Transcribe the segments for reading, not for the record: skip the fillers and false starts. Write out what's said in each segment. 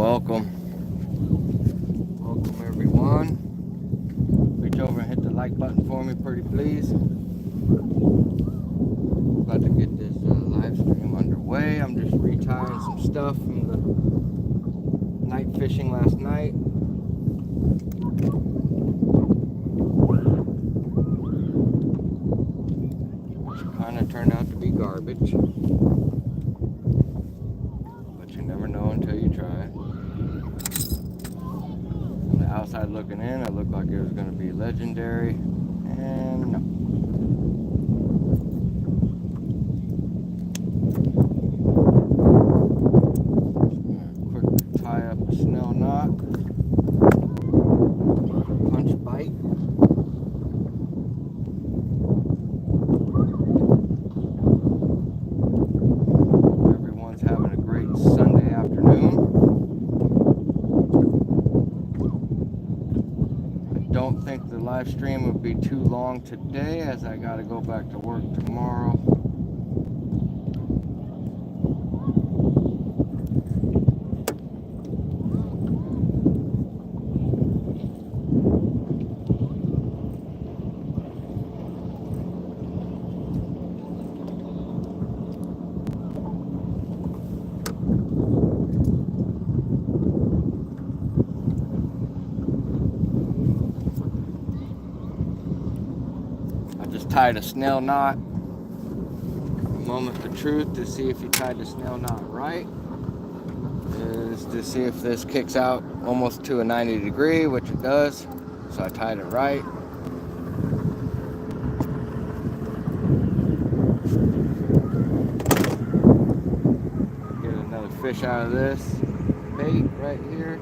Welcome everyone. Reach over and hit the like button for me, pretty please. About to get this live stream underway. I'm just retying some stuff from the night fishing last night. Which kind of turned out to be garbage. But you never know until you try. On the outside looking in, it looked like it was going to be legendary. And no. Tie up a snell knot, punch bite. Everyone's having a great Sunday afternoon. I don't think the live stream would be too long today, as I gotta go back to work tomorrow. Tied a snell knot. Moment of truth to see if you tied the snell knot right is to see if this kicks out almost to a 90 degree, which it does. So I tied it right. Get another fish out of this bait right here.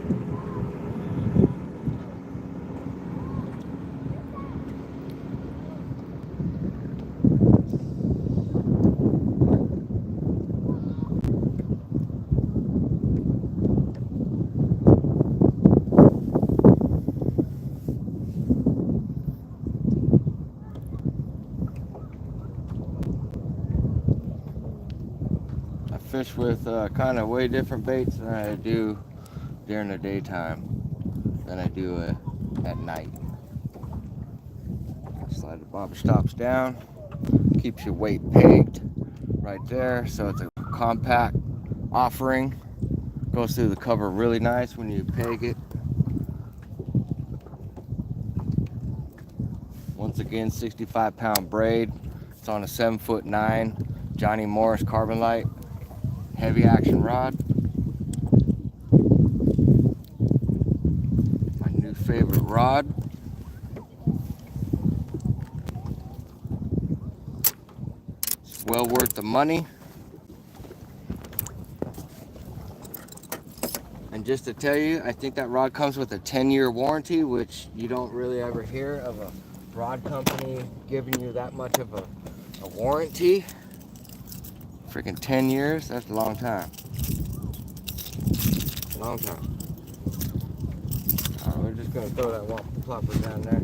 Fish with kind of way different baits than I do during the daytime than I do at night. Slide the bobber stops down, keeps your weight pegged right there, so it's a compact offering. Goes through the cover really nice when you peg it. Once again, 65-pound braid. It's on a 7'9" Johnny Morris carbon light. Heavy action rod. My new favorite rod. It's well worth the money. And just to tell you, I think that rod comes with a 10-year warranty, which you don't really ever hear of a rod company giving you that much of a warranty. Freaking 10 years, that's a long time. Long time. Alright, we're just gonna throw that plopper down there.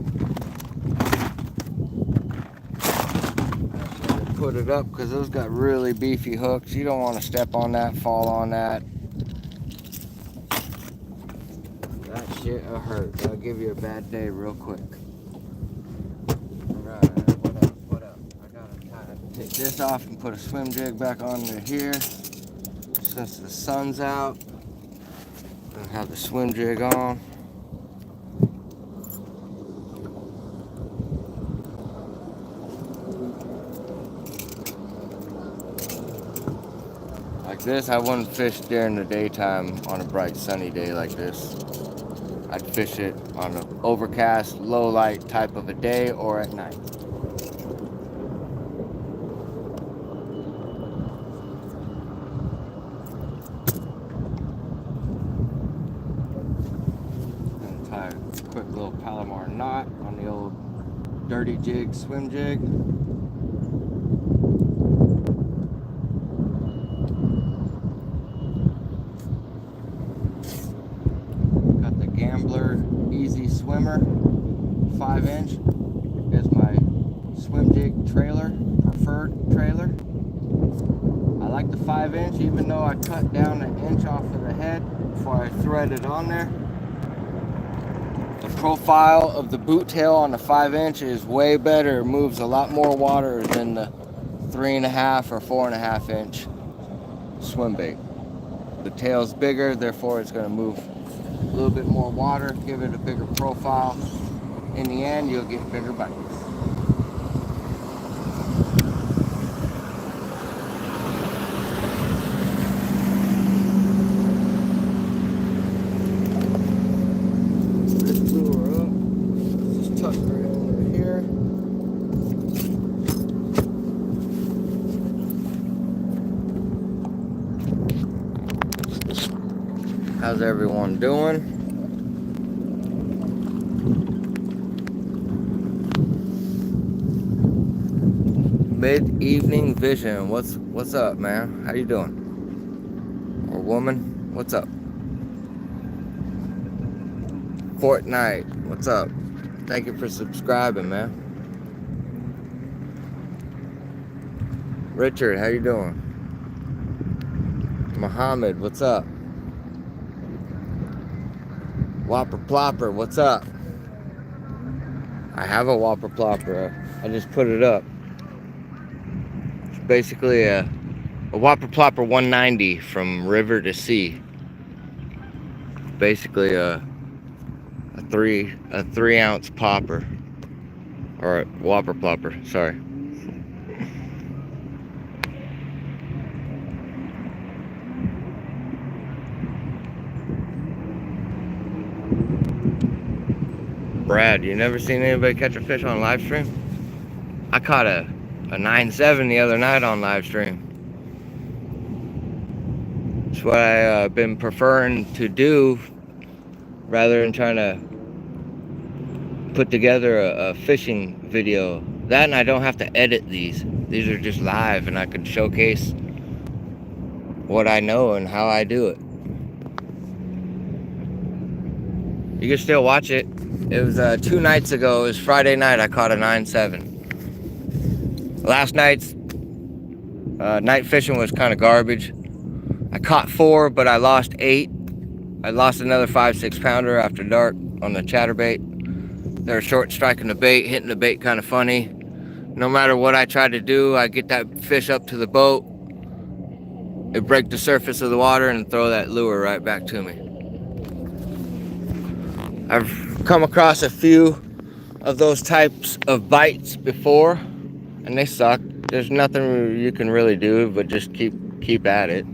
Put it up because those got really beefy hooks. You don't want to step on that, fall on that. That shit will hurt. That'll give you a bad day real quick. Take this off and put a swim jig back onto here. Since the sun's out, I'll have the swim jig on. Like this, I wouldn't fish during the daytime on a bright sunny day like this. I'd fish it on an overcast, low light type of a day or at night. Quick little Palomar knot on the old dirty jig swim jig. Got the Gambler Easy Swimmer 5-inch is my swim jig trailer, preferred trailer. I like the 5-inch, even though I cut down an inch off of the head before I threaded on there. The profile of the boot tail on the 5-inch is way better. It moves a lot more water than the 3.5 or 4.5 inch swim bait. The tail's bigger, therefore it's going to move a little bit more water, give it a bigger profile. In the end, you'll get bigger bites. This lure up, just tuck right under here. How's everyone doing? Mid-evening vision. What's up, man? How you doing? Or woman? What's up? Fortnite. What's up? Thank you for subscribing, man. Richard, how you doing? Muhammad, what's up? Whopper Plopper, what's up? I have a Whopper Plopper. I just put it up. It's basically a Whopper Plopper 190 from river to sea. Basically a 3-ounce popper, or a Whopper Plopper. Sorry. Brad, you never seen anybody catch a fish on live stream? I caught a 9.7 the other night on live stream. It's what I've been preferring to do rather than trying to put together a fishing video. That, and I don't have to edit these. These are just live, and I can showcase what I know and how I do it. You can still watch it. It was 2 nights ago. It was Friday night. I caught a 9.7. Last night's night fishing was kind of garbage. I caught 4, but I lost 8. I lost another 5-6 pounder after dark on the chatterbait. They were short striking the bait, hitting the bait kind of funny. No matter what I tried to do, I get that fish up to the boat, it break the surface of the water and throw that lure right back to me. I've come across a few of those types of bites before, and they suck. There's nothing you can really do but just keep at it.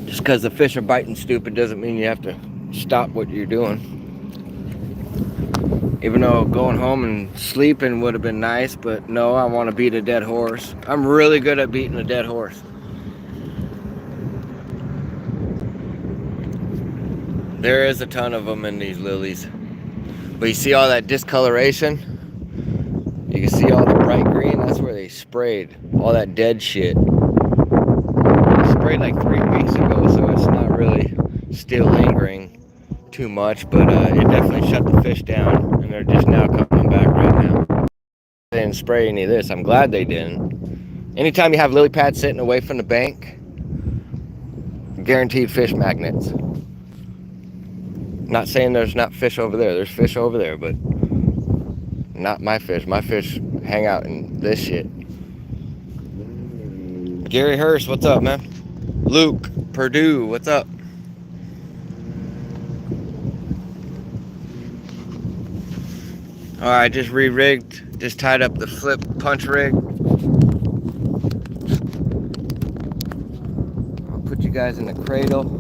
Just because the fish are biting stupid doesn't mean you have to stop what you're doing. Even though going home and sleeping would have been nice, but no, I want to beat a dead horse. I'm really good at beating a dead horse. There is a ton of them in these lilies. But you see all that discoloration? You can see all the bright green. That's where they sprayed all that dead shit. They sprayed like 3 weeks ago, so it's not really still lingering too much, but it definitely shut the fish down, and they're just now coming back right now. They didn't spray any of this. I'm glad they didn't. Anytime you have lily pads sitting away from the bank, guaranteed fish magnets. Not saying there's not fish over there. There's fish over there, but not my fish. My fish hang out in this shit. Gary Hurst, what's up, man? Luke Purdue, what's up? Alright, just re-rigged. Just tied up the flip punch rig. I'll put you guys in the cradle.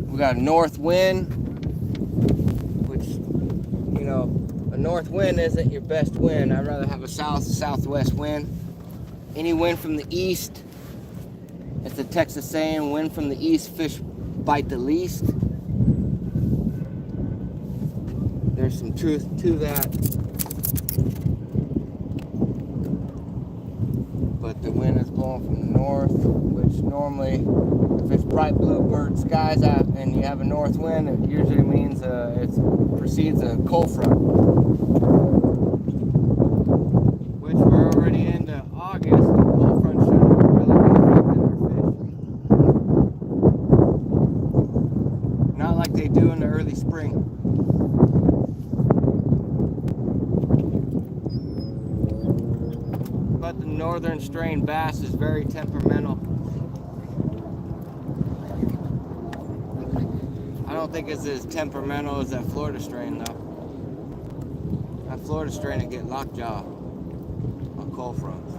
We got a north wind, which, you know, a north wind isn't your best wind. I'd rather have a southwest wind. Any wind from the east, it's a Texas saying, wind from the east, fish bite the least. There's some truth to that. But the wind is blowing from the north, which normally If it's bright bluebird skies out and you have a north wind, it usually means it precedes a cold front. Which we're already into August, and cold front shouldn't really be affecting our fish. Not like they do in the early spring. But the northern strain bass is very temperamental. I don't think it's as temperamental as that Florida strain though. That Florida strain would get lockjaw on cold fronts.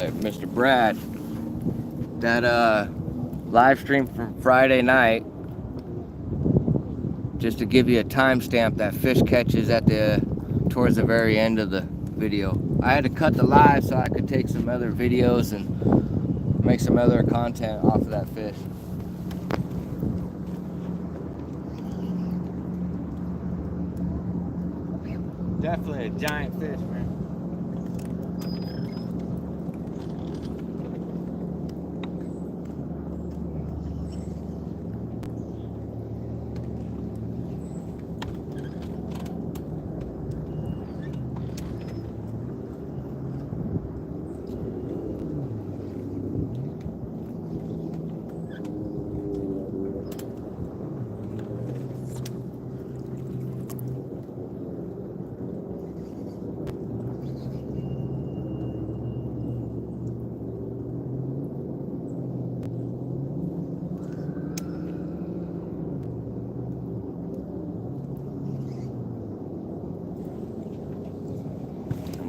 Hey, Mr. Brad, that live stream from Friday night, just to give you a timestamp, that fish catches at towards the very end of the video. I had to cut the live so I could take some other videos and make some other content off of that fish. Definitely a giant fish, man.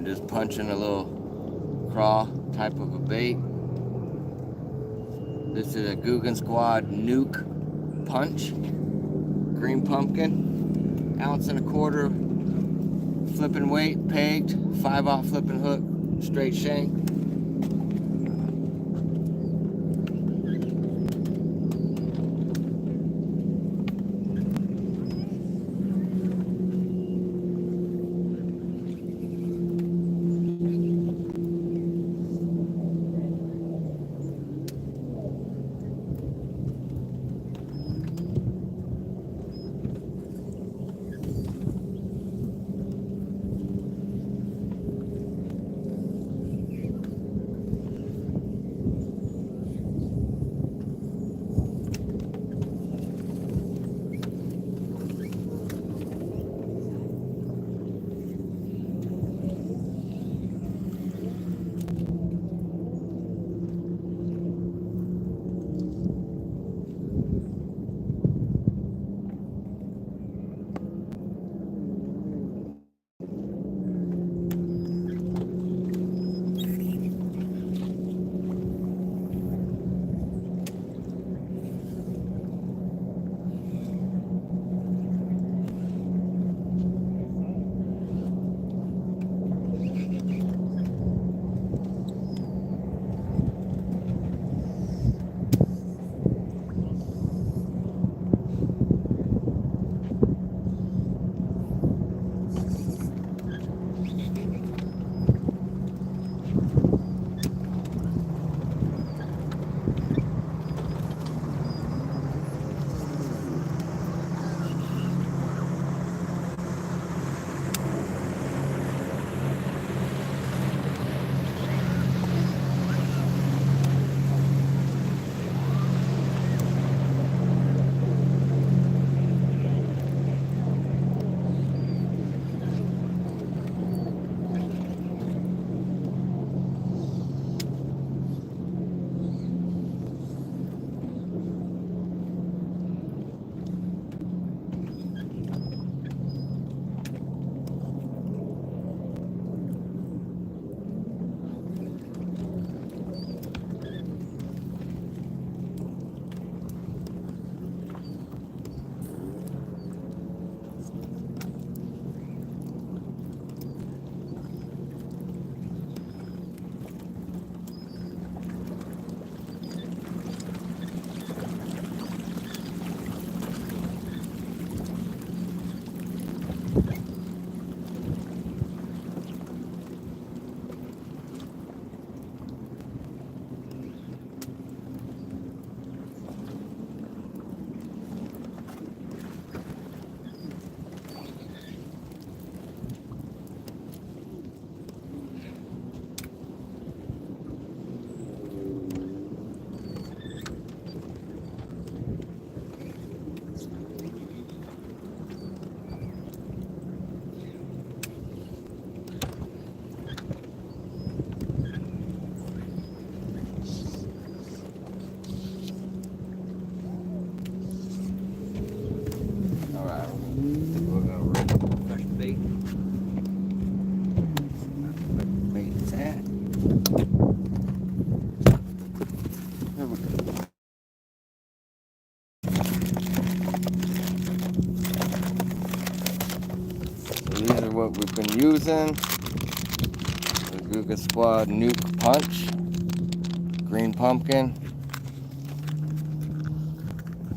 Just punching a little craw type of a bait. This is a Guggen Squad Nuke Punch, green pumpkin, 1.25 ounce, flipping weight, pegged, 5/0 flipping hook, straight shank. what we've been using. The Googan Squad Nuke Punch. Green pumpkin.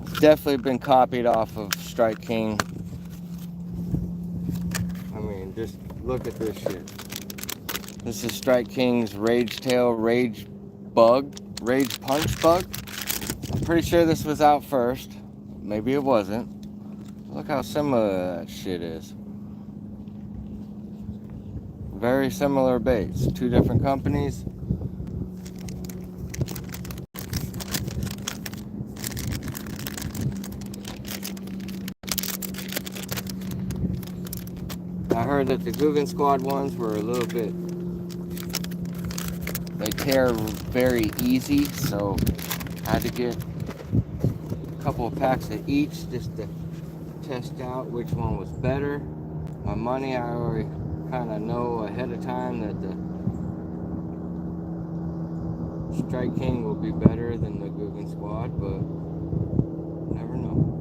It's definitely been copied off of Strike King. I mean, just look at this shit. This is Strike King's Rage Tail Rage Punch Bug. I'm pretty sure this was out first. Maybe it wasn't. Look how similar that shit is. Very similar baits. Two different companies. I heard that the Googan Squad ones were a little bit, they tear very easy, so I had to get a couple of packs of each just to test out which one was better. My money, I already kind of know ahead of time that the Strike King will be better than the Googan Squad, but never know.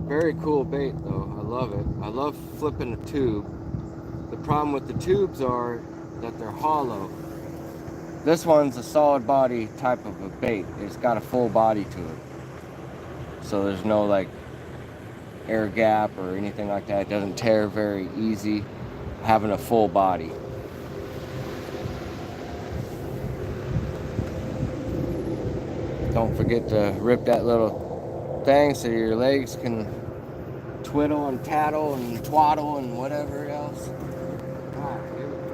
Very cool bait though, I love it. I love flipping a tube. The problem with the tubes are that they're hollow. This one's a solid body type of a bait. It's got a full body to it. So there's no like air gap or anything like that. It doesn't tear very easy having a full body. Don't forget to rip that little thing so your legs can twiddle and tattle and twaddle and whatever else. Alright, here we go.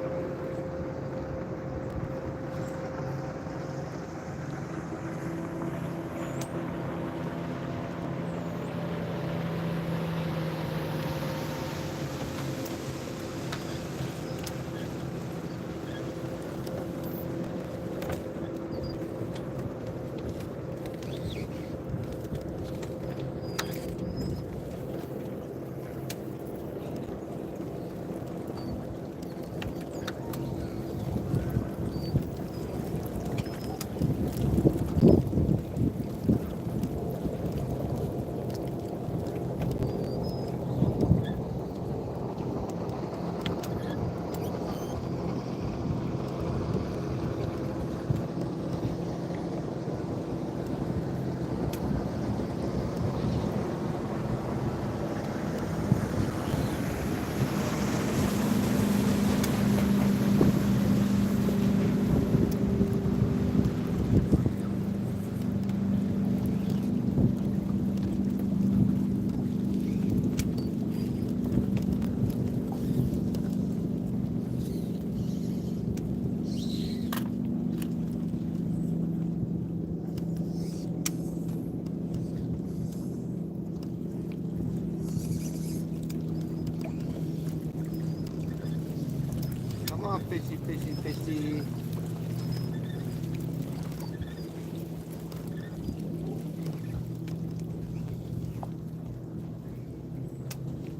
Come on, fishy, fishy, fishy.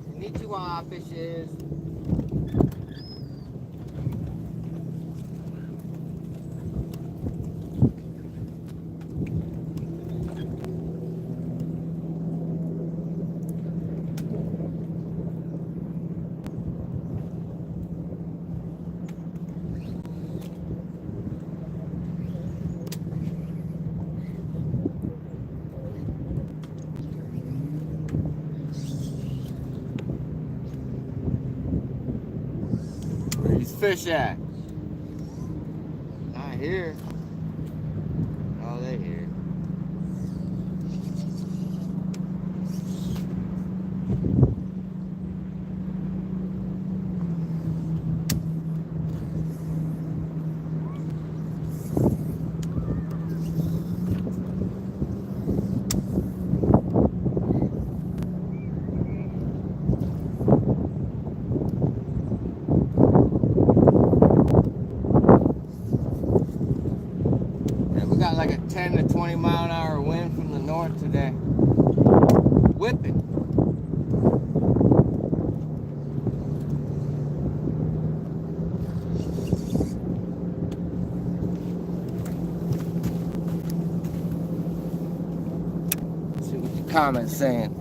Konnichiwa, fishes. Where these fish at? Not here. Oh, they here. Got like a 10 to 20 mile an hour wind from the north today. Whipping. Let's see what the comments saying.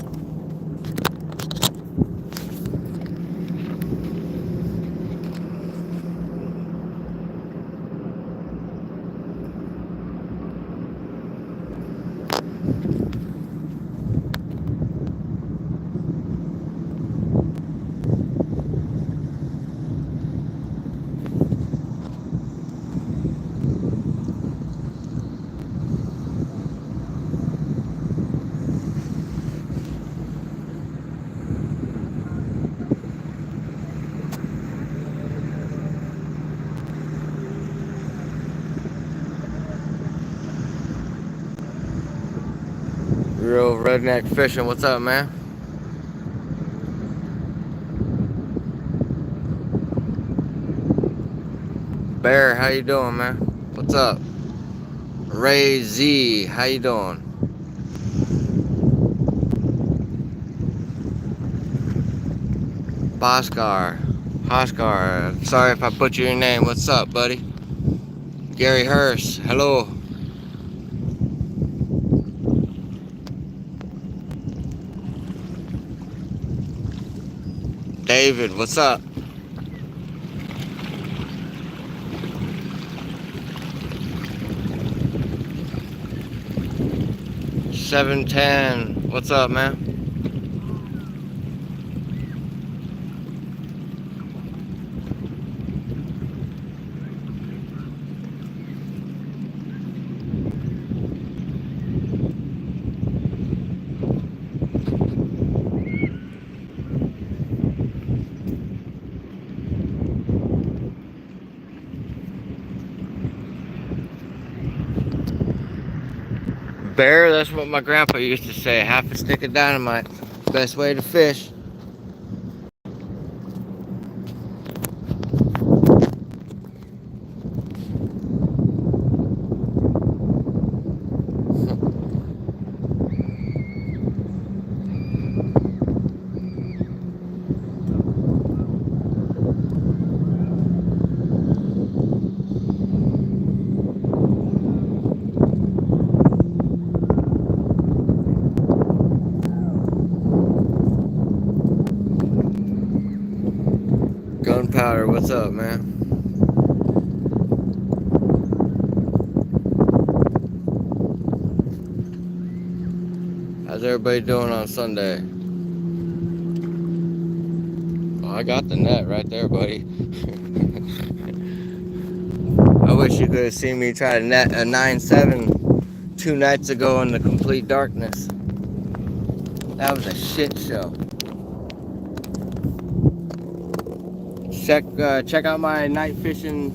Real redneck fishing. What's up, man? Bear, how you doing, man? What's up? Ray Z, how you doing? Hoskar, sorry if I butchered your name. What's up, buddy? Gary Hurst, hello. David, what's up? $7.10, what's up, man? Bear, that's what my grandpa used to say. Half a stick of dynamite. Best way to fish. Gunpowder, what's up, man? How's everybody doing on Sunday? Oh, I got the net right there, buddy. I wish you could have seen me try to net a 9.7 2 nights ago in the complete darkness. That was a shit show. Check out my night fishing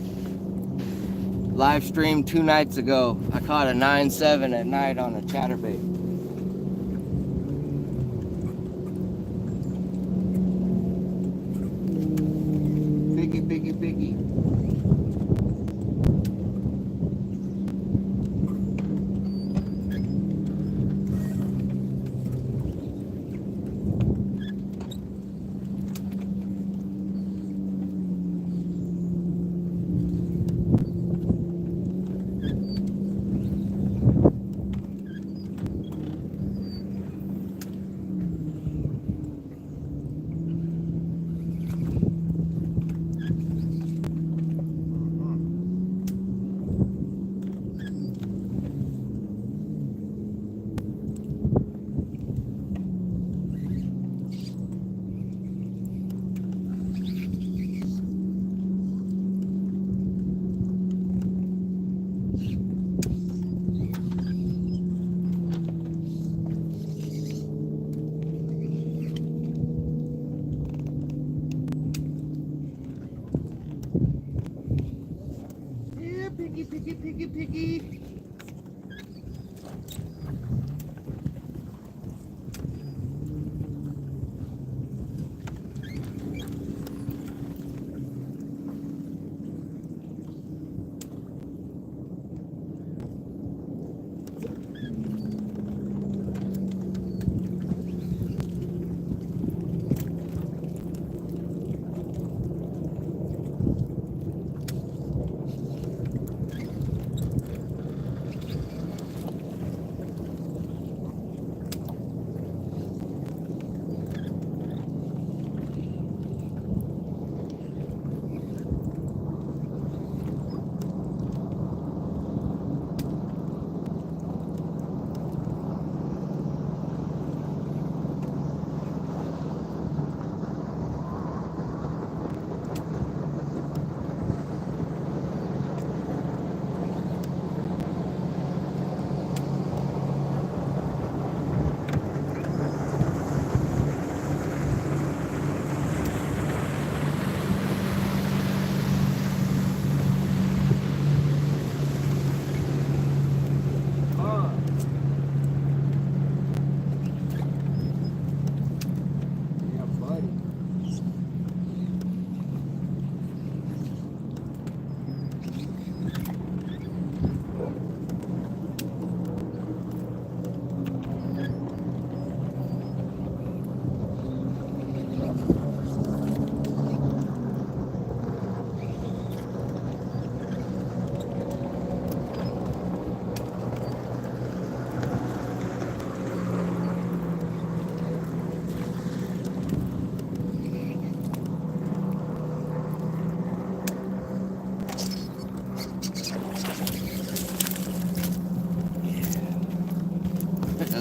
live stream 2 nights ago. I caught a 9.7 at night on a chatterbait. Biggie.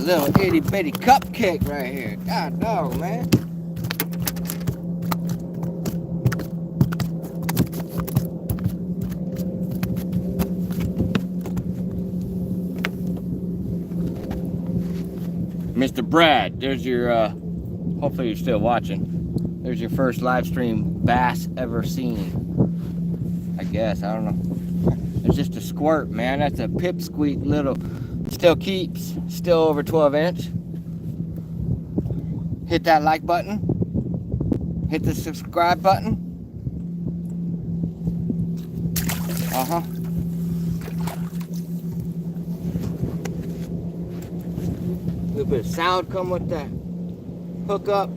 little itty bitty cupcake right here. God dog, man. Mr. Brad, there's your, hopefully you're still watching. There's your first live stream bass ever seen. I guess, I don't know. It's just a squirt, man. That's a pipsqueak little, still keeps, still over 12 inch. Hit that like button. Hit the subscribe button. Uh-huh. A little bit of sound come with that hookup.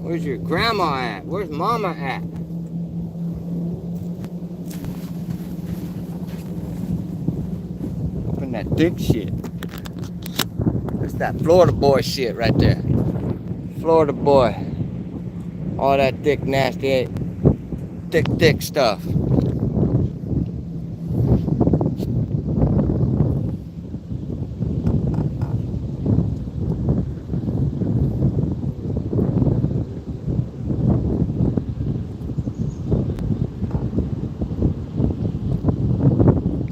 Where's your grandma at? Where's mama at? Open that thick shit. That's that Florida boy shit right there. Florida boy. All that thick, nasty, thick stuff.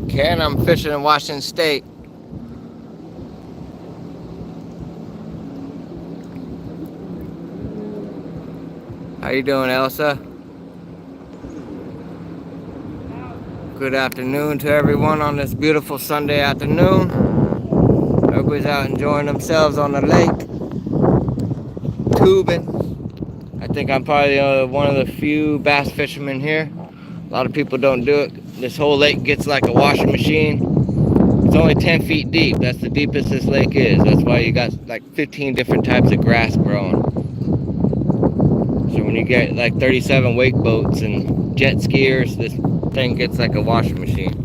Ken, I'm fishing in Washington State. How you doing, Elsa? Good afternoon to everyone on this beautiful Sunday afternoon. Everybody's out enjoying themselves on the lake, tubing. I think I'm probably one of the few bass fishermen here. A lot of people don't do it. This whole lake gets like a washing machine. It's only 10 feet deep. That's the deepest this lake is. That's why you got like 15 different types of grass growing. So when you get like 37 wake boats and jet skiers, this thing gets like a washing machine.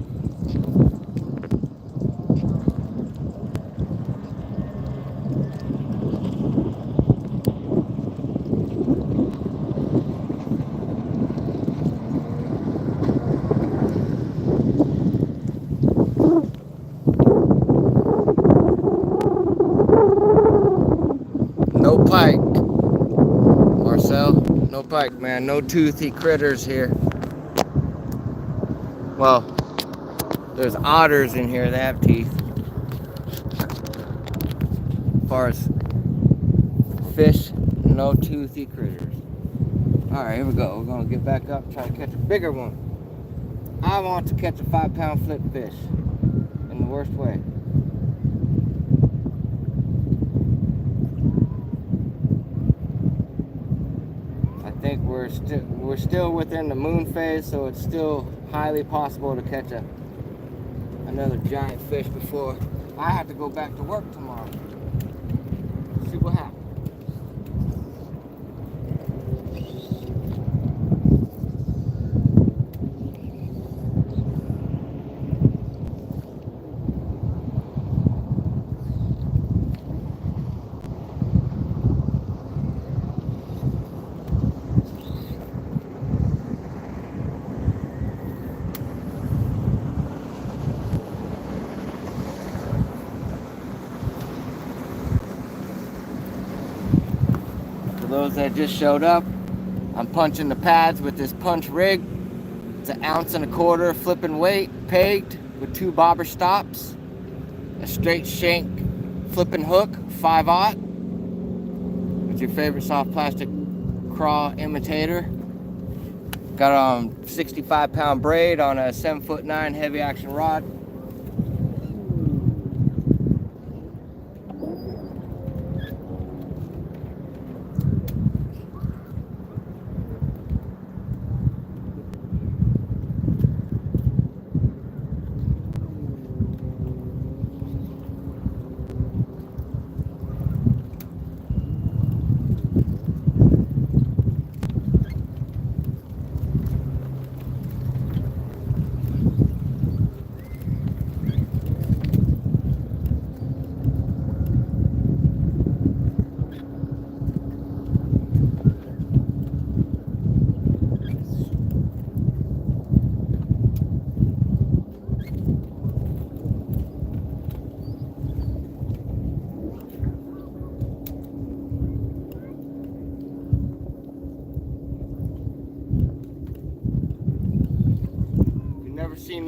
No pike, Marcel. No pike, man. No toothy critters here. Well, there's otters in here that have teeth. As far as fish, no toothy critters. Alright, here we go. We're going to get back up, try to catch a bigger one. I want to catch a 5-pound flip fish in the worst way. I think we're still within the moon phase, so it's still highly possible to catch another giant fish before I have to go back to work tomorrow. See what happens. For those that just showed up, I'm punching the pads with this punch rig. It's 1.25 ounces flipping weight, pegged with 2 bobber stops, a straight shank flipping hook, 5/0, with your favorite soft plastic craw imitator. Got a 65-pound braid on a 7'9" heavy action rod.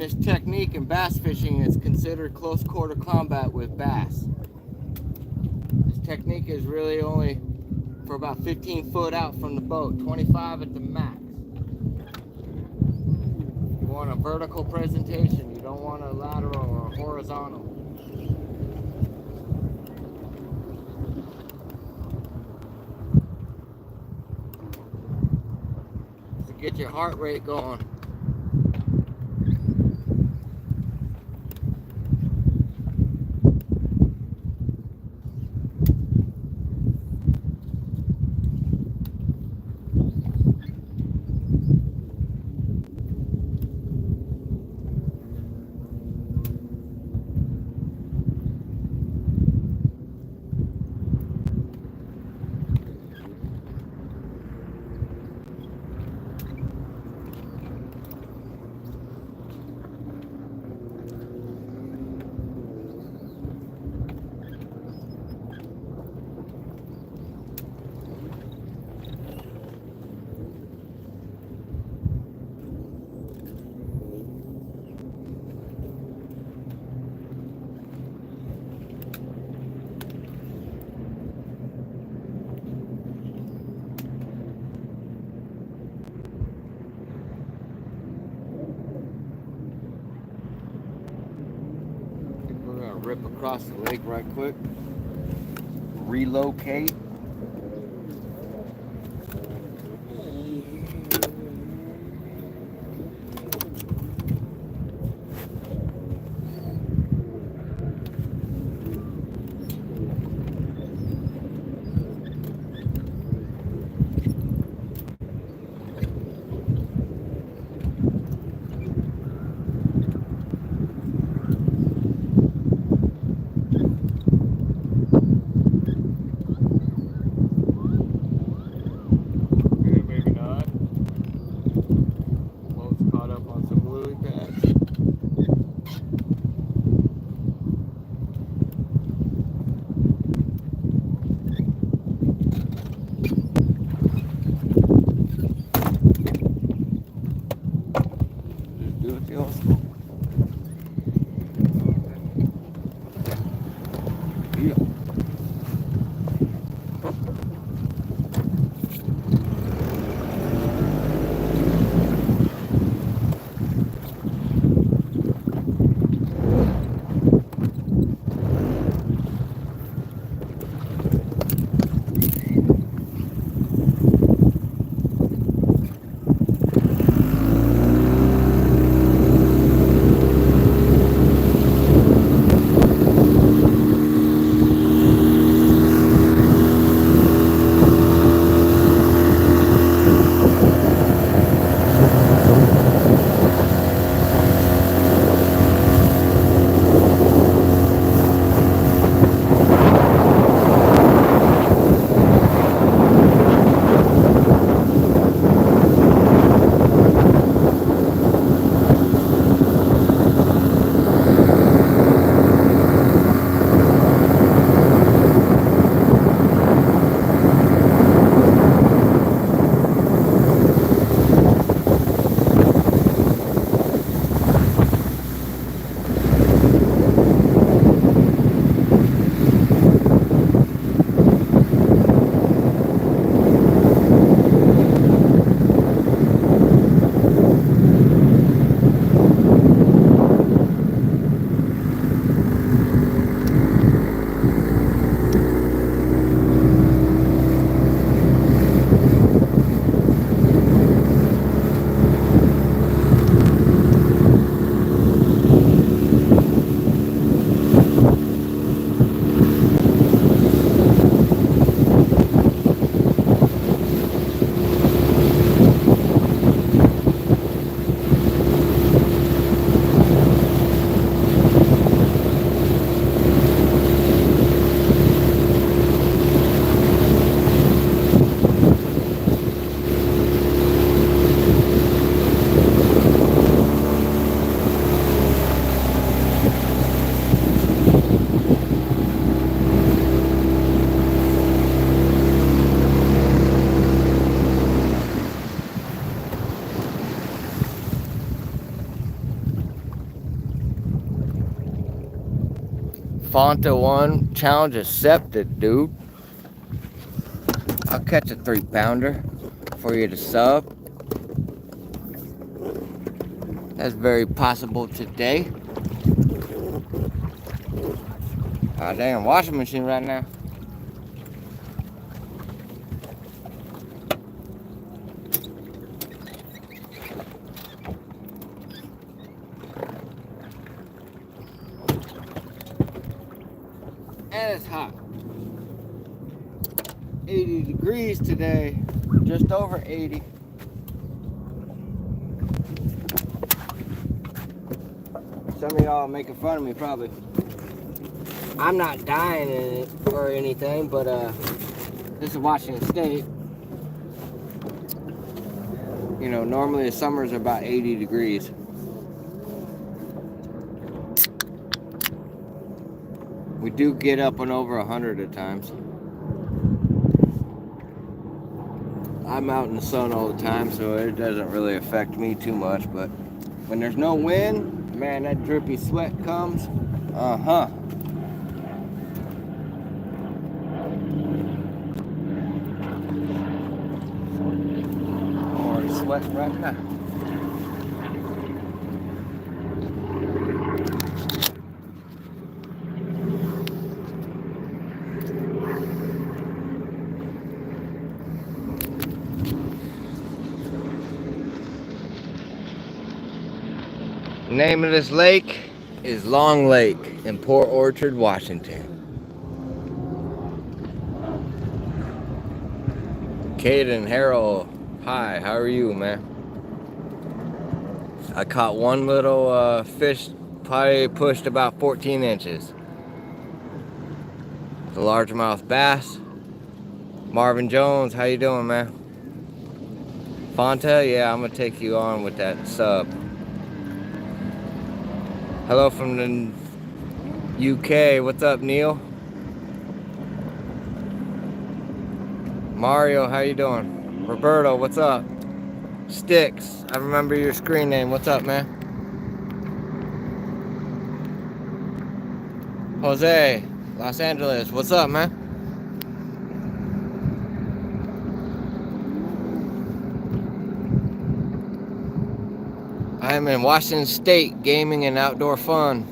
this technique in bass fishing, it's considered close quarter combat with bass. This technique is really only for about 15 foot out from the boat, 25 at the max. You want a vertical presentation, you don't want a lateral or a horizontal. To get your heart rate going. Rip across the lake right quick. Relocate. Fonta 1 challenge accepted, dude. I'll catch a 3-pounder for you to sub. That's very possible today. Ah, dang, washing machine right now. And it's hot. 80 degrees today. Just over 80. Some of y'all are making fun of me probably. I'm not dying in it or anything, but this is Washington State. You know, normally the summers are about 80 degrees. We do get up and over 100 at times. I'm out in the sun all the time, so it doesn't really affect me too much, but when there's no wind, man, that drippy sweat comes. Already sweating right now. The name of this lake is Long Lake in Port Orchard, Washington. Caden, Harold, hi, how are you, man? I caught one little fish, probably pushed about 14 inches. The largemouth bass. Marvin Jones, how you doing, man? Fonta, yeah, I'm gonna take you on with that sub. Hello from the UK. What's up, Neil? Mario, how you doing? Roberto, what's up? Sticks, I remember your screen name. What's up, man? Jose, Los Angeles, what's up, man? I am in Washington State, gaming and outdoor fun.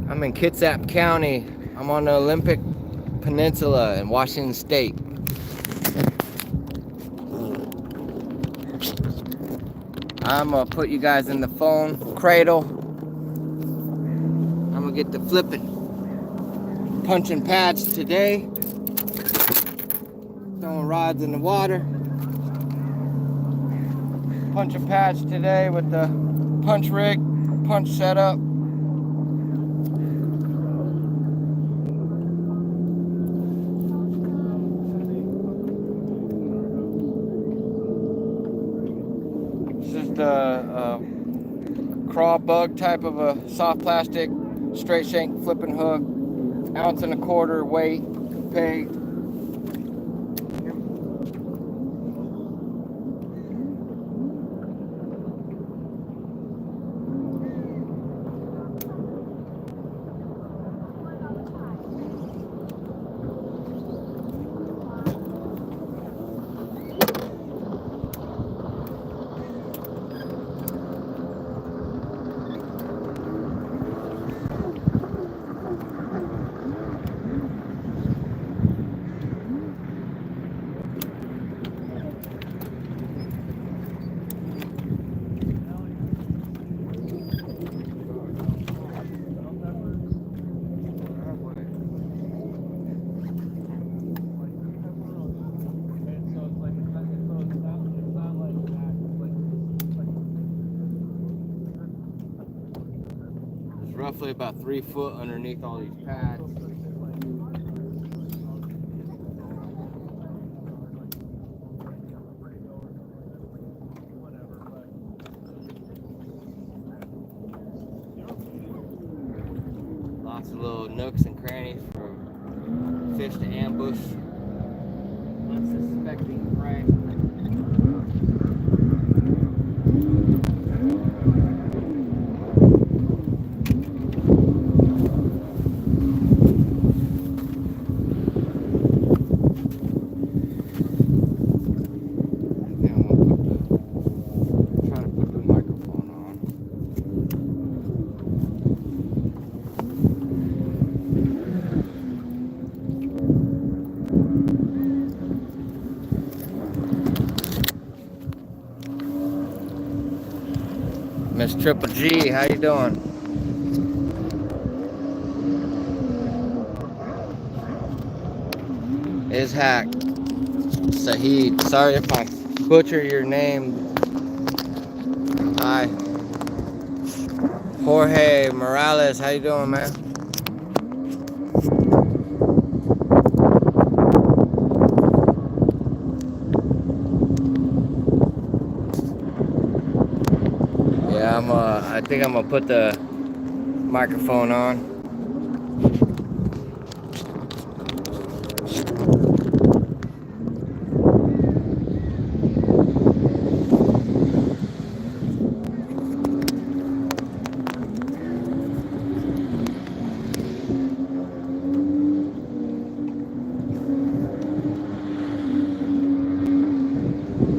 I'm in Kitsap County. I'm on the Olympic Peninsula in Washington State. I'm gonna put you guys in the phone cradle. I'm gonna get the flipping punching pads today. Throwing rods in the water. Punching pads today with the punch rig, punch setup. This is the craw bug type of a soft plastic straight shank flipping hook, 1.25 ounce weight, pegged. Roughly about 3 foot underneath all these pads. Lots of little nooks and crannies for fish to ambush unsuspecting prey. Miss Triple G, how you doing? Ishak, Saheed. Sorry if I butcher your name. Hi. Jorge Morales, how you doing, man? Yeah, I think I'm gonna put the microphone on.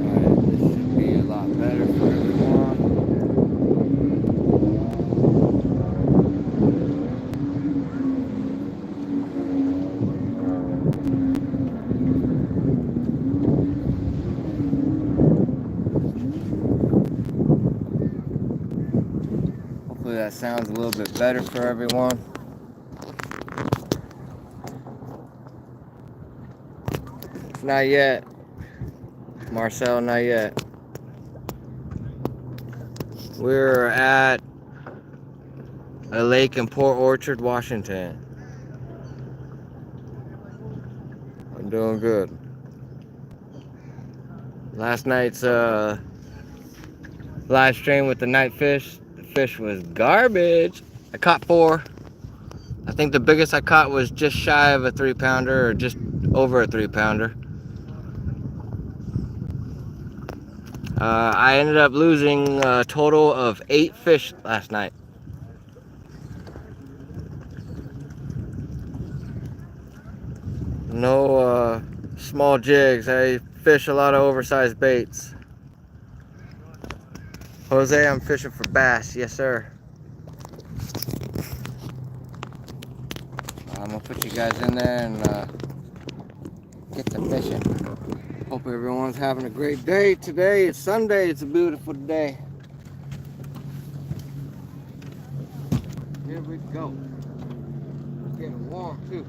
Alright, this should be a lot better for everyone. Hopefully that sounds a little bit better for everyone. Not yet. Marcel, not yet. We're at a lake in Port Orchard, Washington. I'm doing good. Last night's live stream with the night fish. The fish was garbage. I caught 4. I think the biggest I caught was just shy of a 3-pounder, or just over a 3-pounder. I ended up losing a total of 8 fish last night. No small jigs. I fish a lot of oversized baits. Jose, I'm fishing for bass. Yes, sir. I'm gonna put you guys in there and get to fishing. Hope everyone's having a great day today. It's Sunday. It's a beautiful day. Here we go. It's getting warm too.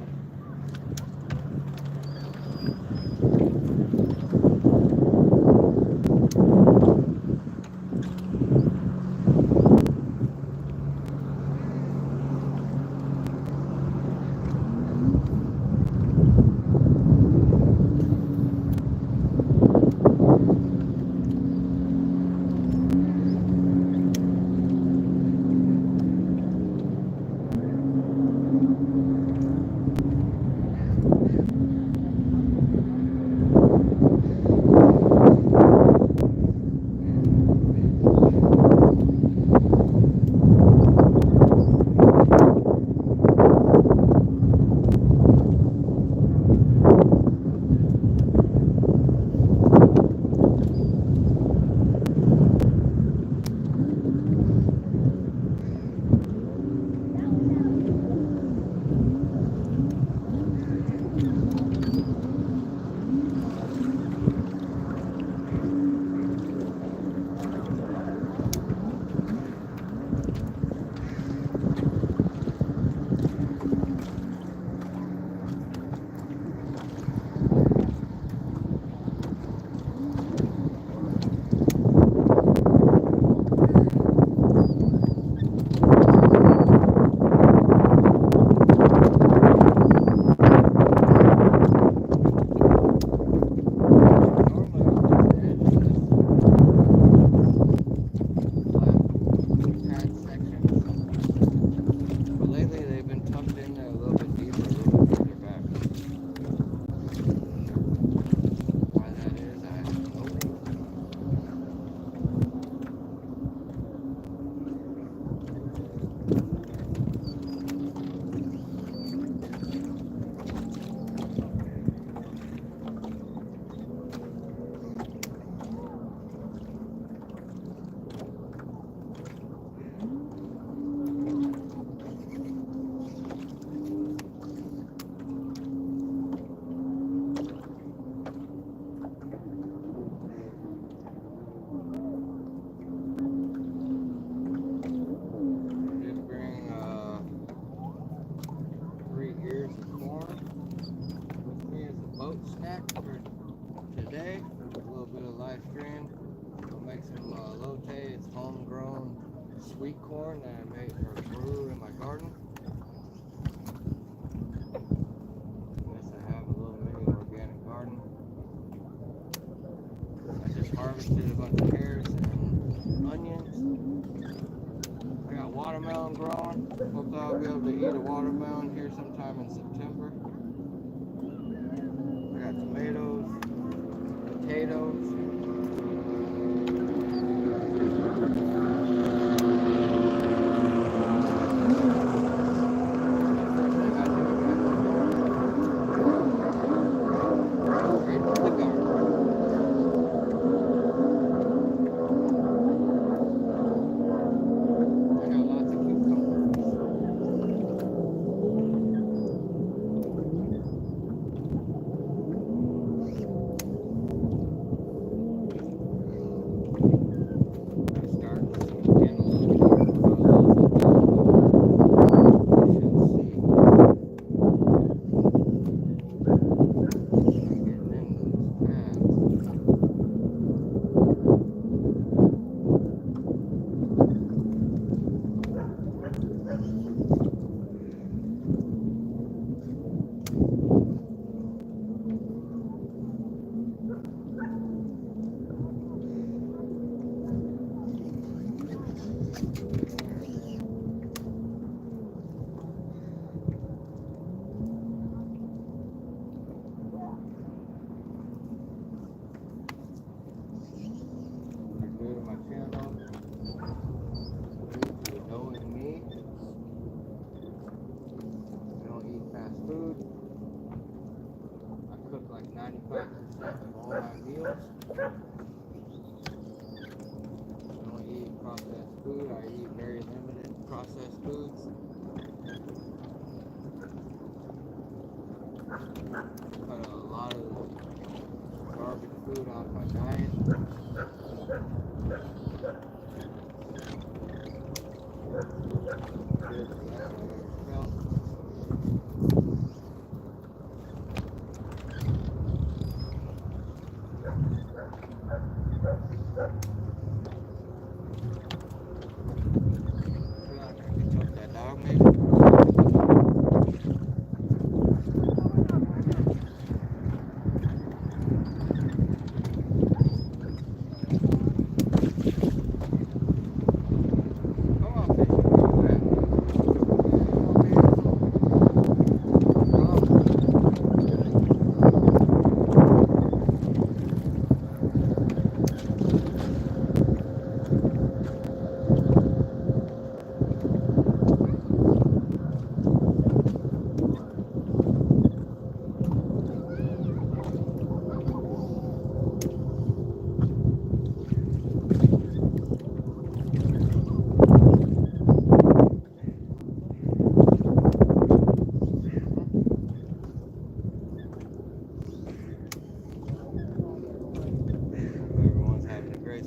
sweet corn that I made or grew in my garden. Yes, I have a little mini organic garden. I just harvested a bunch of carrots and onions. I got watermelon growing. Hopefully I'll be able to eat a watermelon here sometime in September. I got tomatoes, potatoes. Like 95% of all my meals. I don't eat processed food. I eat very limited processed foods. Cut a lot of garbage food out of my diet. Good for that health. That dog maybe?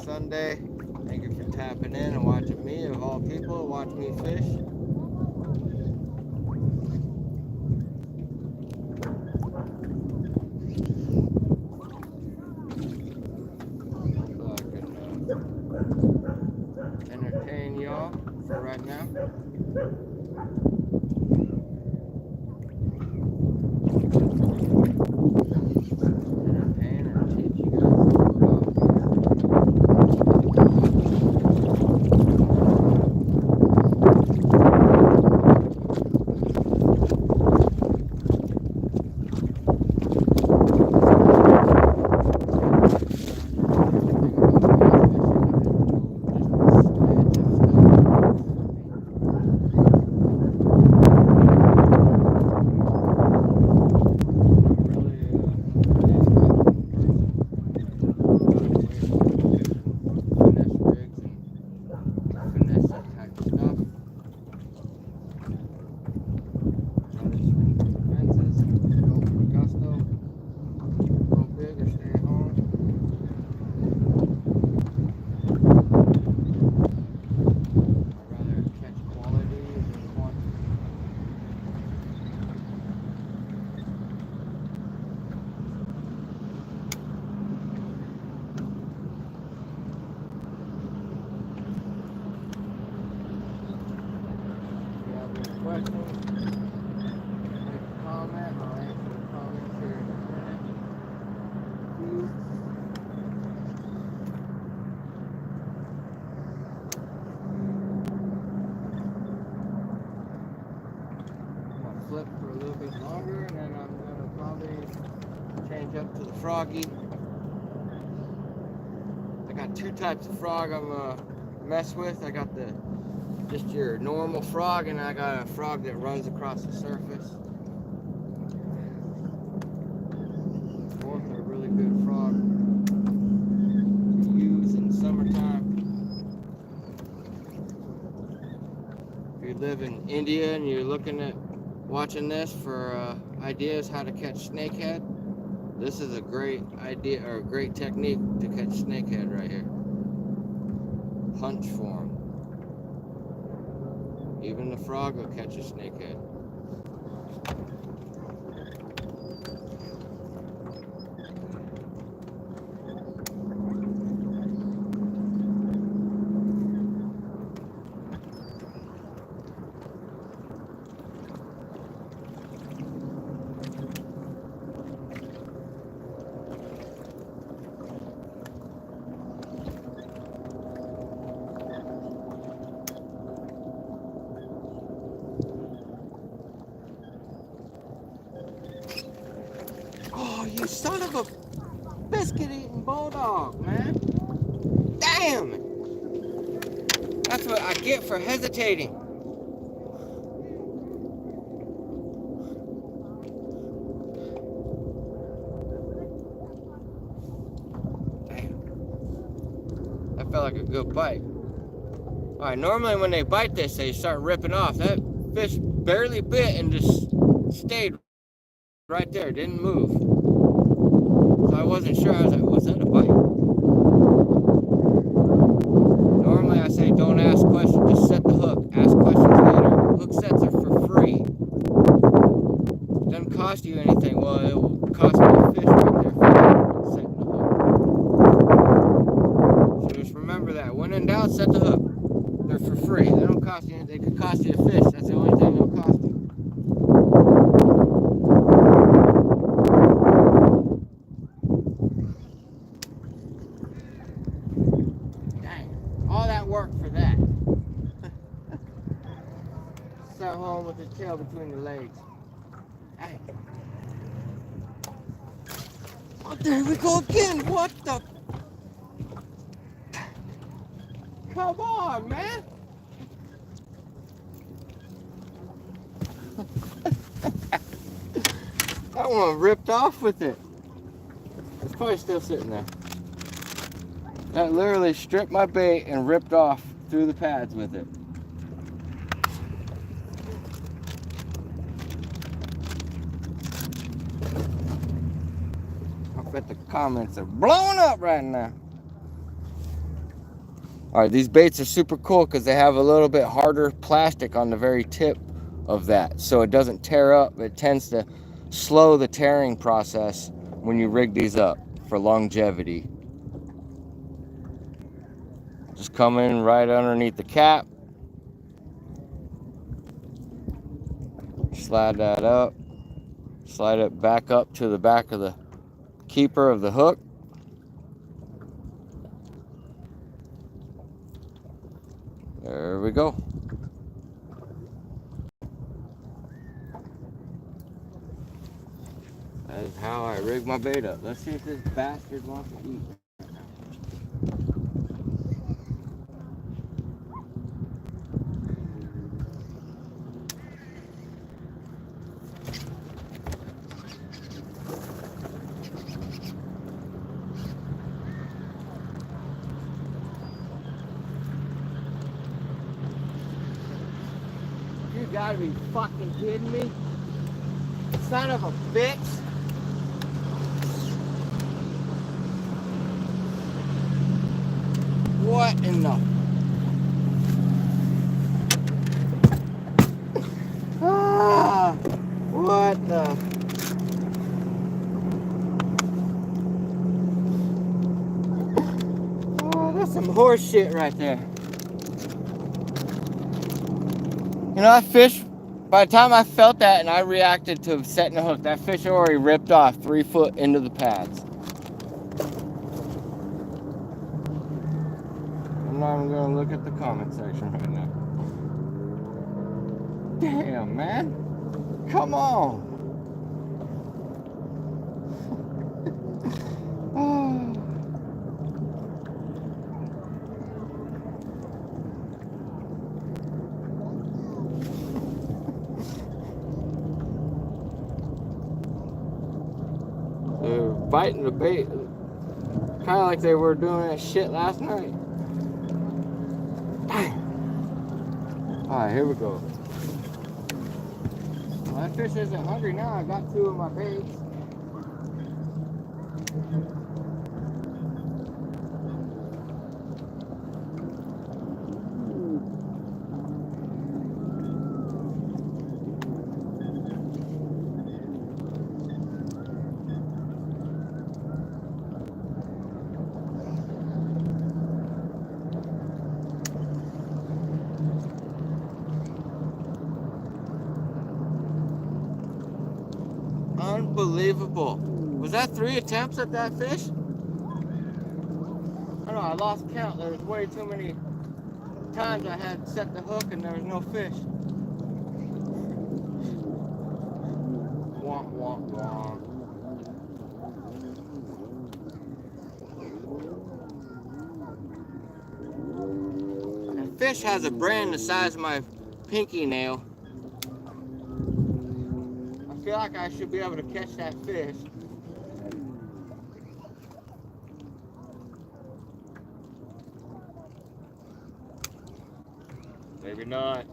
Sunday. Thank you for tapping in and watching me, of all people, watch me fish. So I can entertain y'all for right now. questions, make a comment. I'll answer the comments here in a minute. I'm gonna flip for a little bit longer, and then I'm gonna probably change up to the froggy. I got two types of frog I'm gonna mess with. I got just your normal frog, and I got a frog that runs across the surface. Both are really good frog to use in summertime. If you live in India and you're looking at watching this for ideas how to catch snakehead, this is a great idea or a great technique to catch snakehead right here. Punch form. Even the frog will catch a snakehead. Oh, you son of a biscuit-eating bulldog, man. Damn it. That's what I get for hesitating. Damn. That felt like a good bite. Alright, normally when they bite this, they start ripping off. That fish barely bit and just stayed right there, didn't move. So I wasn't sure. I was like, was that a bite? Normally I say don't ask questions, just set the hook. Ask questions later. Hook sets are for free. It doesn't cost you anything. Well, it will cost me a fish right there for setting the hook. So just remember that. When in doubt, set the hook. They're for free. They don't cost you anything. They could cost you a fish. That's the only thing they'll cost you. All that work for that. Sat home with the tail between the legs. Hey. Oh, there we go again. What the? Come on, man. That one ripped off with it. It's probably still sitting there. That literally stripped my bait and ripped off through the pads with it. I bet the comments are blowing up right now. Alright, these baits are super cool because they have a little bit harder plastic on the very tip of that. So it doesn't tear up. It tends to slow the tearing process when you rig these up for longevity. Just come in right underneath the cap. Slide that up. Slide it back up to the back of the keeper of the hook. There we go. That is how I rig my bait up. Let's see if this bastard wants to eat. You gotta be fucking kidding me. Son of a bitch. What in the... Ah, what the... Oh, that's some horse shit right there. You know, I fish By the time I felt that and I reacted to setting the hook, that fish already ripped off 3 foot into the pads. I'm not even gonna look at the comment section right now. Damn, man. Come on. They're biting the bait, kind of like they were doing that shit last night. Alright, here we go. Well, that fish isn't hungry now. I got 2 of my baits. Unbelievable. Was that 3 attempts at that fish? I don't know, I lost count. There was way too many times I had set the hook and there was no fish. Womp, womp, womp. That fish has a brain the size of my pinky nail. I feel like I should be able to catch that fish. Maybe not.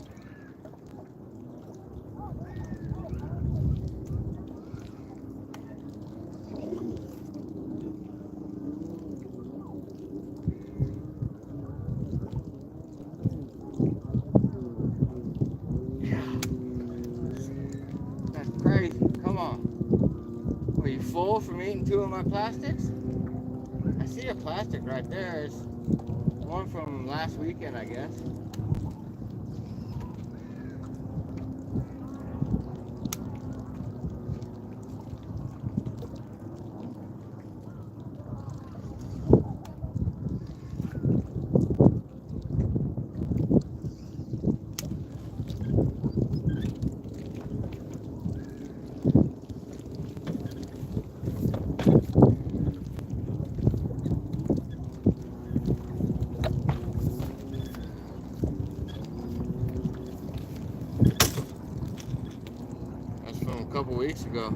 That's crazy. Come on. Are you full from eating 2 of my plastics? I see a plastic right there. It's one from last weekend, I guess. That's from a couple weeks ago.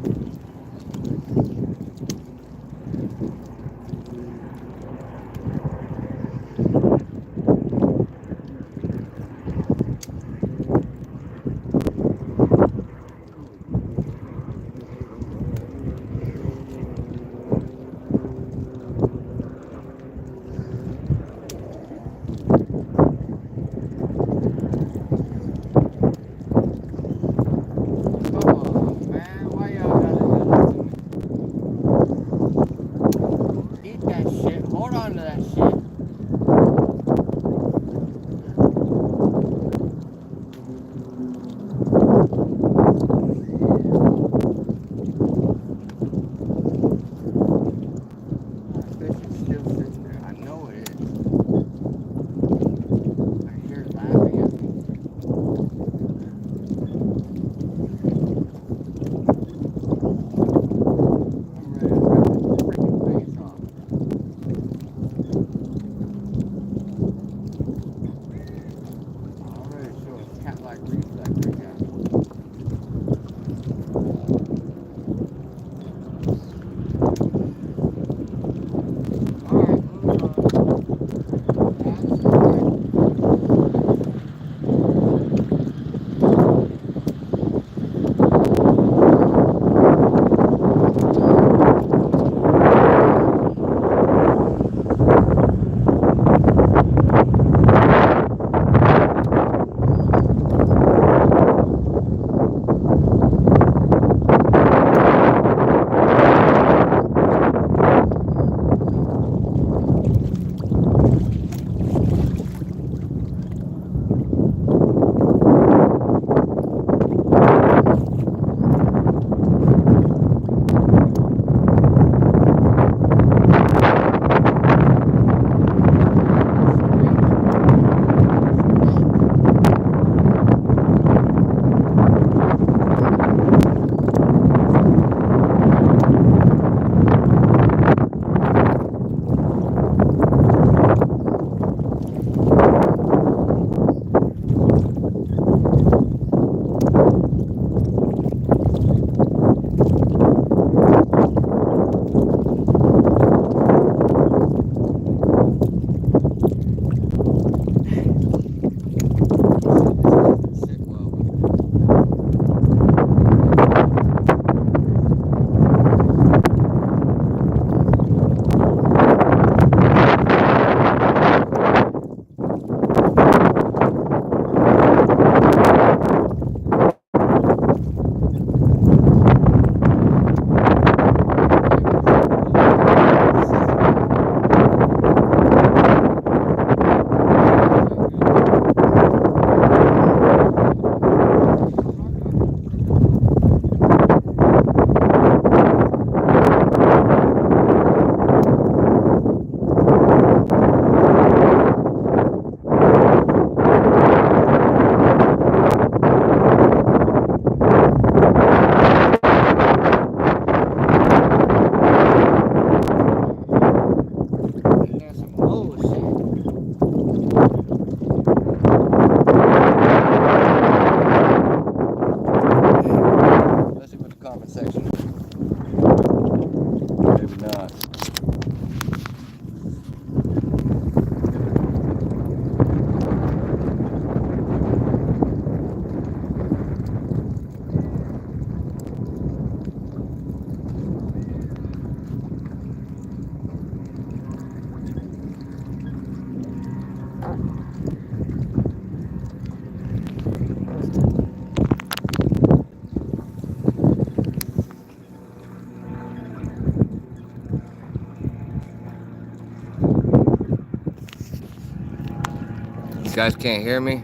guys can't hear me.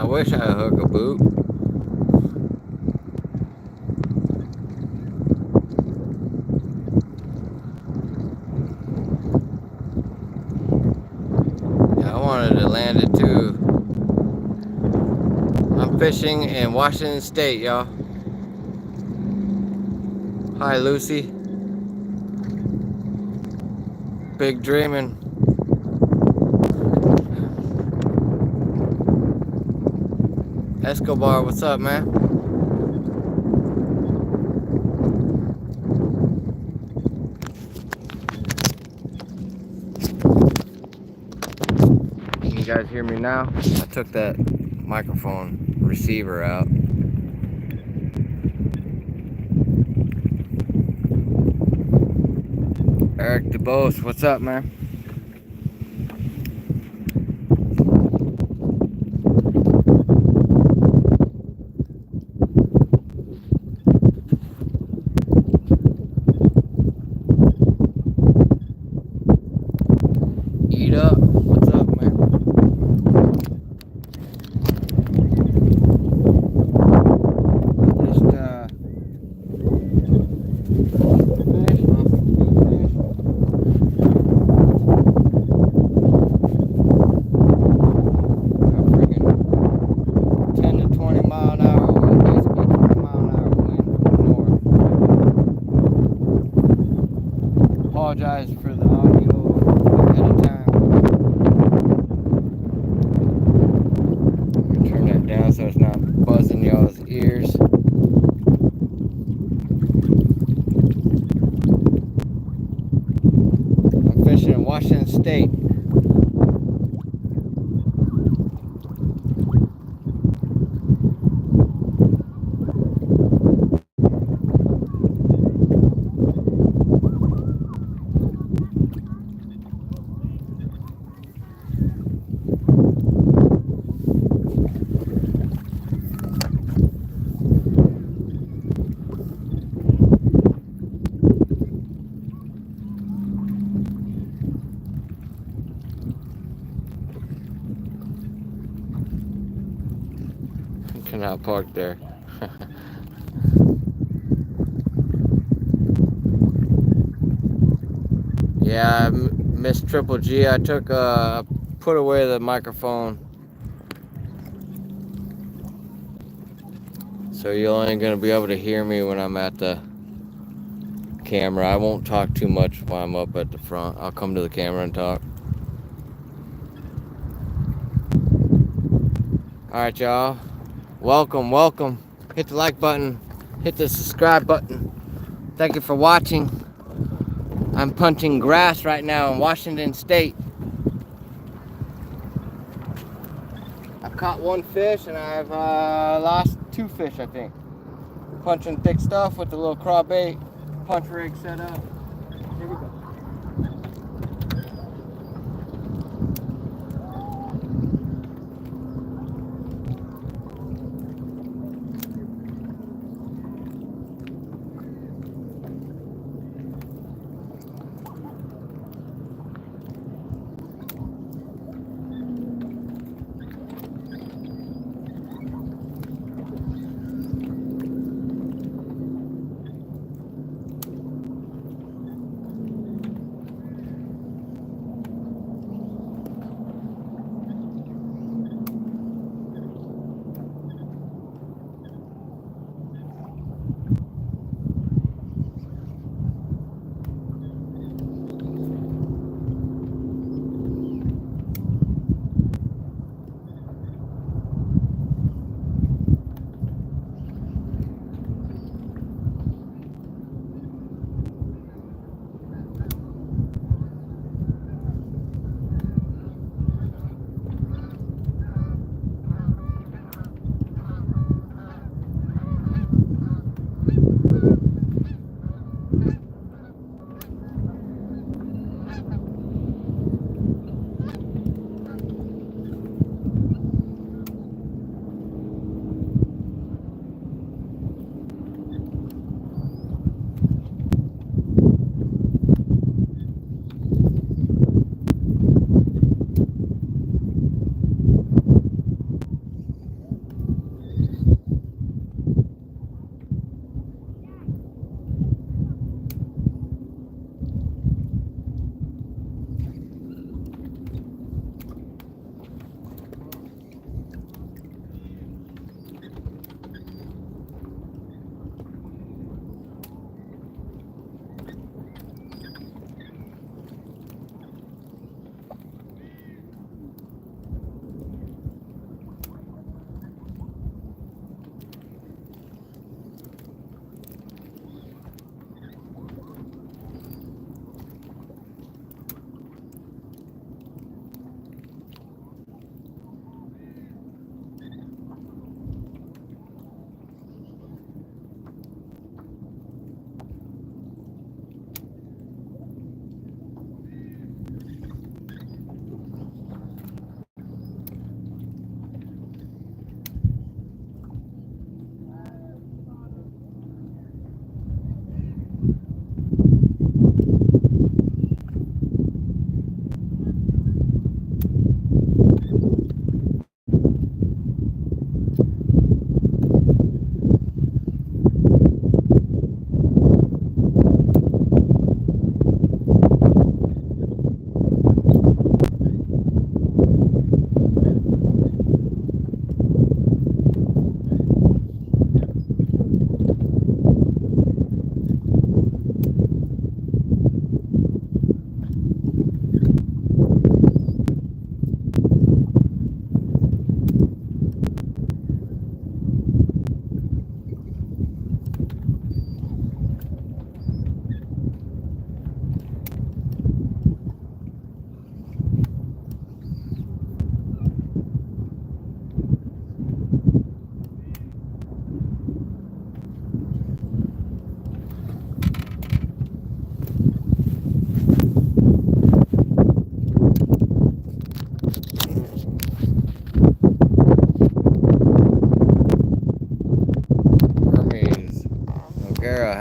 I wish I had a hook a boot. Yeah, I wanted to land it too. I'm fishing in Washington State, y'all. Hi, Lucy. Big dreaming. Escobar, what's up, man? Can you guys hear me now? I took that microphone receiver out. Eric DeBose, what's up, man? Eat up, what's up, man? Just fish off a few fish. A friggin' 10 to 20 mile an hour wind, basically 20 mile an hour wind north. Apologize for the audio ahead of time. Turn that down so it's not buzzing y'all's ears. I'm fishing in Washington State. Cannot park there. Yeah, Miss Triple G, I took put away the microphone, so you're only gonna be able to hear me when I'm at the camera. I won't talk too much while I'm up at the front. I'll come to the camera and talk. Alright, y'all. Welcome, welcome. Hit the like button. Hit the subscribe button. Thank you for watching. I'm punching grass right now in Washington State. I've caught one fish and I've lost 2 fish, I think. Punching thick stuff with the little crawbait punch rig set up. Here we go.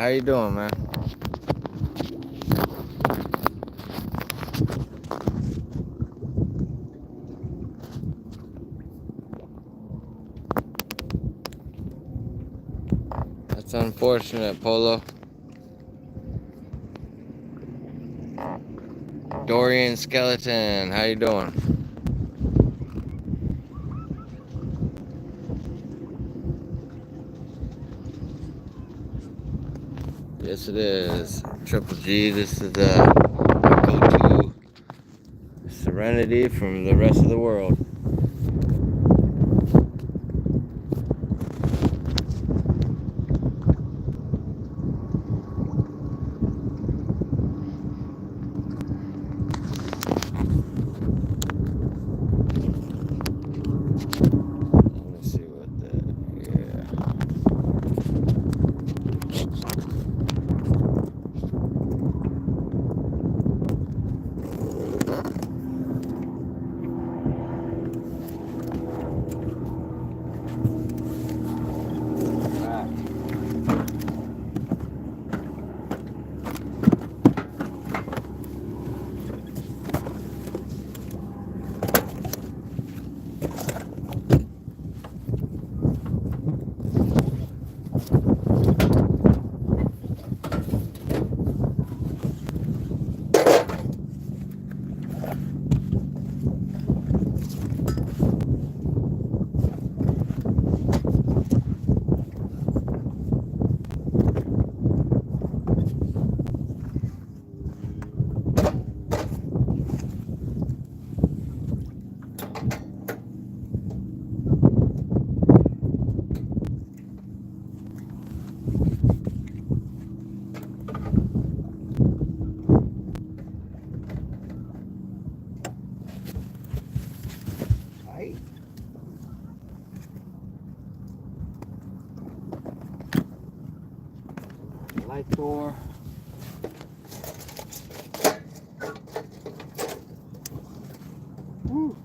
How you doing, man? That's unfortunate, Polo. Dorian Skeleton, how you doing? Yes, it is. Triple G, this is the go-to serenity from the rest of the world. Light door. Woo.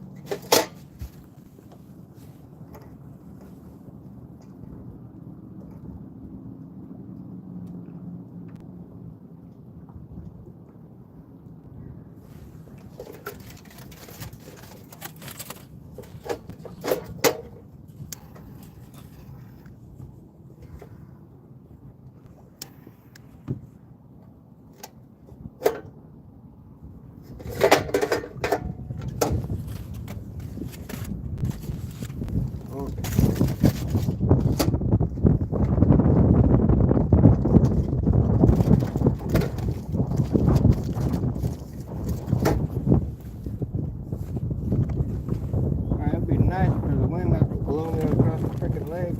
That'd be nice for the wind not to blow me across the freaking lake.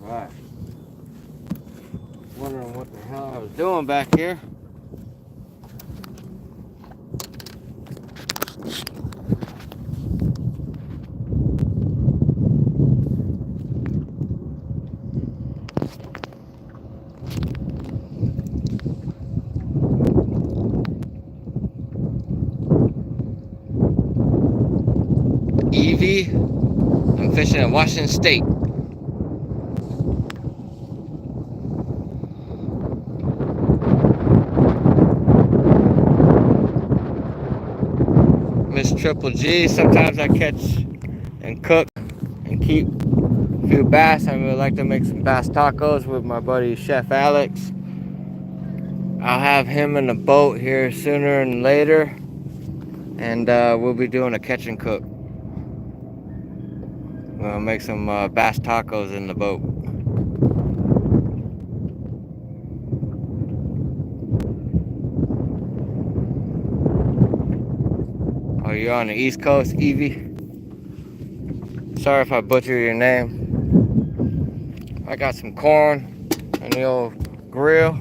Alright. Wondering what the hell I was doing back here. Evie, I'm fishing in Washington State. Miss Triple G, sometimes I catch and cook and keep a few bass. I would like to make some bass tacos with my buddy Chef Alex. I'll have him in the boat here sooner and later, and we'll be doing a catch and cook. We'll make some bass tacos in the boat. you're on the East Coast, Evie. Sorry if I butcher your name. I got some corn on the old grill.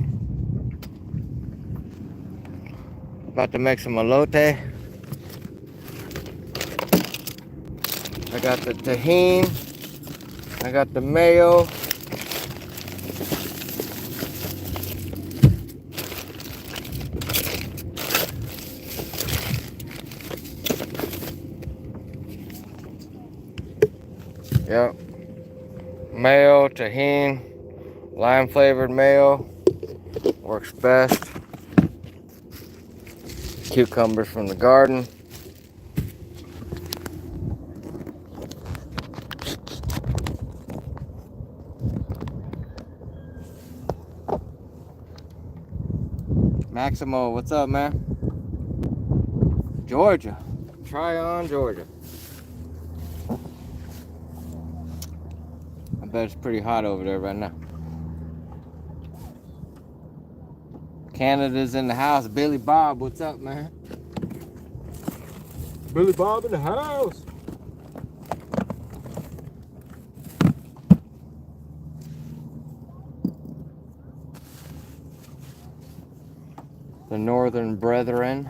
About to make some elote. I got the tahini. I got the mayo. Yep. Mayo, tahini, lime flavored mayo. Works best. Cucumbers from the garden. Maximo, what's up, man? Georgia. Tryon, Georgia. I bet it's pretty hot over there right now. Canada's in the house. Billy Bob, what's up, man? Billy Bob in the house. The Northern Brethren.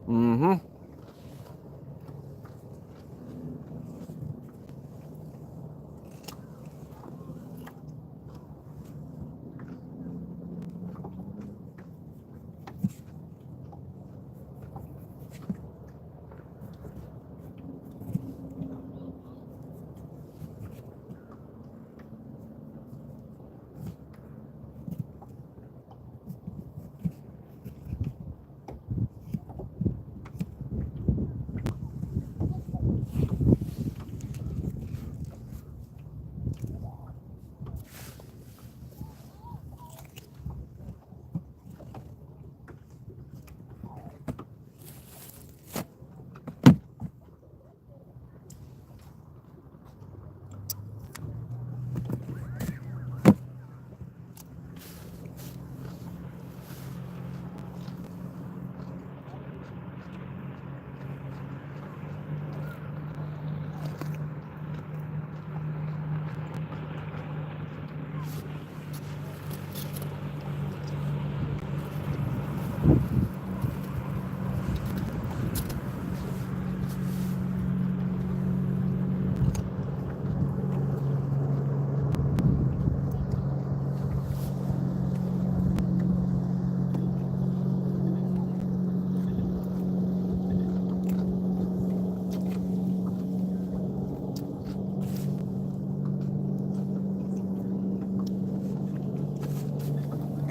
Mm-hmm.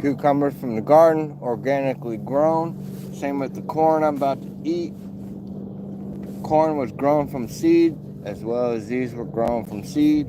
Cucumbers from the garden, organically grown. Same with the corn I'm about to eat. Corn was grown from seed, as well as these were grown from seed.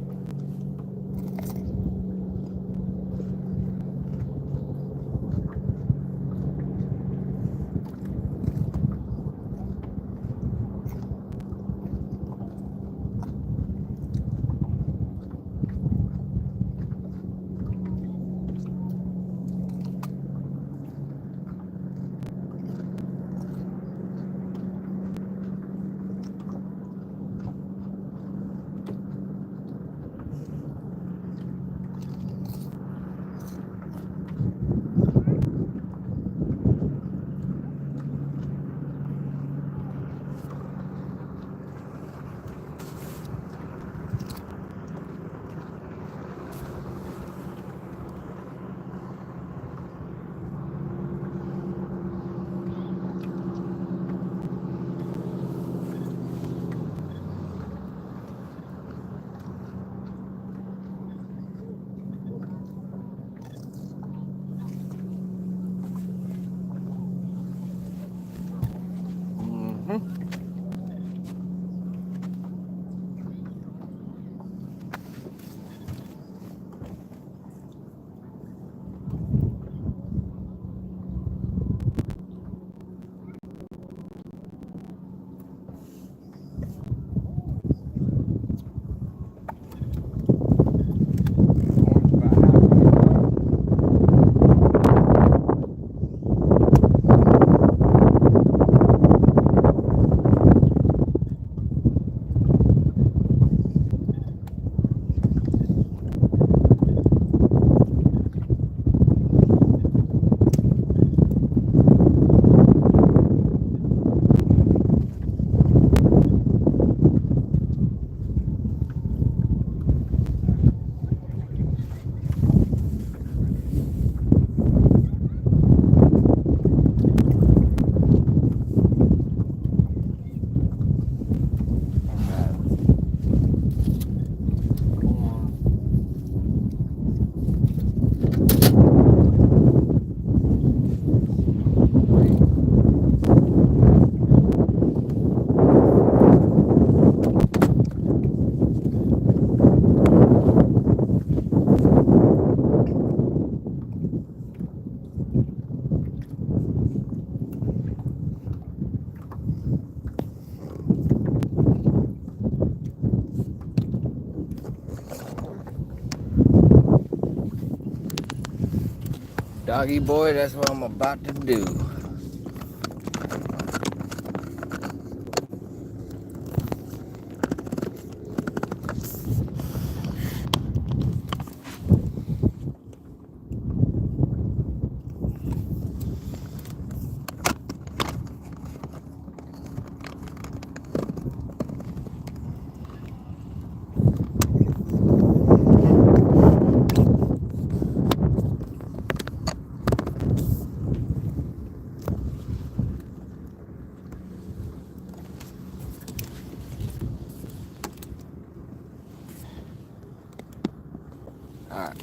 Mm-hmm. Doggy boy, that's what I'm about to do. Alright.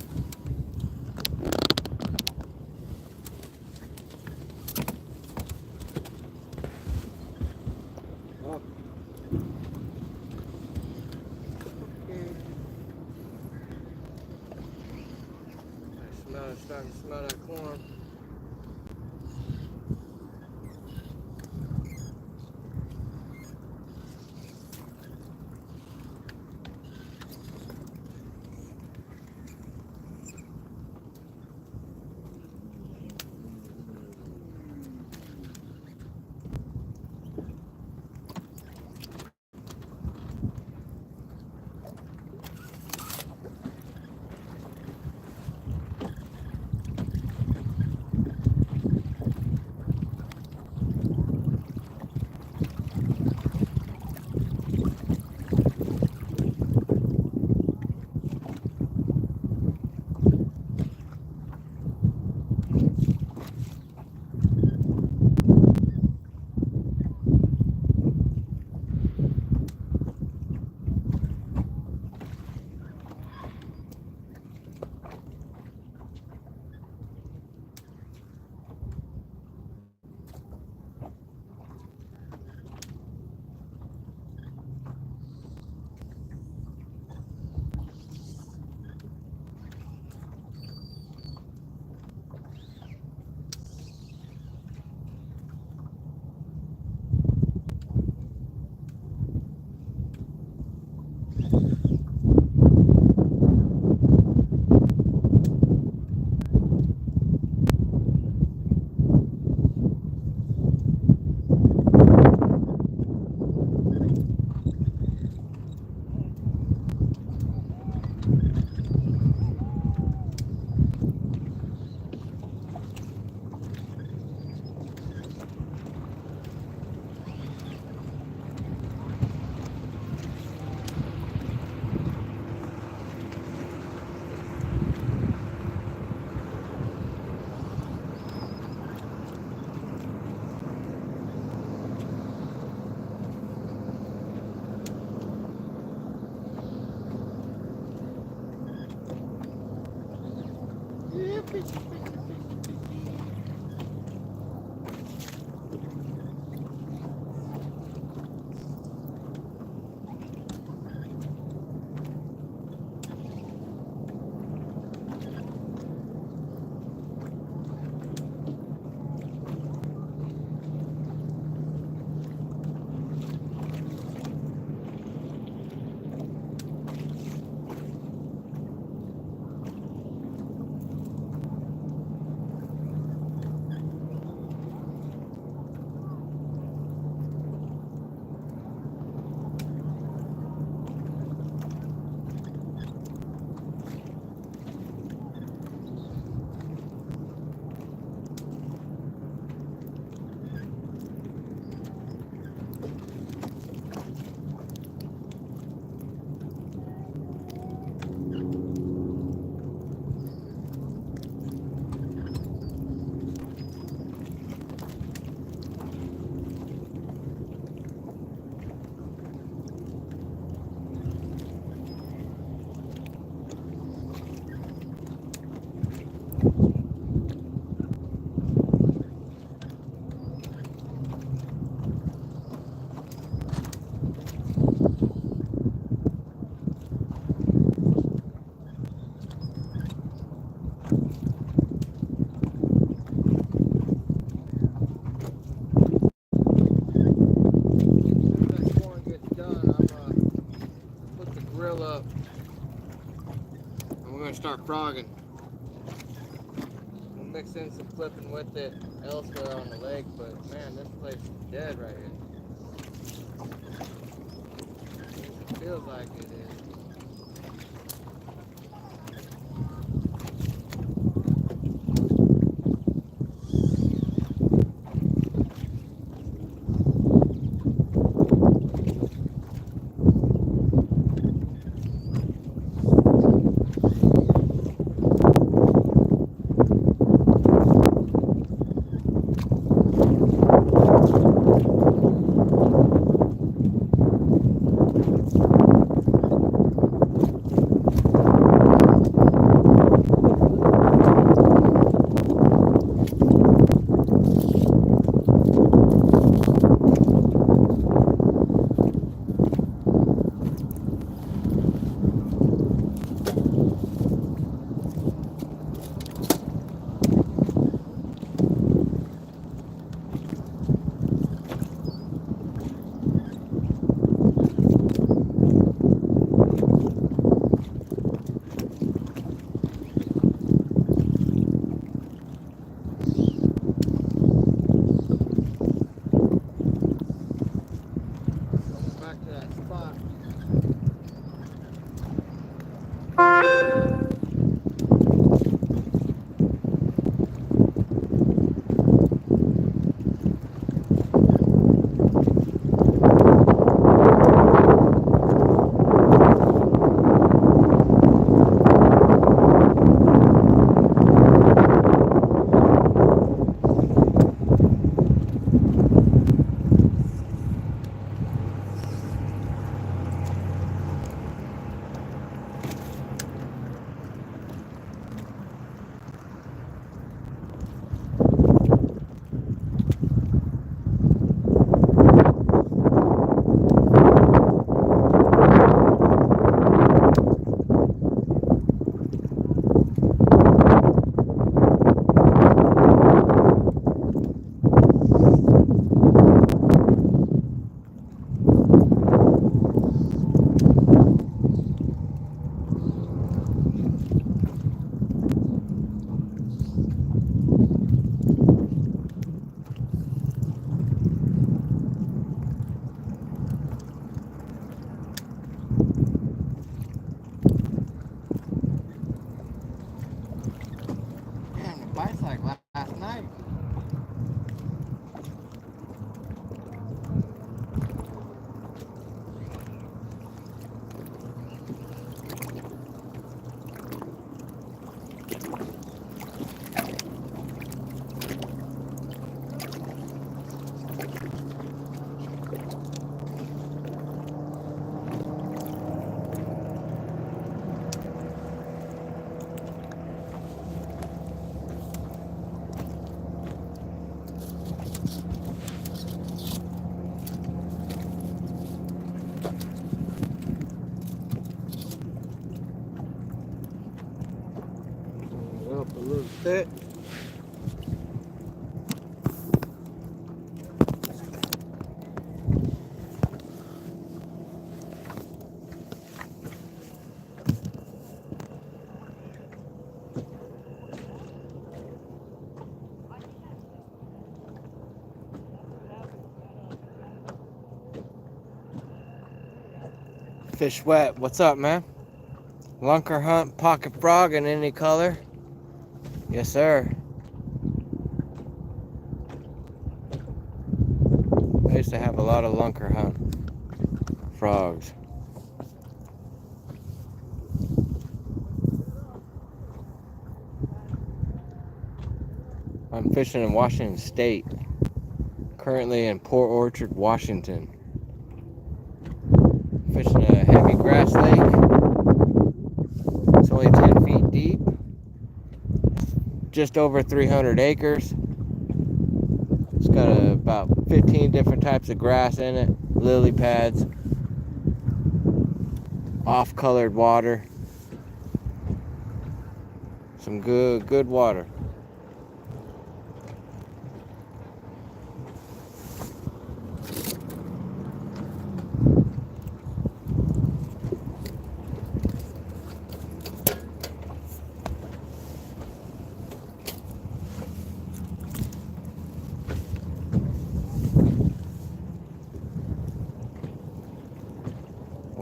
Oh. Starting to smell that corn. start frogging. We'll mix in some flipping with it elsewhere on the lake, but man, this place is dead right here. It feels like it is. Bites like last night. Up a little bit. Fish wet. What's up, man? Lunker hunt, pocket frog in any color? Yes, sir. I used to have a lot of lunker hunt frogs. I'm fishing in Washington State. Currently in Port Orchard, Washington. Fishing a heavy grass lake. It's only 10 feet deep. Just over 300 acres. It's got about 15 different types of grass in it. Lily pads. Off-colored water. Some good water.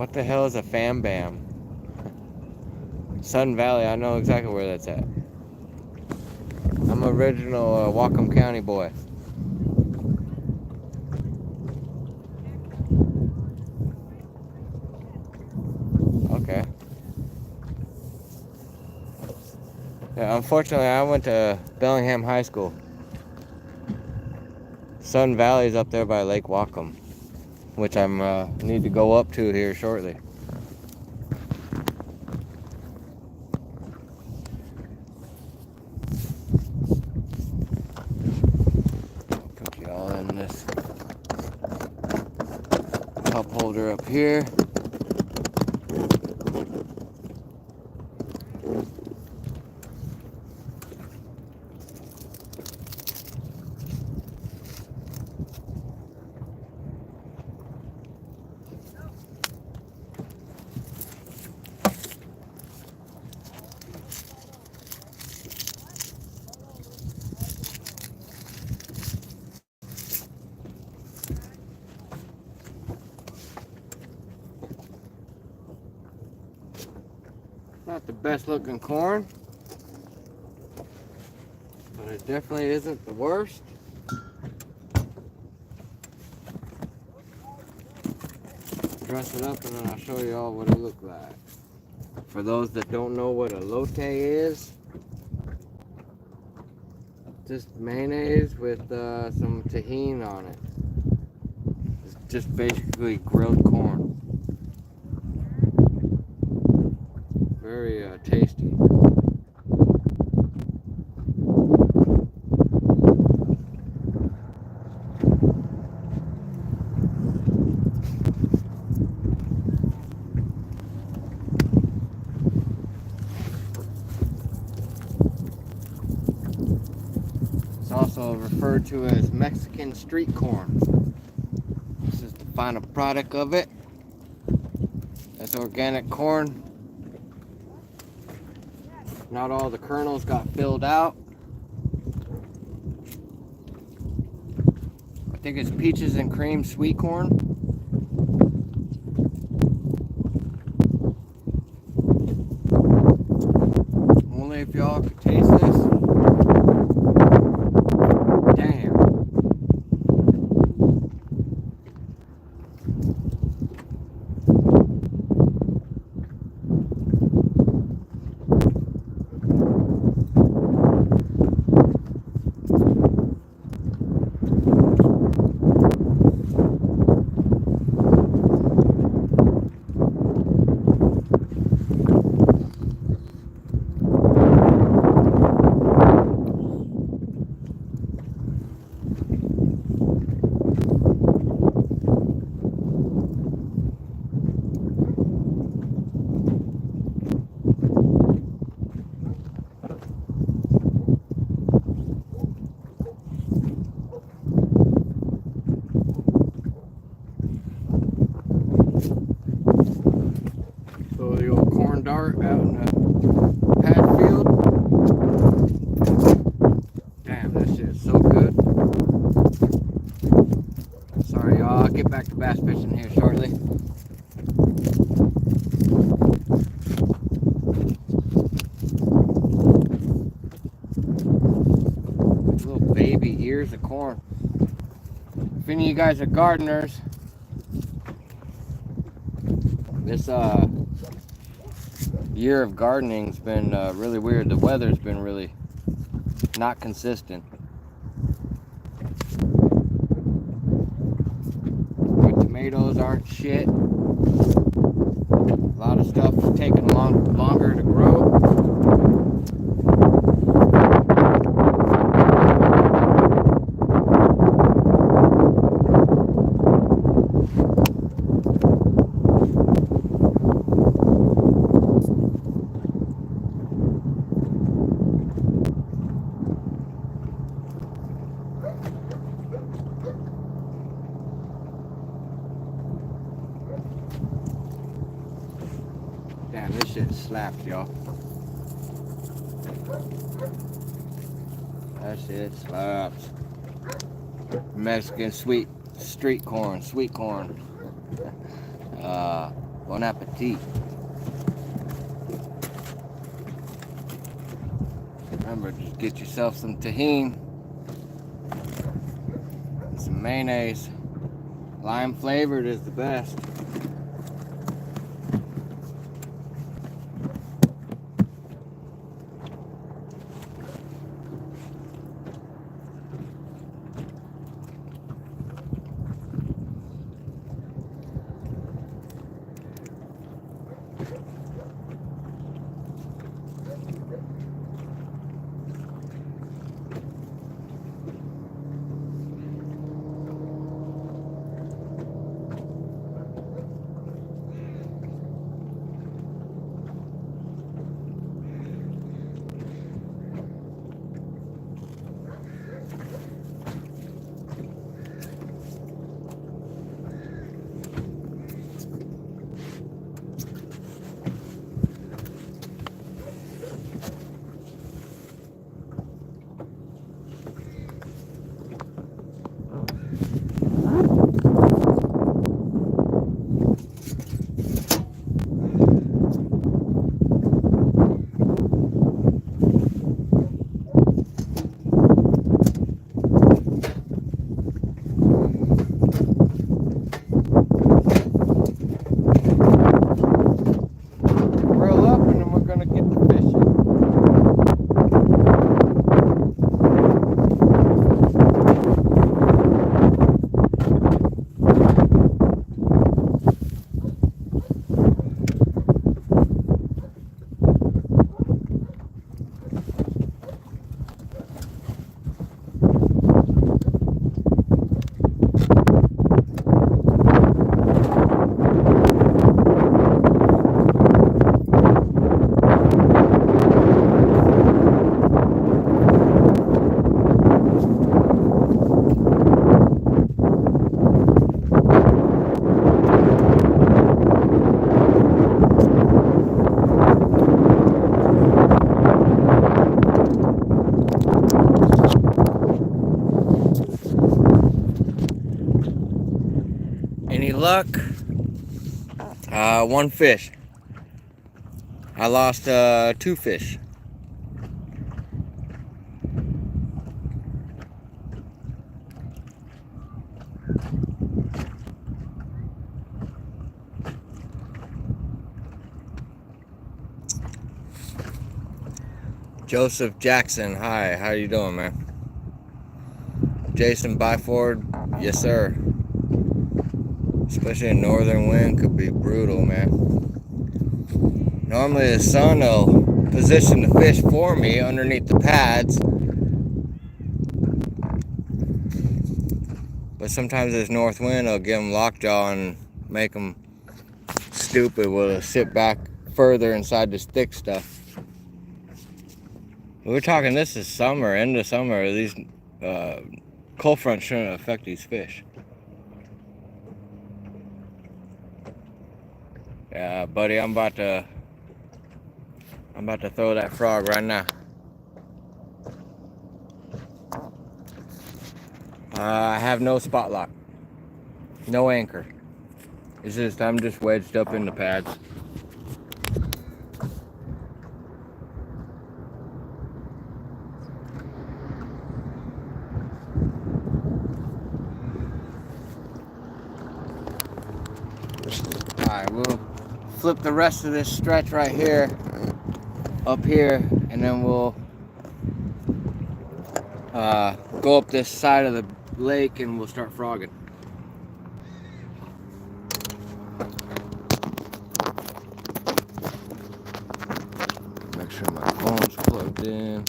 What the hell is a Fam Bam? Sun Valley, I know exactly where that's at. I'm original Whatcom County boy. Okay. Yeah, unfortunately, I went to Bellingham High School. Sun Valley's up there by Lake Whatcom, which I'm need to go up to here shortly. Put you all in this cup holder up here. Not the best looking corn, but it definitely isn't the worst. Dress it up and then I'll show you all what it looks like. For those that don't know what elote is, just mayonnaise with some tahini on it. It's just basically grilled corn. Very tasty. It's also referred to as Mexican street corn. This is the final product of it. It's organic corn. Not all the kernels got filled out. I think it's peaches and cream sweet corn. Only if y'all could taste this. Damn. The old corn dart out in the pad field. Damn, that shit is so good. Sorry y'all, I'll get back to bass fishing here shortly. Little baby ears of corn. If any of you guys are gardeners, this year of gardening's been really weird. The weather's been really not consistent. My tomatoes aren't shit. A lot of stuff is taking longer to grow. Damn, this shit slaps, y'all. That shit slaps. Mexican sweet street corn, sweet corn. Bon appetit. Remember, just get yourself some tahini, some mayonnaise. Lime flavored is the best. Any luck? One fish. I lost 2 fish. Joseph Jackson, hi, how you doing, man? Jason Byford, yes sir. Especially a northern wind could be brutal, man. Normally the sun will position the fish for me underneath the pads, but sometimes this north wind will give them lockjaw and make them stupid. Will sit back further inside this thick stuff. We're talking, this is summer, end of summer. These cold fronts shouldn't affect these fish. Yeah, buddy, I'm about to throw that frog right now. I have no spot lock, no anchor. It's just, I'm just wedged up in the pads. Alright, we'll flip the rest of this stretch right here up here, and then we'll go up this side of the lake and we'll start frogging. Make sure my phone's plugged in.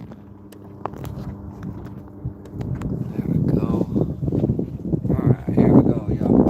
There we go. Alright, here we go, y'all.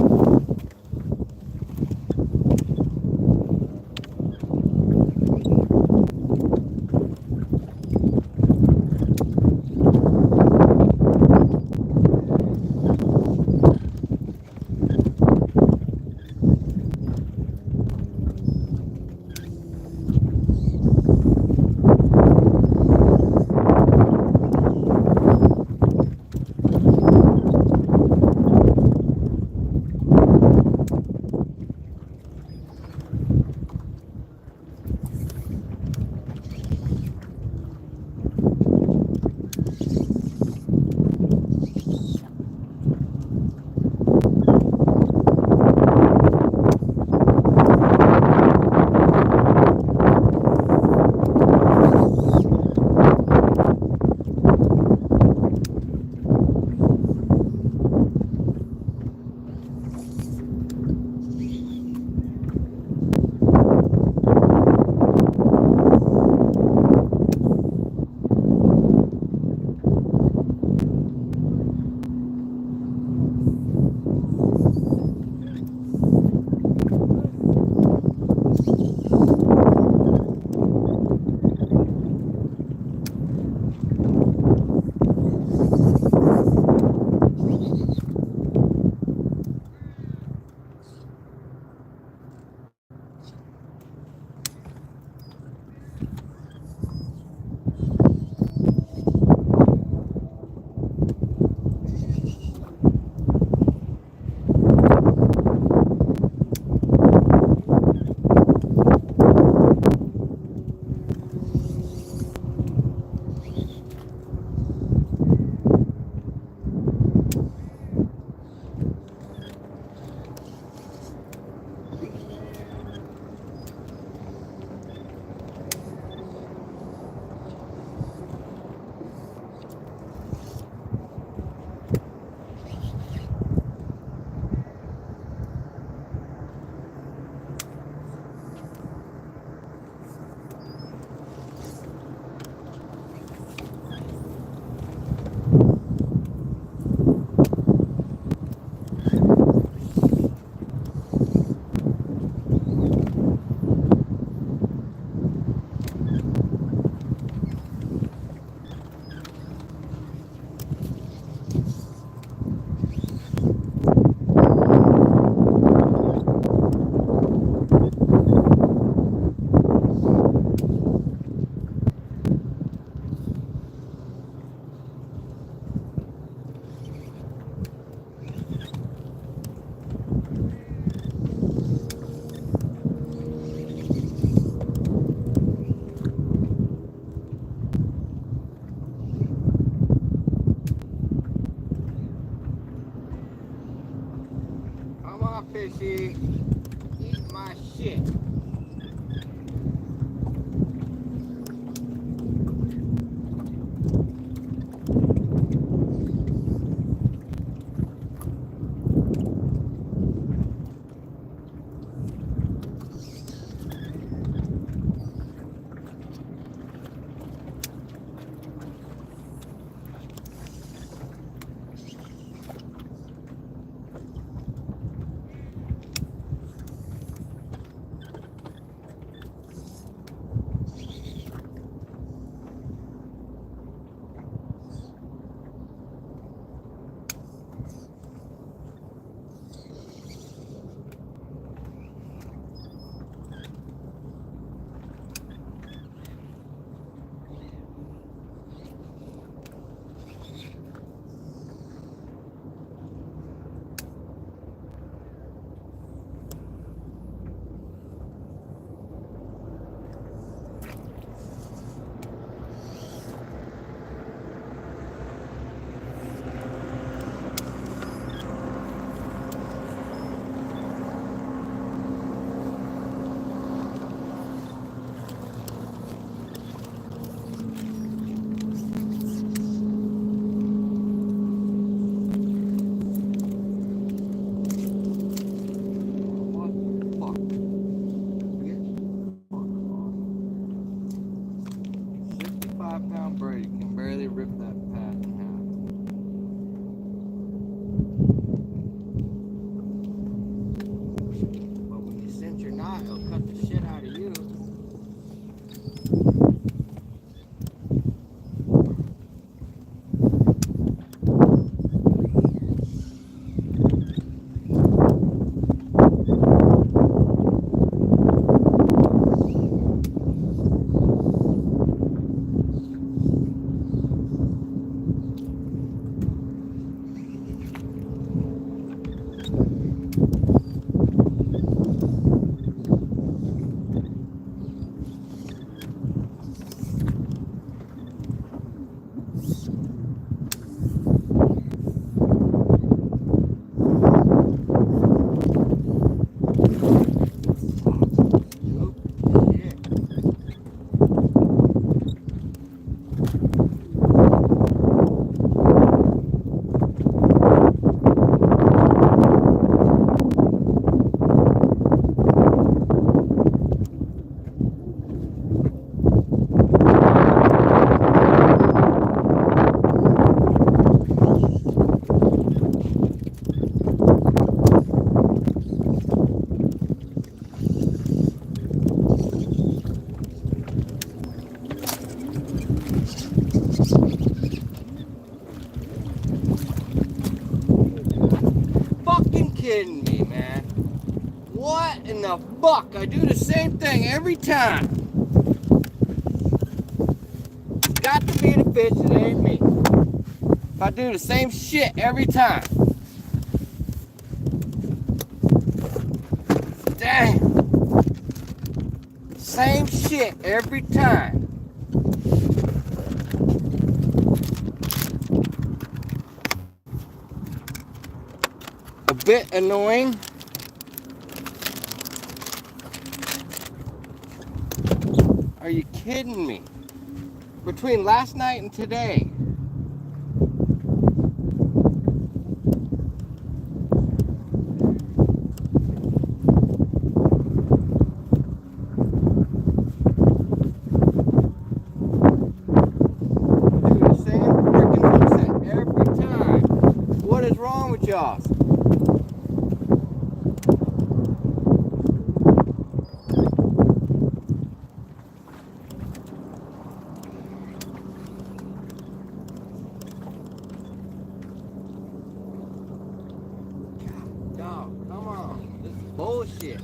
my fishy. Eat my shit. Kidding me, man. What in the fuck? I do the same thing every time. Got to be the fish, it ain't me. If I do the same shit every time. Damn. Same shit every time. A bit annoying. Are you kidding me? Between last night and today. Do the same freaking hook set every time. What is wrong with y'all? Dog, come on. This is bullshit.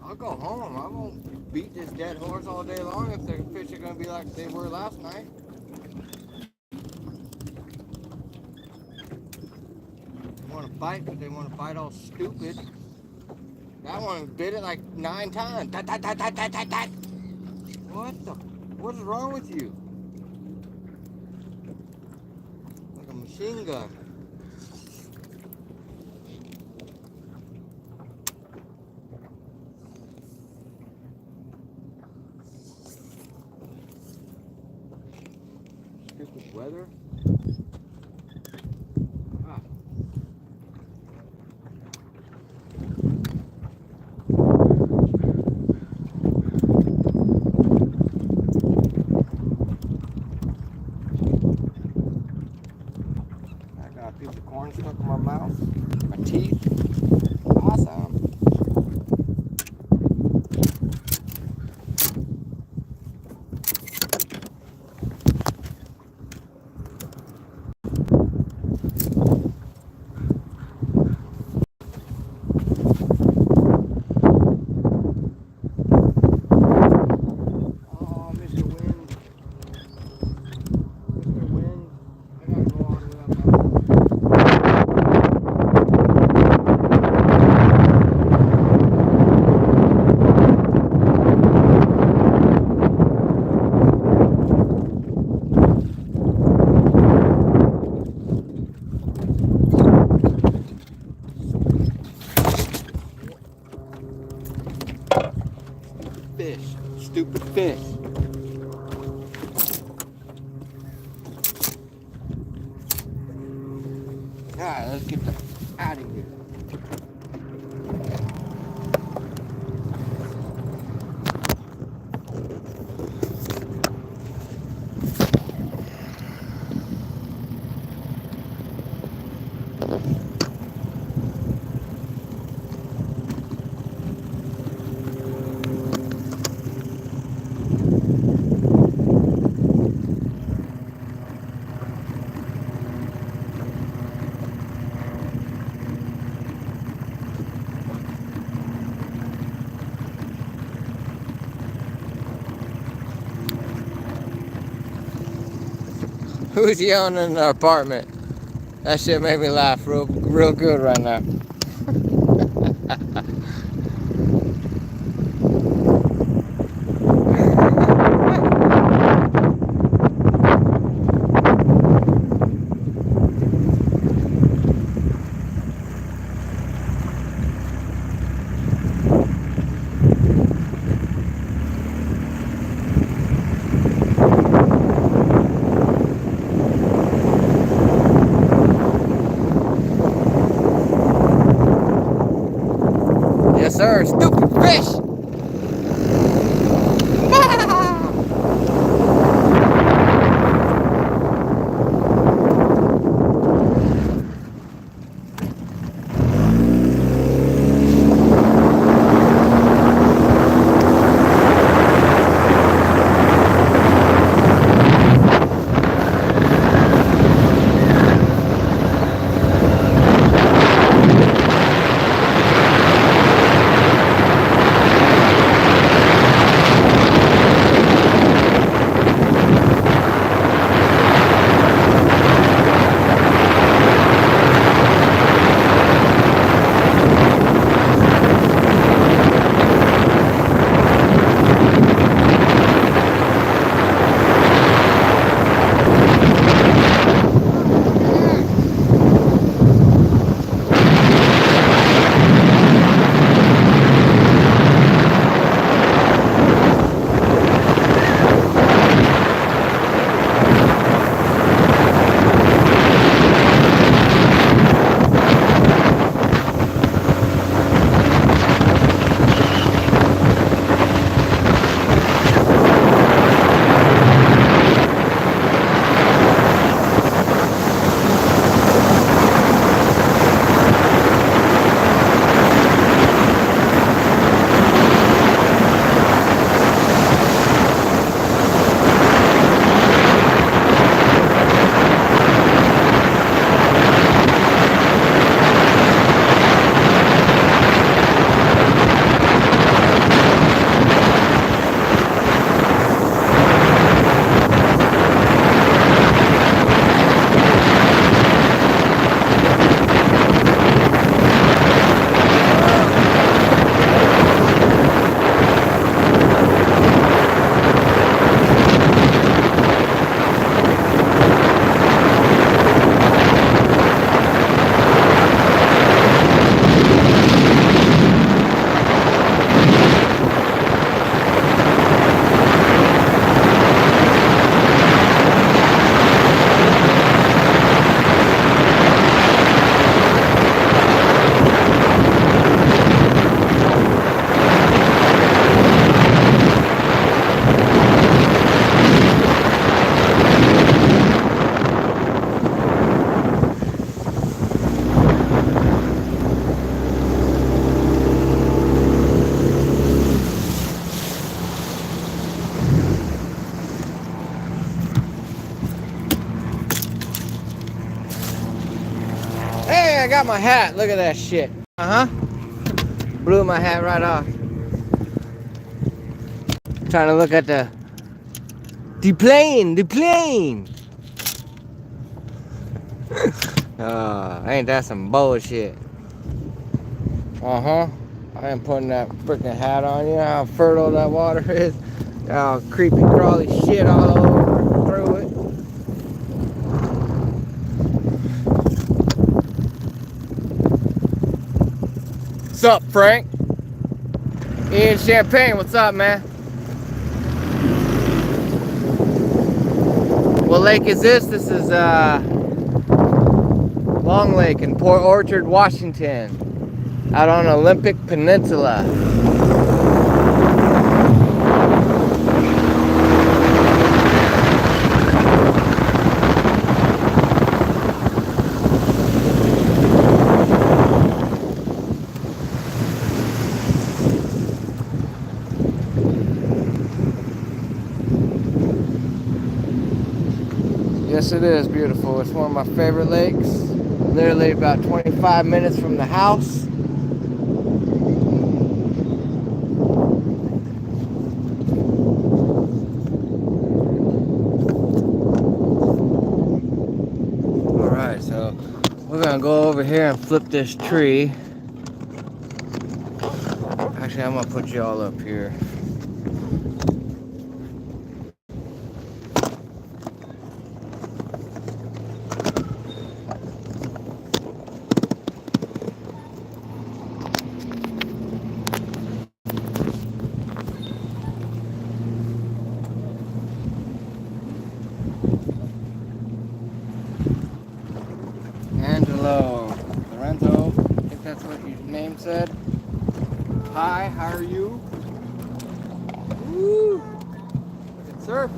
I'll go home. I won't beat this dead horse all day long if the fish are going to be like they were last night. bite, but they want to bite all stupid. That one bit it like 9 times. Tat, tat, tat, tat, tat, tat, tat. What is wrong with you? Like a machine gun. Stupid weather. Ah. I got a piece of corn stuck in my mouth. My teeth. Awesome. Fish. Stupid fish. Alright, let's get the out of here. Who's yelling in the apartment? That shit made me laugh real good right now. I got my hat. Look at that shit. Blew my hat right off. Trying to look at the plane. Ain't that some bullshit? I am putting that freaking hat on. You know how fertile that water is? Oh, creepy crawly shit all over through it. What's up, Frank? Ian Champagne, what's up, man? What lake is this? This is Long Lake in Port Orchard, Washington, out on Olympic Peninsula. Yes, it is beautiful. It's one of my favorite lakes. Literally about 25 minutes from the house. Alright, so we're gonna go over here and flip this tree. Actually, I'm gonna put you all up here. Angelo Lorenzo, I think that's what your name said. Hi, how are you? Woo! Look at surf.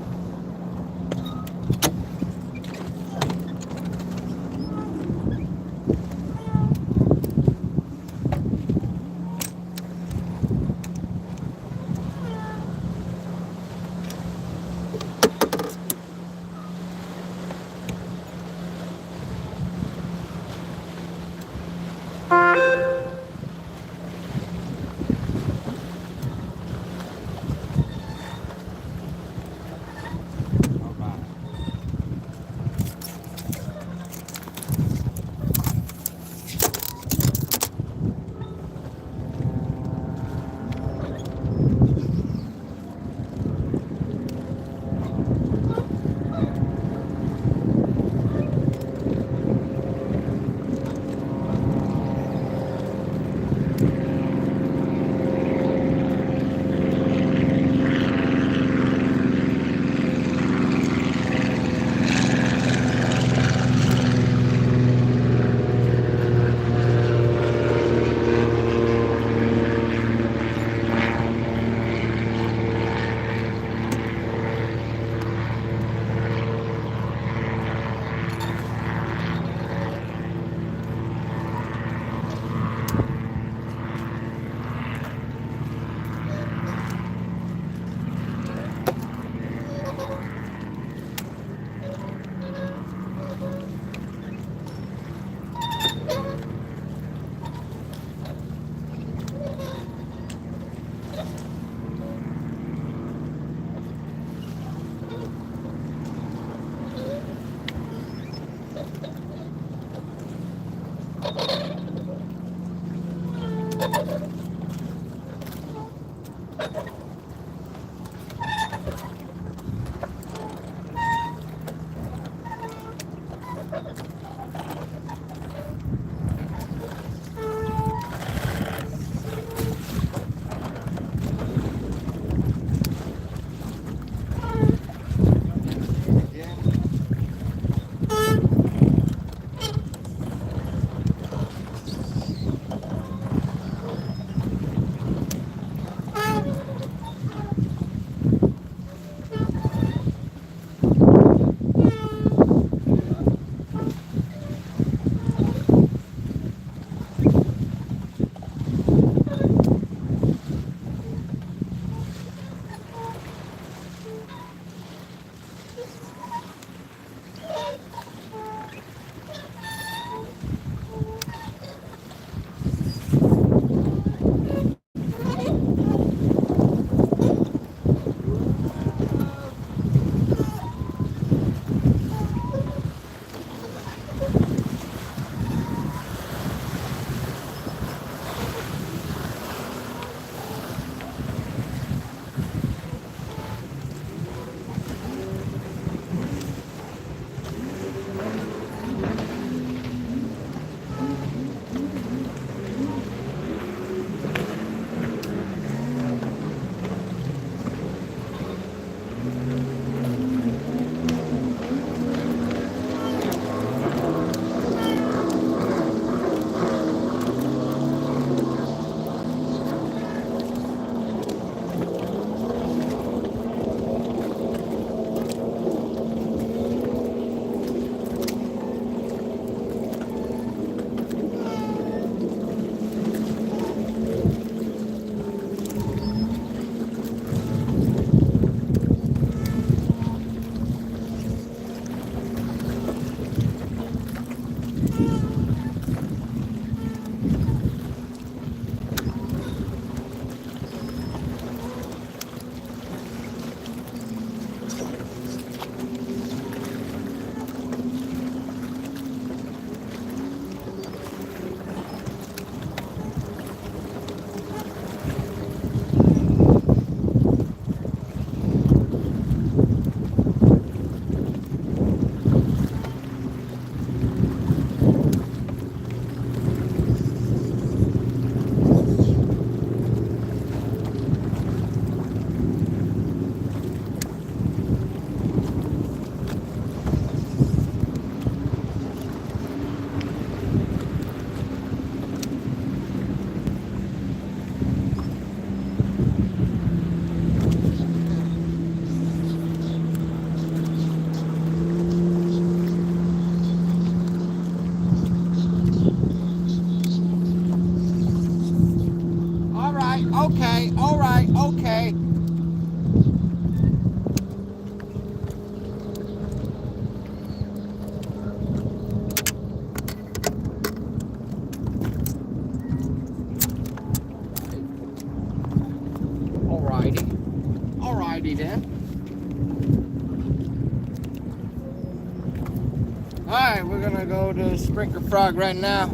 Alright, we're gonna go to Sprinkler Frog right now.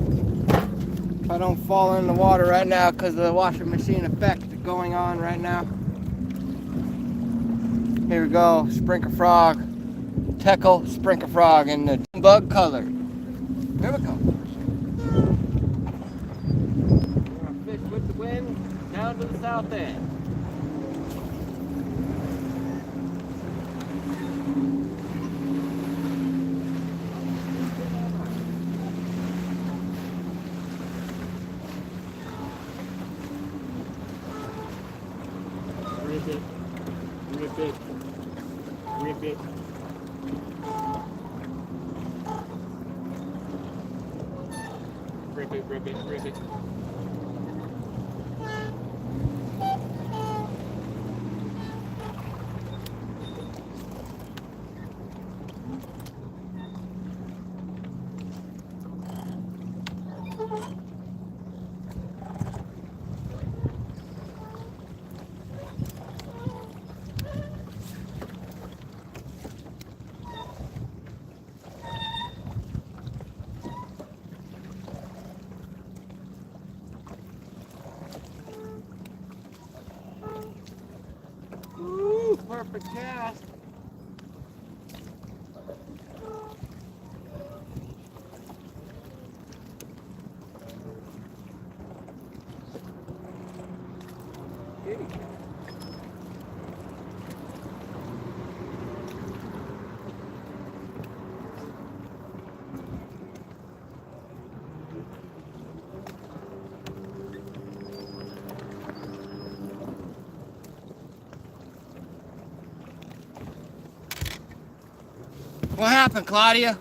If I don't fall in the water right now because of the washing machine effect going on right now. Here we go, Sprinkler Frog. Teckle Sprinkler Frog in the bug color. Here we go. We're gonna fish with the wind down to the south end. Rip it, rip it, rip it. Rip it, rip it, rip it. Ooh, perfect cast. What happened, Claudia?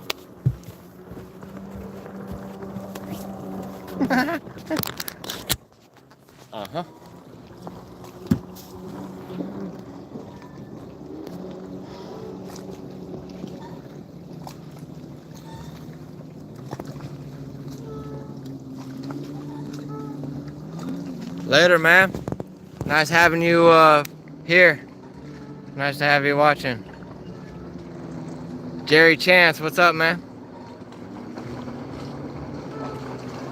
Uh-huh. Later, man. Nice having you here. Nice to have you watching. Jerry Chance, what's up, man?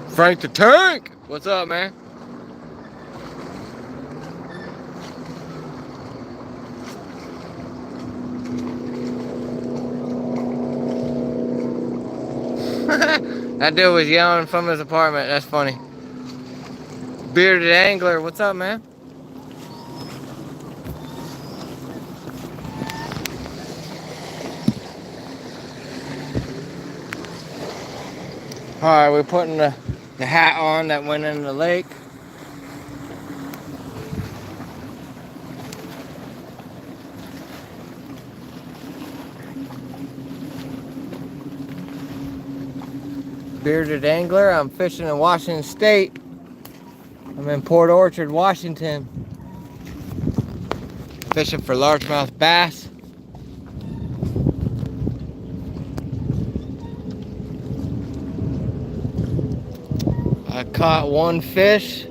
Frank the Tank, what's up, man? That dude was yelling from his apartment. That's funny. Bearded Angler, what's up, man? Alright, we're putting the hat on that went in the lake. Bearded Angler, I'm fishing in Washington State. I'm in Port Orchard, Washington. Fishing for largemouth bass. I caught one fish.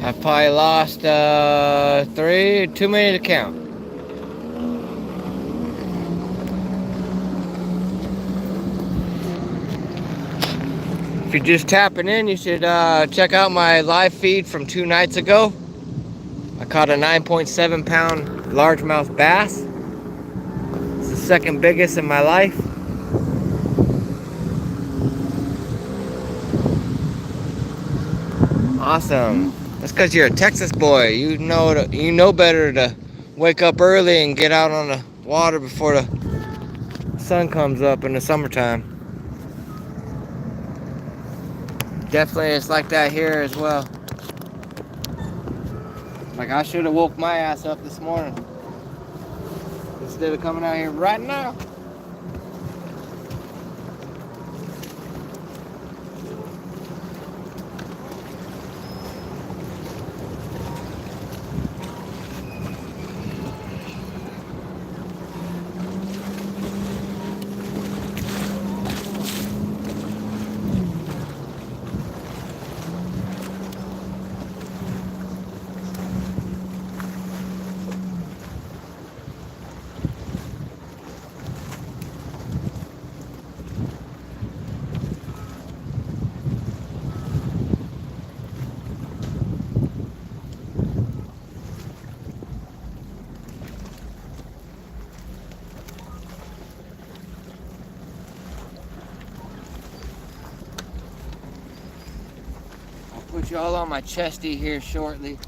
I probably lost three, too many to count. If you're just tapping in, you should check out my live feed from 2 nights ago. I caught a 9.7 pound largemouth bass. It's the second biggest in my life. Awesome. That's because you're a Texas boy. You know better to wake up early and get out on the water before the sun comes up in the summertime. Definitely it's like that here as well. Like I should have woke my ass up this morning instead of coming out here right now. Put you all on my chesty here shortly.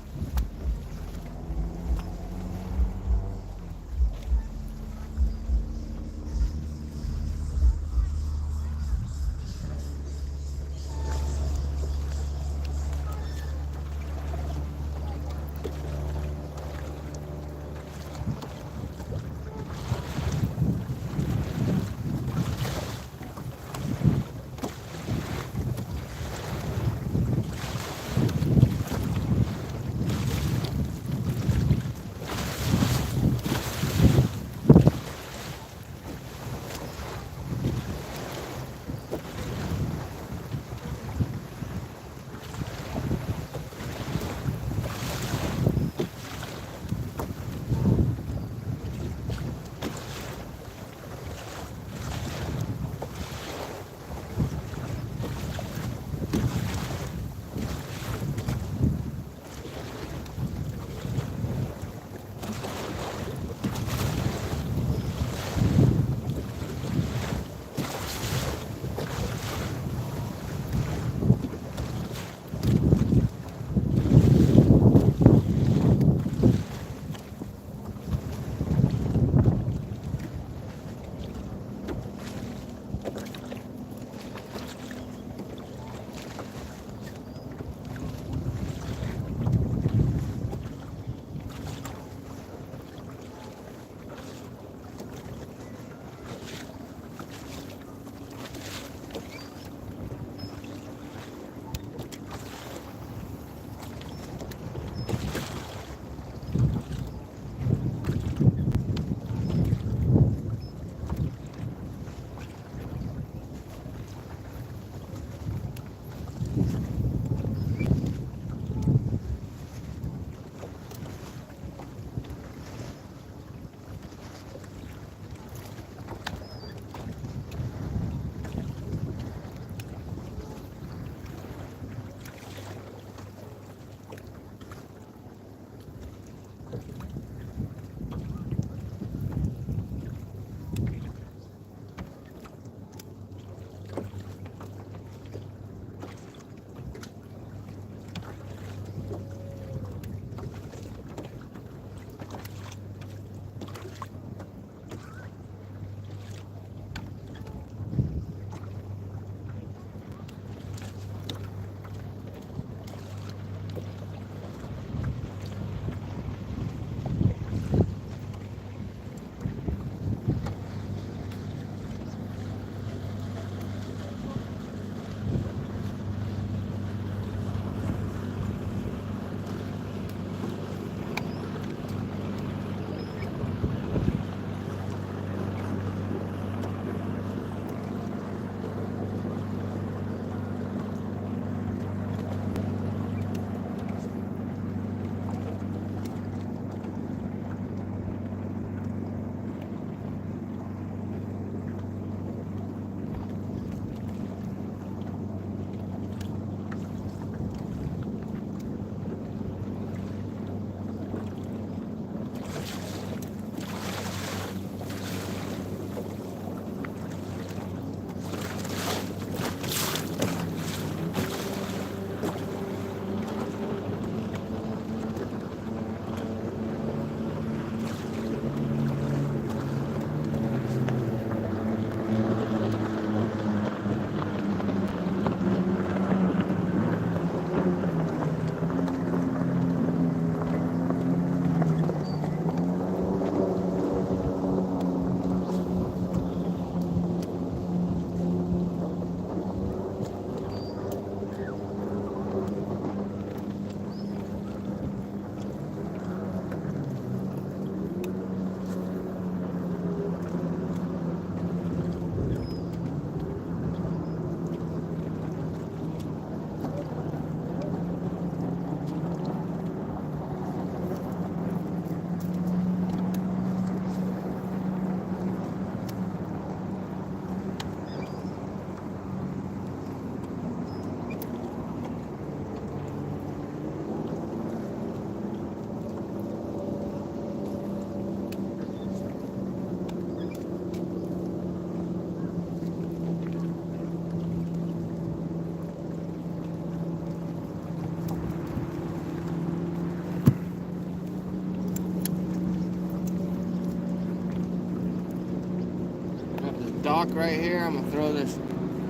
dock right here. I'm gonna throw this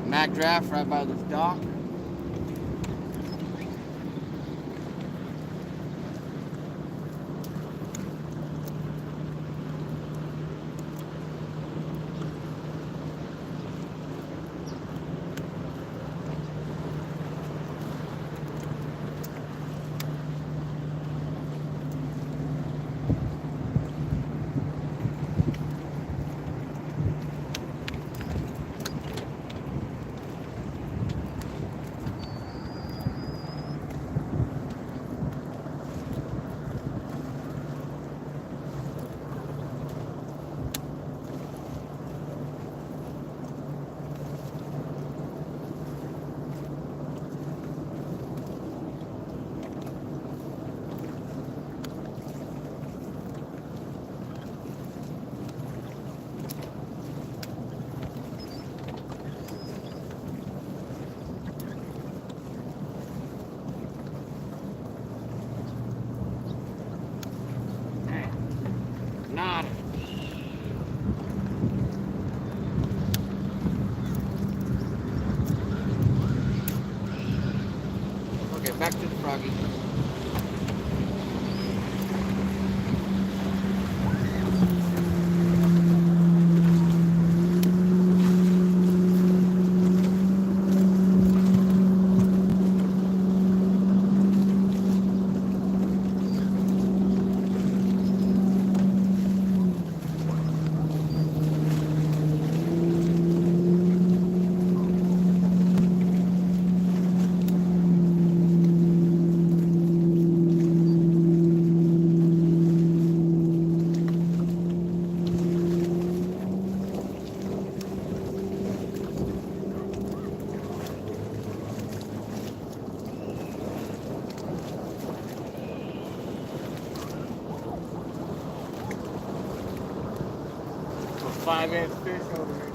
Mac draft right by this dock. Not. Okay, back to the froggy. A 5-inch fish over here.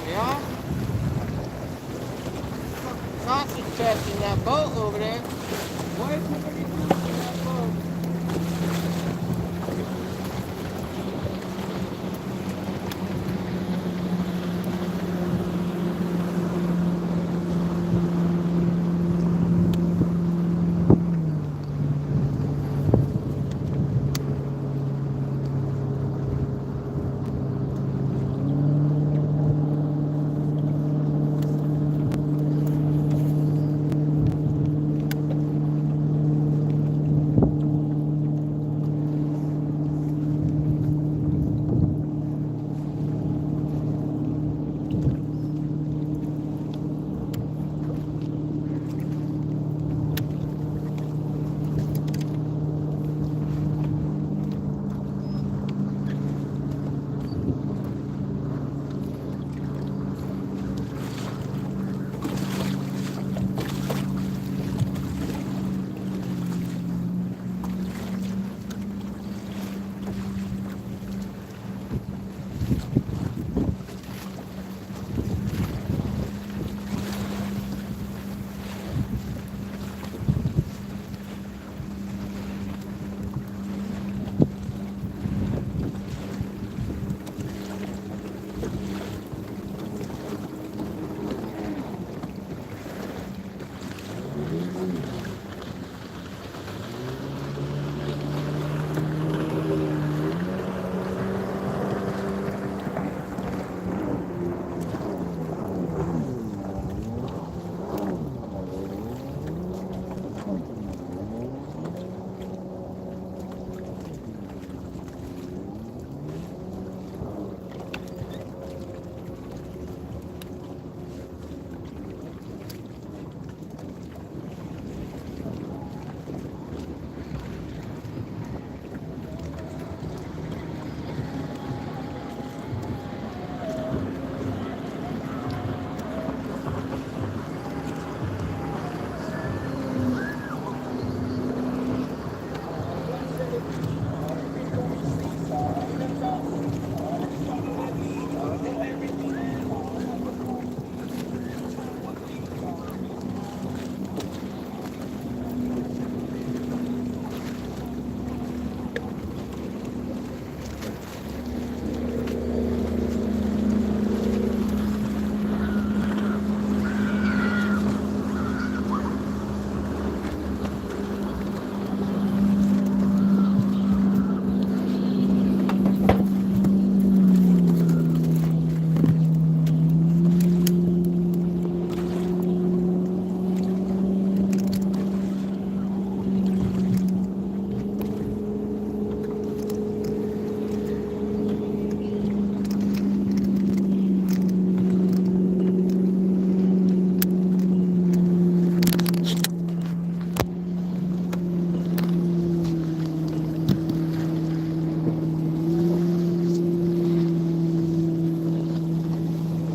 Yeah? Sausage chest in that boat over there. Why is somebody doing that boat?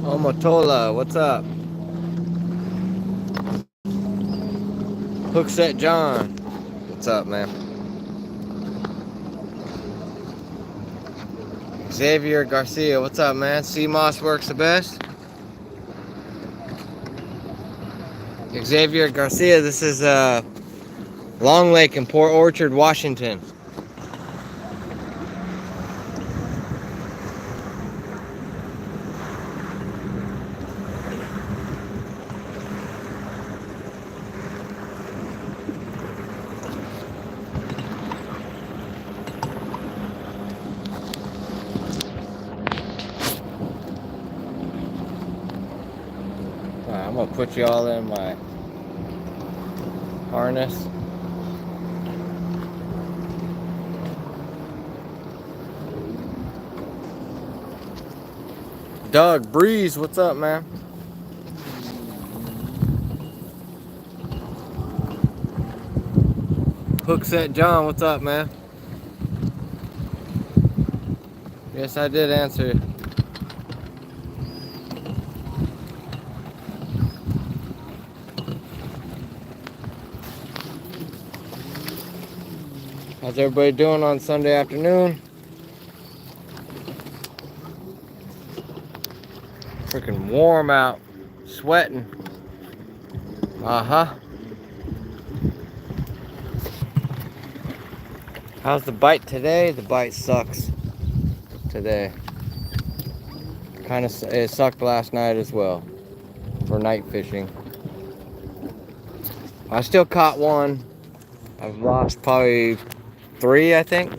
Omotola, what's up? Hookset John, what's up, man? Xavier Garcia, what's up, man? CMOS works the best. Xavier Garcia, this is Long Lake in Port Orchard, Washington. Alright, I'm gonna put you all in my harness. Doug Breeze, what's up, man? Hookset John, what's up, man? Yes, I did answer. How's everybody doing on Sunday afternoon? Freaking warm out. Sweating. Uh-huh. How's the bite today? The bite sucks today. It sucked last night as well for night fishing. I still caught one. I've lost probably 3, I think.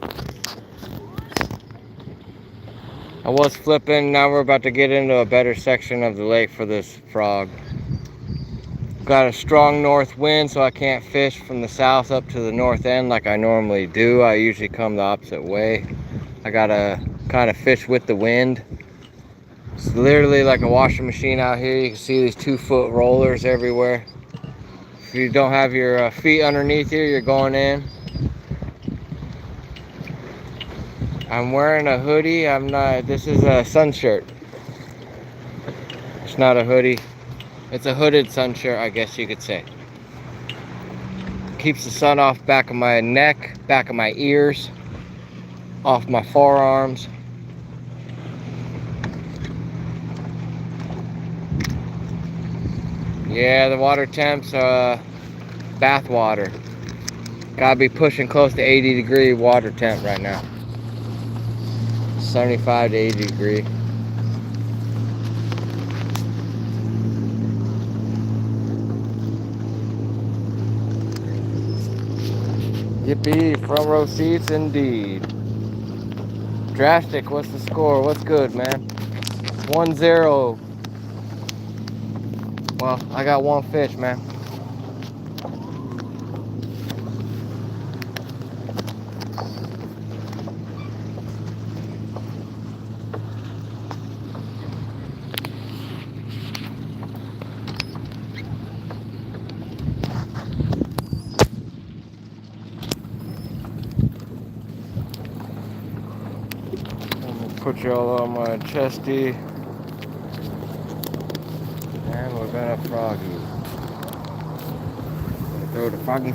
I was flipping. Now we're about to get into a better section of the lake for this frog. Got a strong north wind, so I can't fish from the south up to the north end like I normally do. I usually come the opposite way. I gotta kind of fish with the wind. It's literally like a washing machine out here. You can see these 2-foot rollers everywhere. If you don't have your feet underneath you, you're going in. I'm wearing a hoodie. This is a sun shirt. It's not a hoodie. It's a hooded sun shirt, I guess you could say. Keeps the sun off back of my neck, back of my ears, off my forearms. Yeah, the water temps, bath water. Gotta be pushing close to 80-degree water temp right now. 75 to 80 degree. Yippee, front row seats indeed. Drastic, what's the score? What's good, man? 1-0. Well, I got 1 fish, man. Put y'all on my chesty, and we're gonna froggy. Throw the froggy.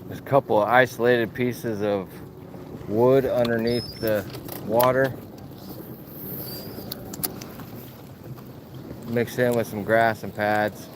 There's a couple of isolated pieces of wood underneath the water. Mixed in with some grass and pads.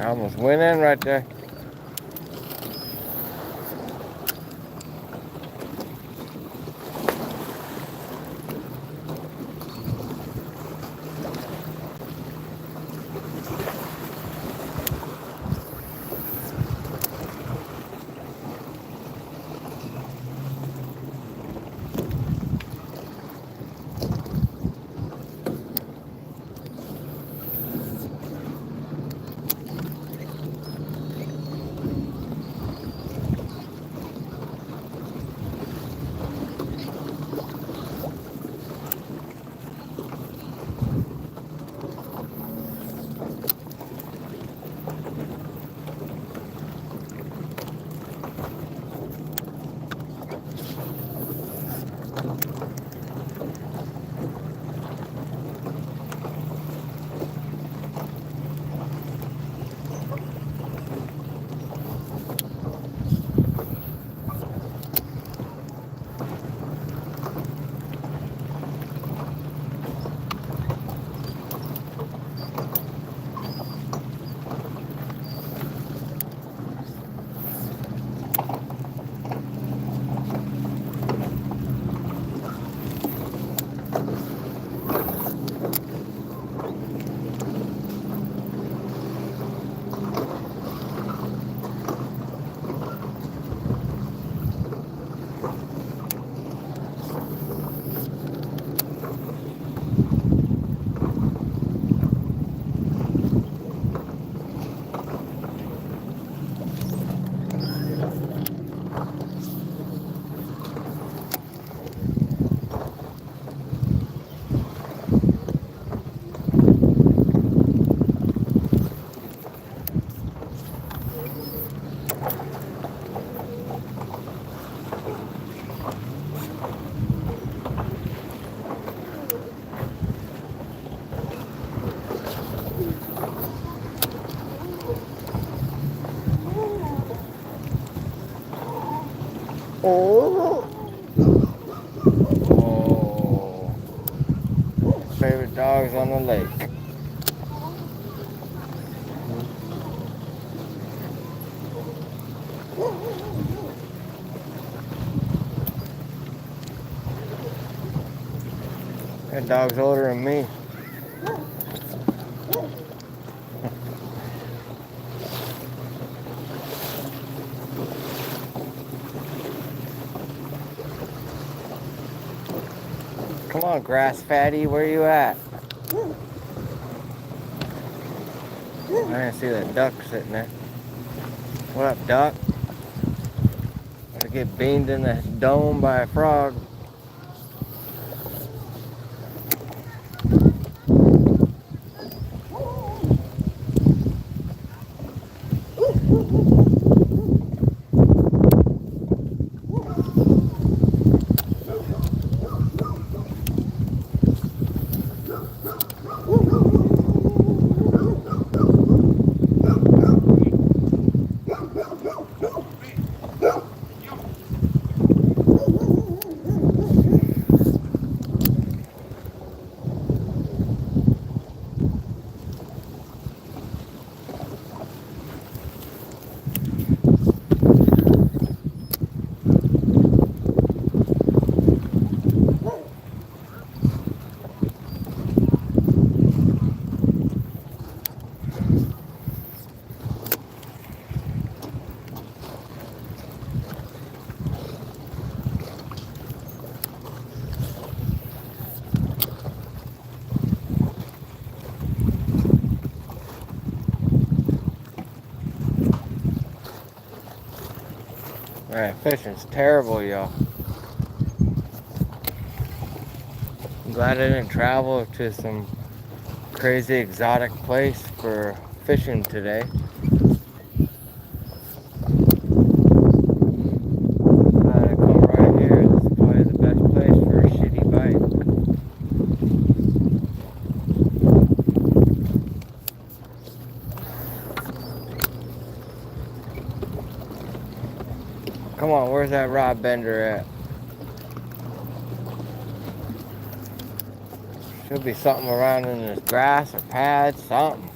I almost went in right there. Oh, favorite dogs on the lake. That dog's older than me. Come on, grass fatty, where you at? I didn't see that duck sitting there. What up, duck? Gotta get beamed in the dome by a frog. Man, fishing's terrible, y'all. I'm glad I didn't travel to some crazy exotic place for fishing today. Glad I come right here. This is probably the best place for a shitty bite. Come on, where's that rod bender at? Should be something around in this grass or pad, something.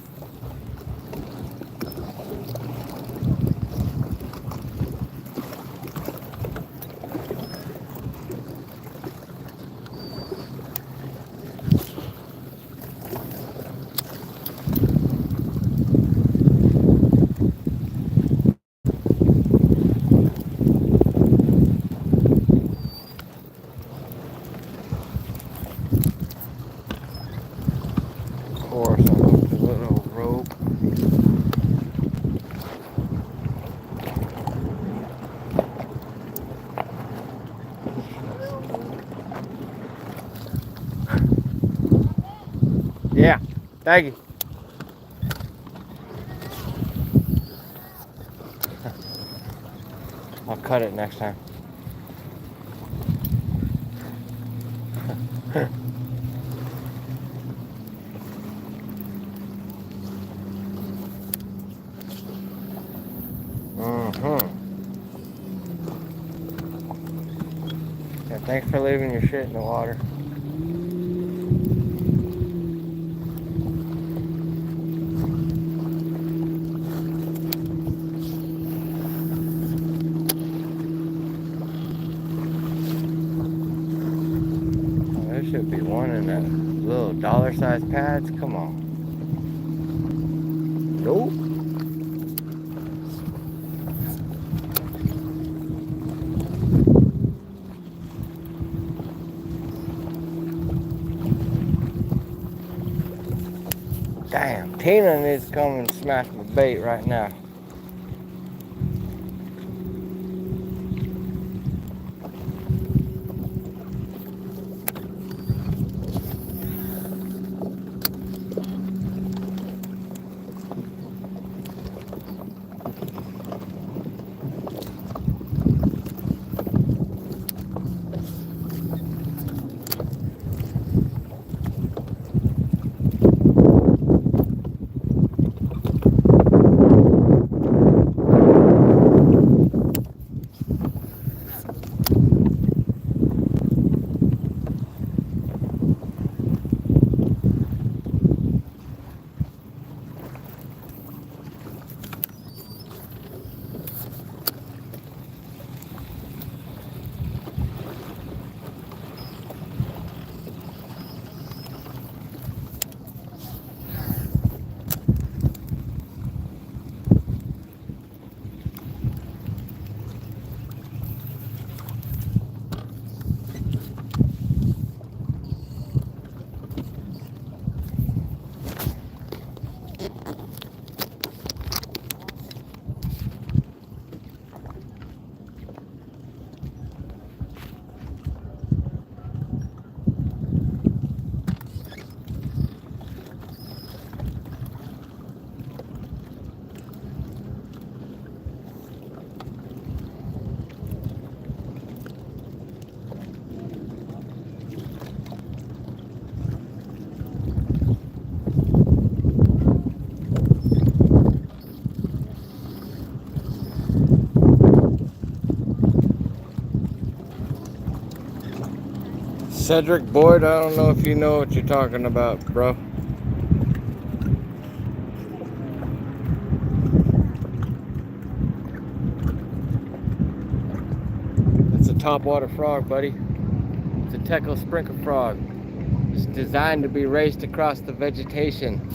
or something. A little rope. Yeah, thank you. I'll cut it next time. Yeah, thanks for leaving your shit in the water. Oh, there should be one in that little dollar-sized pads. Come on. Nope. Damn, Tina needs to come and smash my bait right now. Cedric Boyd, I don't know if you know what you're talking about, bro. It's a topwater frog, buddy. It's a Teco sprinkler frog. It's designed to be raced across the vegetation.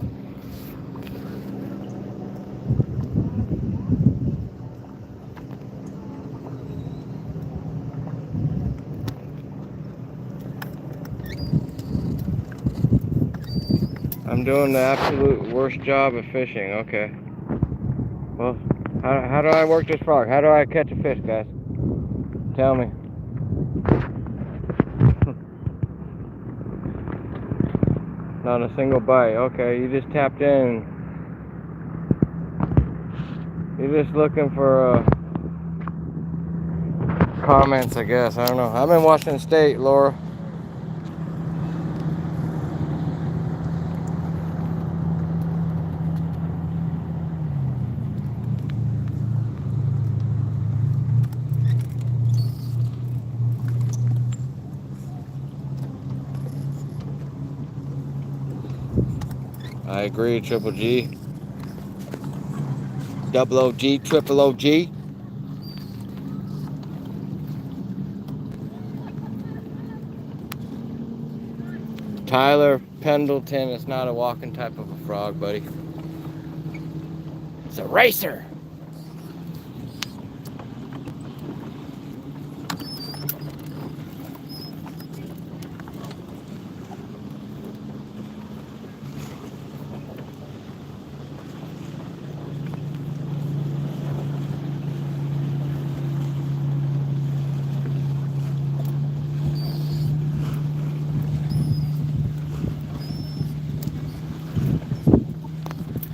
I'm doing the absolute worst job of fishing. Okay. Well, how do I work this frog? How do I catch a fish, guys? Tell me. Not a single bite. Okay, you just tapped in. You're just looking for comments, I guess. I don't know. I'm in Washington State, Laura. I agree, Triple G. Double OG, Triple OG. Tyler Pendleton is not a walking type of a frog, buddy. It's a racer.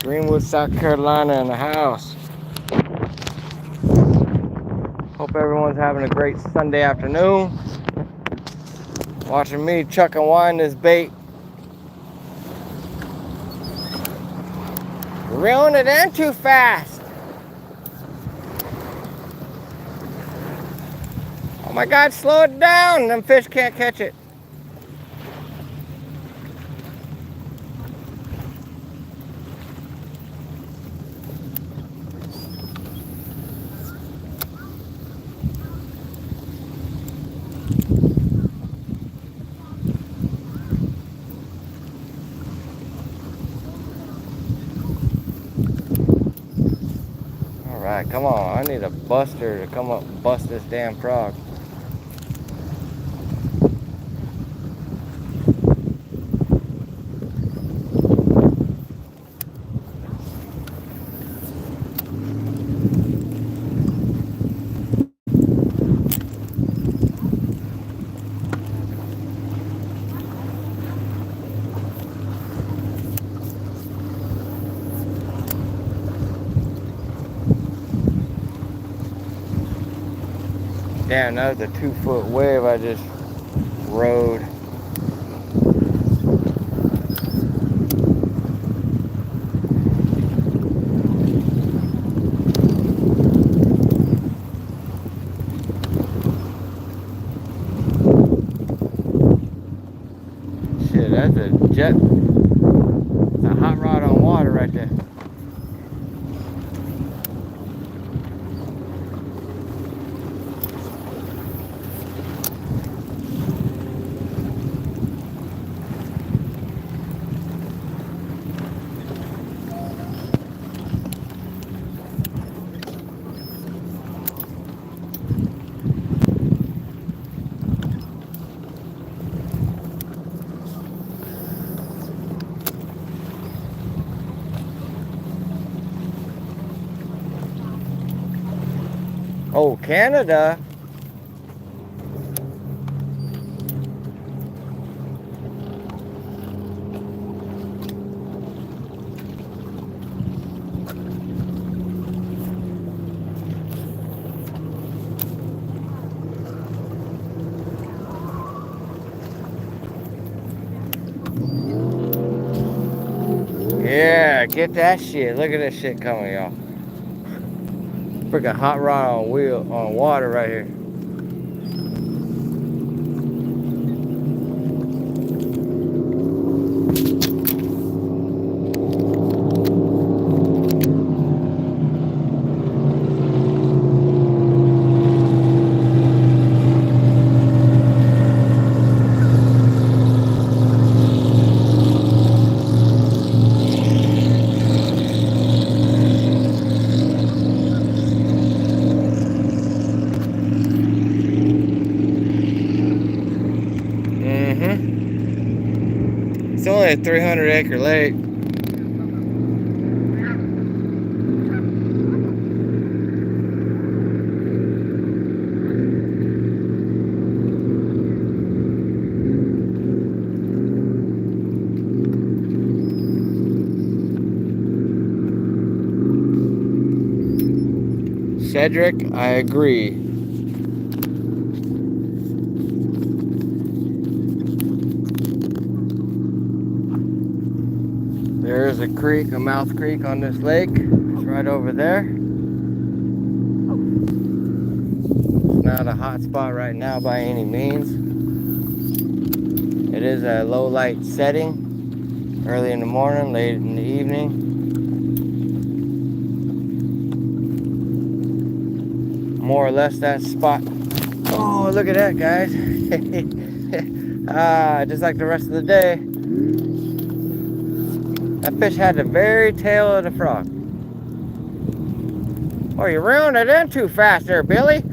Greenwood, South Carolina in the house. Hope everyone's having a great Sunday afternoon. Watching me chuck and wind this bait. You're reeling it in too fast. Oh my God, slow it down. Them fish can't catch it. Alright, come on. I need a buster to come up and bust this damn frog. Damn, that was a 2-foot wave I just rode. Shit, that's a jet. It's a hot rod on water right there. Oh, Canada. Yeah, get that shit. Look at this shit coming, y'all. Freaking hot rod on water right here. It's only a 300-acre lake. Cedric, I agree. There is a creek, a mouth creek on this lake. It's right over there. It's not a hot spot right now by any means. It is a low light setting, early in the morning, late in the evening. More or less that spot. Oh, look at that, guys. Just like the rest of the day. That fish had the very tail of the frog. Oh, you reeled it in too fast there, Billy.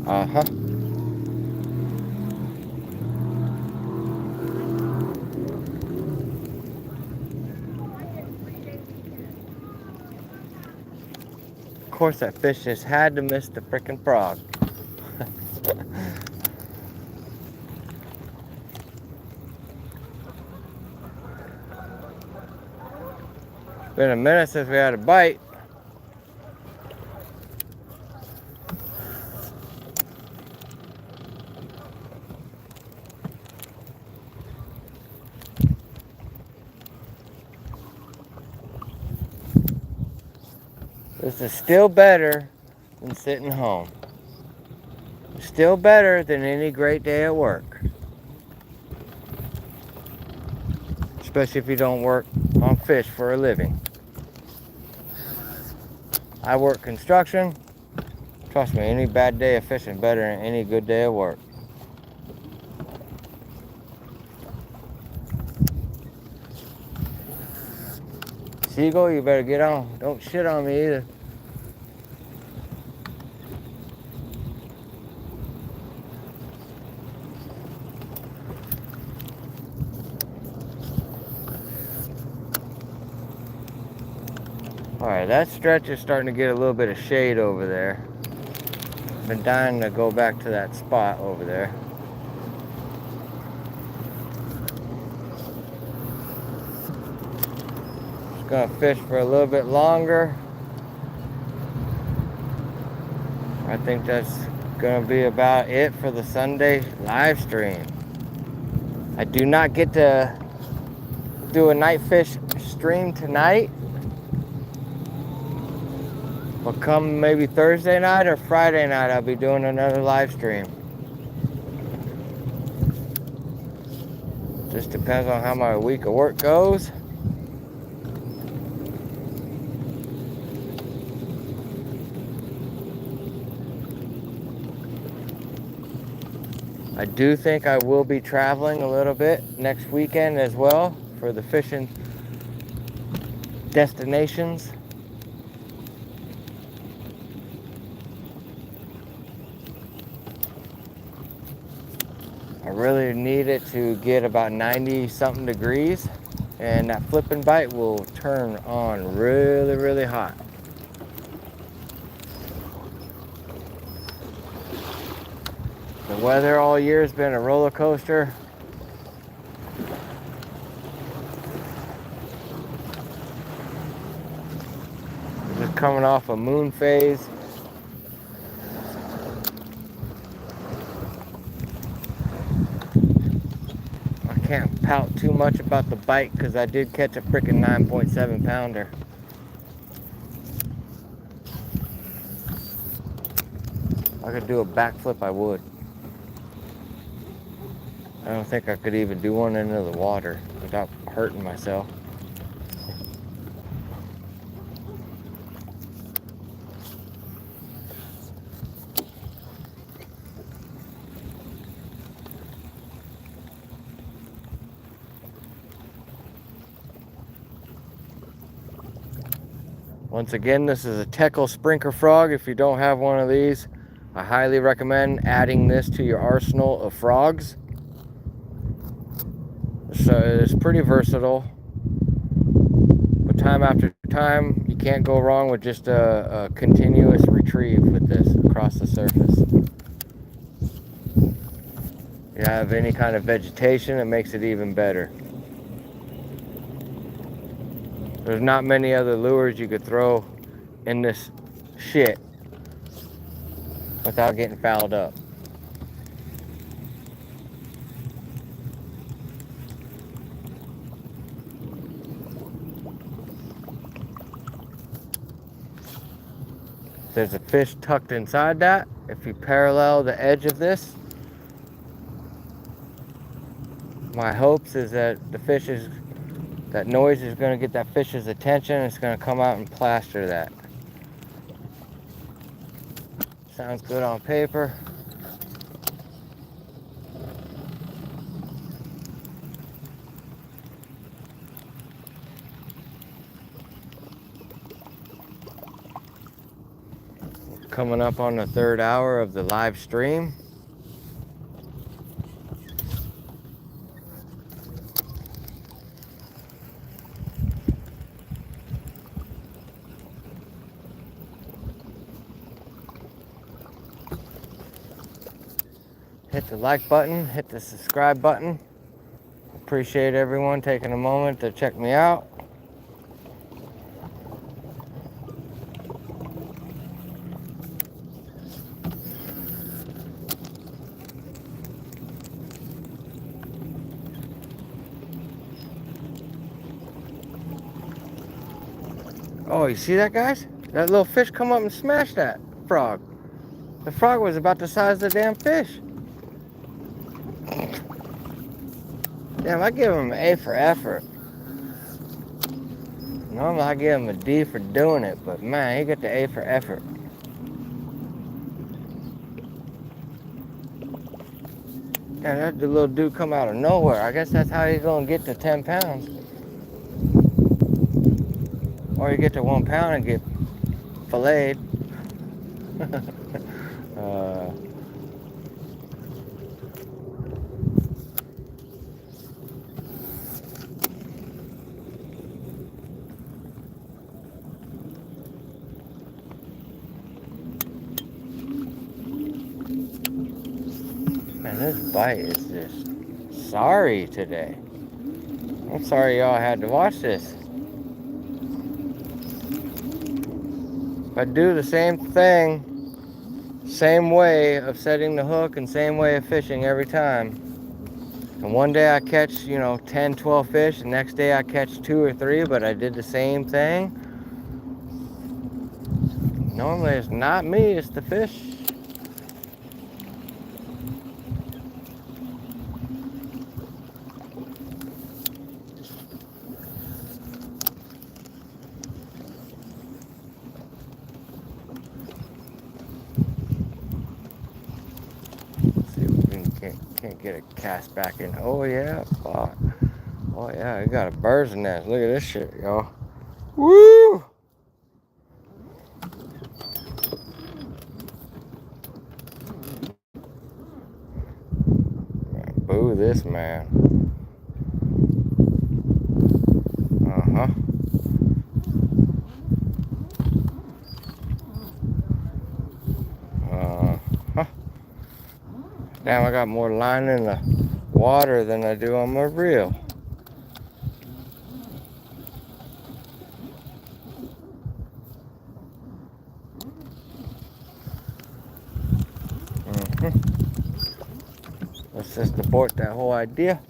Uh-huh. Of course, that fish just had to miss the frickin' frog. Been a minute since we had a bite. This is still better than sitting home. Still better than any great day at work. Especially if you don't work on fish for a living. I work construction. Trust me, any bad day of fishing is better than any good day of work. Seagull, you better get on. Don't shit on me either. Alright, that stretch is starting to get a little bit of shade over there. Been dying to go back to that spot over there. Just gonna fish for a little bit longer. I think that's gonna be about it for the Sunday live stream. I do not get to do a night fish stream tonight, but come maybe Thursday night or Friday night, I'll be doing another live stream. Just depends on how my week of work goes. I do think I will be traveling a little bit next weekend as well for the fishing destinations. I really need it to get about 90 something degrees, and that flipping bite will turn on really, really hot. The weather all year has been a roller coaster. We're just coming off a moon phase. I can't pout too much about the bite because I did catch a freaking 9.7 pounder. If I could do a backflip, I would. I don't think I could even do one into the water without hurting myself. Once again, this is a Teckle Sprinkler Frog. If you don't have one of these, I highly recommend adding this to your arsenal of frogs. So it's pretty versatile. But time after time, you can't go wrong with just a continuous retrieve with this across the surface. You have any kind of vegetation, it makes it even better. There's not many other lures you could throw in this shit without getting fouled up. There's a fish tucked inside that. If you parallel the edge of this, my hopes is that that noise is going to get that fish's attention. It's going to come out and plaster that. Sounds good on paper. Coming up on the 3rd hour of the live stream. hit the like button, hit the subscribe button. Appreciate everyone taking a moment to check me out. Oh, you see that, guys? That little fish come up and smash that frog. The frog was about the size of the damn fish. Damn, I give him an A for effort. Normally I give him a D for doing it, but man, he got the A for effort. Damn, that little dude come out of nowhere. I guess that's how he's gonna get to 10 pounds. Or you get to 1 pound and get filleted. Man, this bite is just sorry today. I'm sorry y'all had to watch this. If I do the same thing, same way of setting the hook and same way of fishing every time, and one day I catch, 10, 12 fish, the next day I catch 2 or 3, but I did the same thing, normally it's not me, it's the fish. Can't get a cast back in. Oh yeah, fuck. Oh yeah, it got a bird's nest. Look at this shit, y'all. Woo! Boo this man. Uh-huh. Uh-huh. Damn, I got more line in the water than I do on my reel. Let's just abort that whole idea.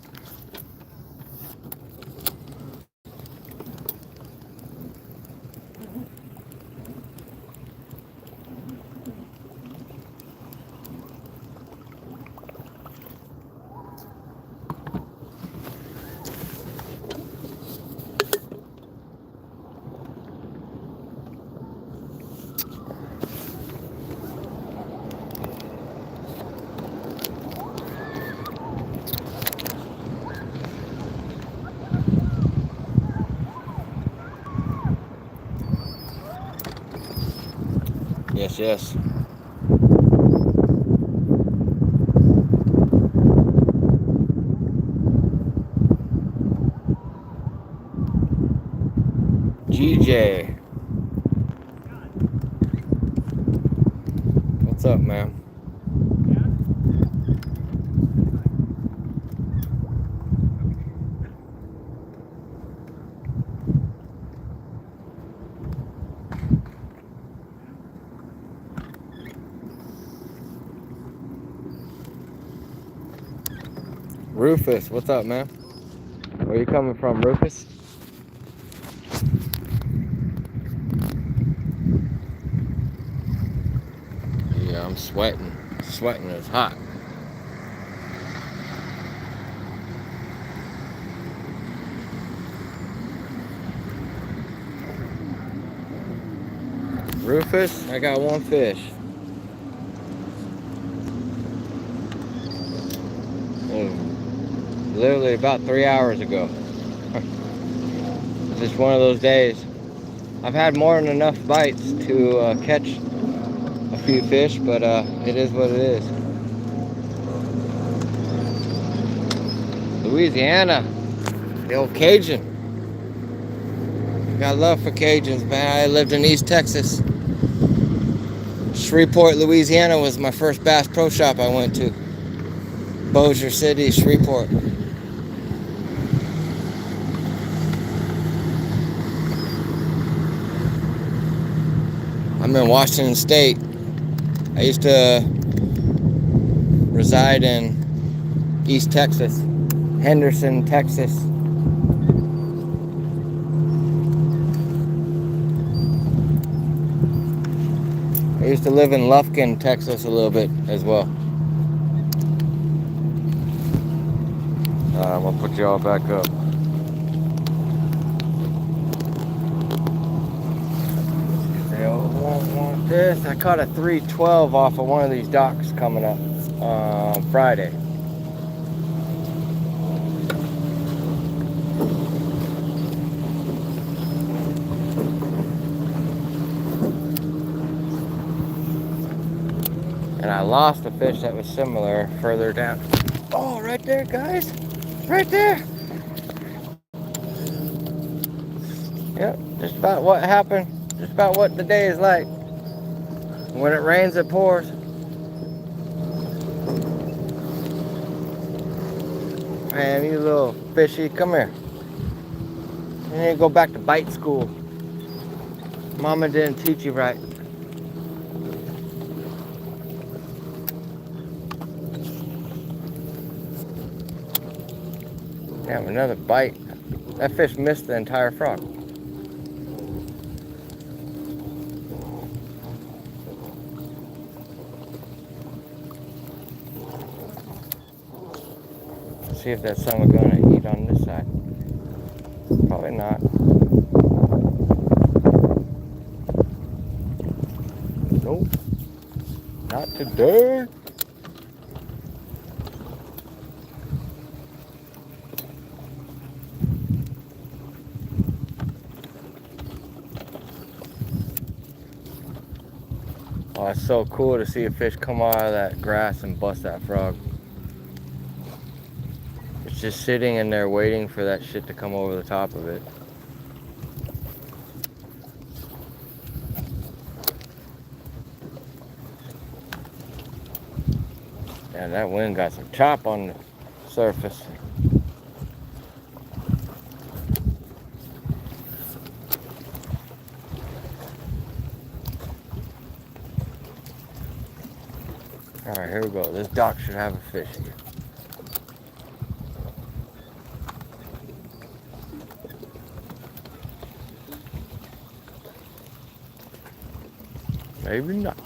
Yes, yes. GJ. What's up, man? Rufus, what's up, man? Where you coming from, Rufus? Yeah, I'm sweating. Sweating is hot. Rufus, I got one fish. Literally about 3 hours ago. Just one of those days. I've had more than enough bites to catch a few fish, but it is what it is. Louisiana, the old Cajun. Got love for Cajuns, man. I lived in East Texas. Shreveport, Louisiana was my first Bass Pro Shop I went to. Bossier City, Shreveport. I'm in Washington State. I used to reside in East Texas, Henderson, Texas. I used to live in Lufkin, Texas a little bit as well. I'm gonna put you all back up. They won't want this. I caught a 312 off of one of these docks coming up Friday. And I lost a fish that was similar further down. Oh, right there, guys. Right there. Yep, just about what happened. Just about what the day is like. When it rains, it pours. Man, you little fishy, come here. You need to go back to bite school. Mama didn't teach you right. Damn, another bite. That fish missed the entire frog. Let's see if that son was gonna eat on this side. Probably not. Nope. Not today. Oh, it's so cool to see a fish come out of that grass and bust that frog. It's just sitting in there waiting for that shit to come over the top of it. And that wind got some chop on the surface. Alright, here we go. This dock should have a fish here. Maybe not.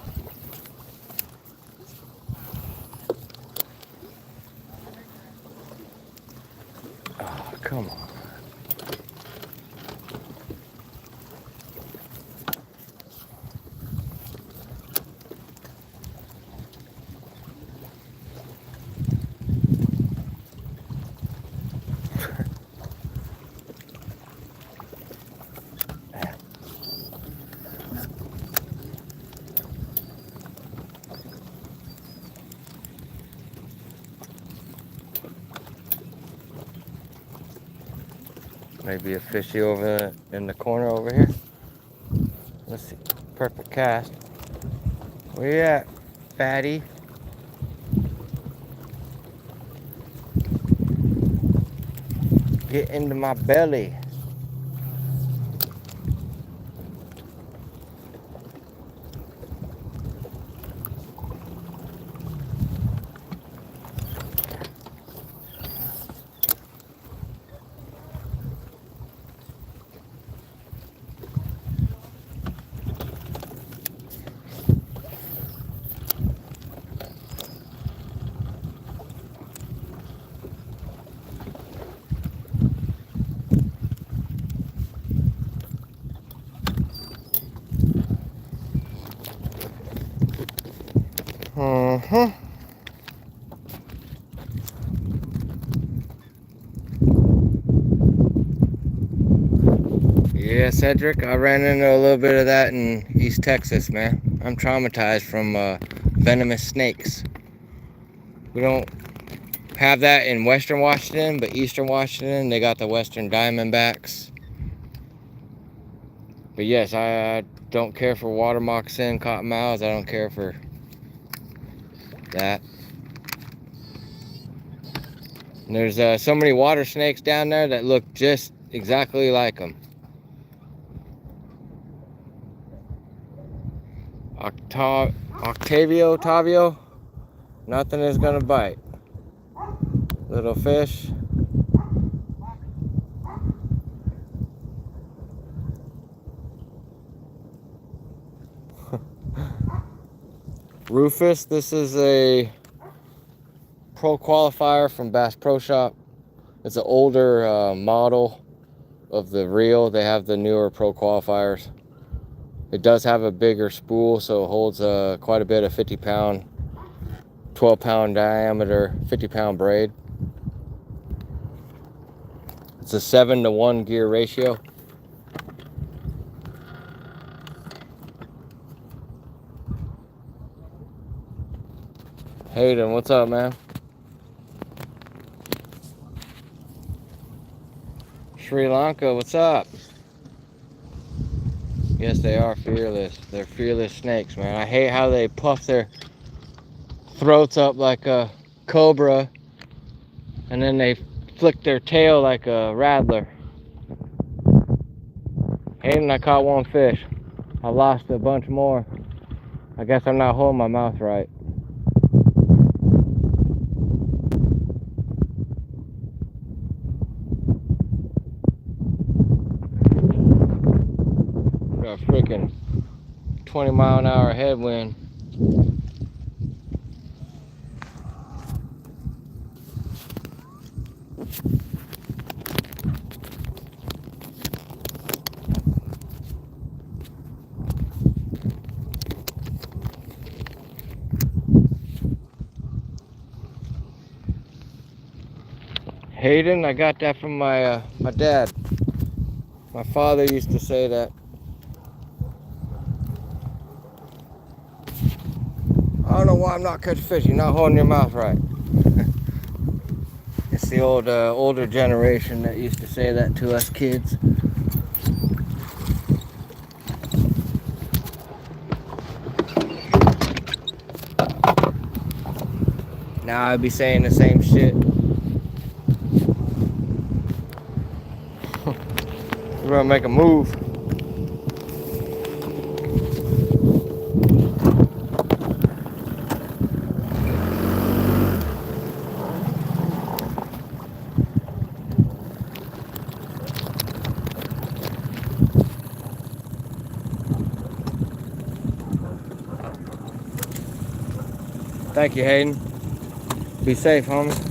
Oh, come on. Maybe a fishy over in the corner over here. Let's see. Perfect cast. Where you at, fatty? Get into my belly. Yeah, Cedric, I ran into a little bit of that in East Texas, man. I'm traumatized from venomous snakes. We don't have that in Western Washington, but Eastern Washington, they got the Western Diamondbacks. But yes, I don't care for water moccasin, cottonmouths. I don't care for that. And there's so many water snakes down there that look just exactly like them. Octavio, nothing is gonna bite. Little fish. Rufus, this is a pro qualifier from Bass Pro Shop. It's an older model of the reel. They have the newer pro qualifiers. It does have a bigger spool, so it holds quite a bit of 50-pound, 12-pound diameter, 50-pound braid. It's a 7-to-1 gear ratio. Hayden, what's up, man? Sri Lanka, what's up? Yes, they are fearless. They're fearless snakes, man. I hate how they puff their throats up like a cobra, and then they flick their tail like a rattler. Hayden, I caught one fish. I lost a bunch more. I guess I'm not holding my mouth right. Got a freaking 20-mile-an-hour headwind. Hayden, I got that from my dad. My father used to say that. I don't know why I'm not catching fish. You're not holding your mouth right. It's the older generation that used to say that to us kids. Now I'd be saying the same shit. We're gonna make a move. Thank you, Hayden. Be safe, homie.